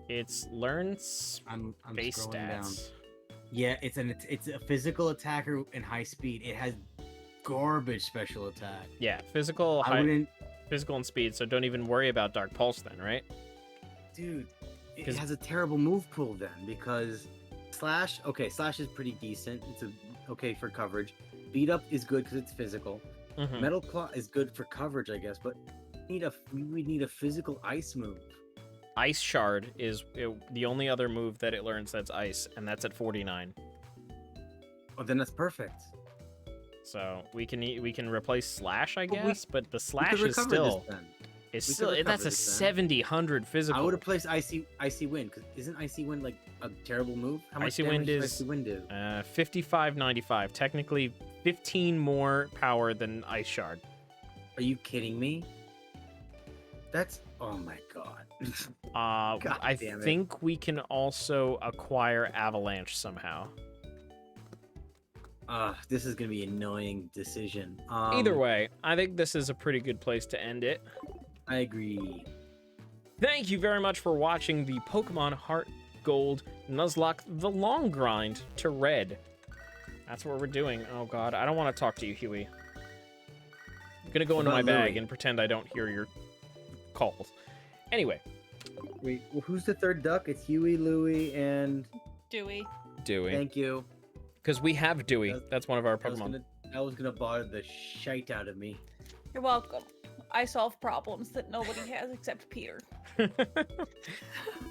Its learn I'm base scrolling down. stats. Yeah, it's a physical attacker and high speed. It has garbage special attack. Yeah, physical, I wouldn't, physical and speed. So don't even worry about Dark Pulse then, right? dude. It 'Cause- has a terrible move pool then because slash. Okay, slash is pretty decent. It's okay for coverage. Beat up is good because it's physical. Mhm. Metal Claw is good for coverage, I guess, but we would need a physical ice move. Ice Shard is the only other move that it learns that's ice, and that's at 49. Oh, then that's perfect. So we can replace Slash, I But we- guess, but the We Slash could is recover still this then. it's we could still recover that's a this then. 70-100 physical. I would have placed Icy Wind because isn't Icy Wind like a terrible move? How much Icy damage Wind does is- Icy Wind do? 55-95, technically 15 more power than Ice Shard. Are you kidding me? That's oh my god. God I damn it. think we can also acquire Avalanche somehow. This is gonna be an annoying decision. Either way, I think this is a pretty good place to end it. I agree. Thank you very much for watching the Pokemon Heart Gold Nuzlocke The Long Grind to Red. That's what we're doing. Oh god, I don't want to talk to you, Huey. I'm gonna go What into my about bag Louie? and pretend I don't hear your calls. Anyway, Wait, well, who's the third duck? It's Huey, Louie, and Dewey. Dewey. thank you. Because we have Dewey. That- That's one of our That was Pokemon. gonna bother the shite out of me. You're welcome. I solve problems that nobody has except Peter. Well,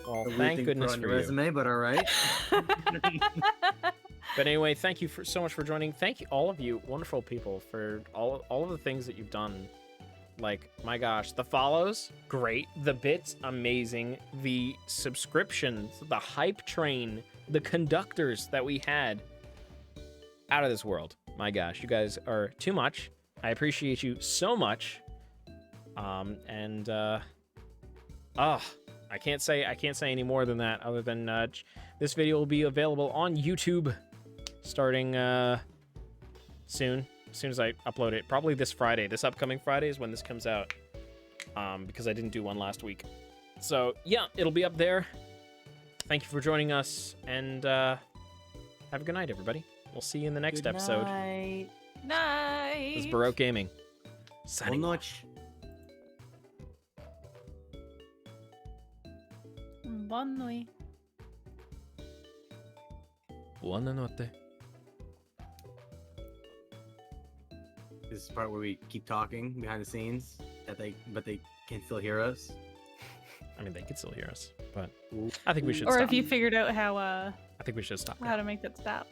A weird thank thing to goodness put on for your you. resume, but all right. But anyway, thank you so much for joining. Thank you, all of you wonderful people, for all of the things that you've done. Like, my gosh, the follows, great. The bits, amazing. The subscriptions, the hype train, the conductors that we had, out of this world. My gosh, you guys are too much. I appreciate you so much. I can't say any more than that, other than this video will be available on YouTube starting soon. As soon as I upload it, probably this Friday. This upcoming Friday is when this comes out, because I didn't do one last week. So yeah, it'll be up there. Thank you for joining us, and have a good night, everybody. We'll see you in the next Good episode. night. Night. This is Baroque Gaming. Signing off. Buenas Bonne nuit. Buonanotte. This is the part where we keep talking behind the scenes, but they can still hear us. I mean, they could still hear us, but I think we should Or stop. if you figured out how I think we should stop. how to make that stop.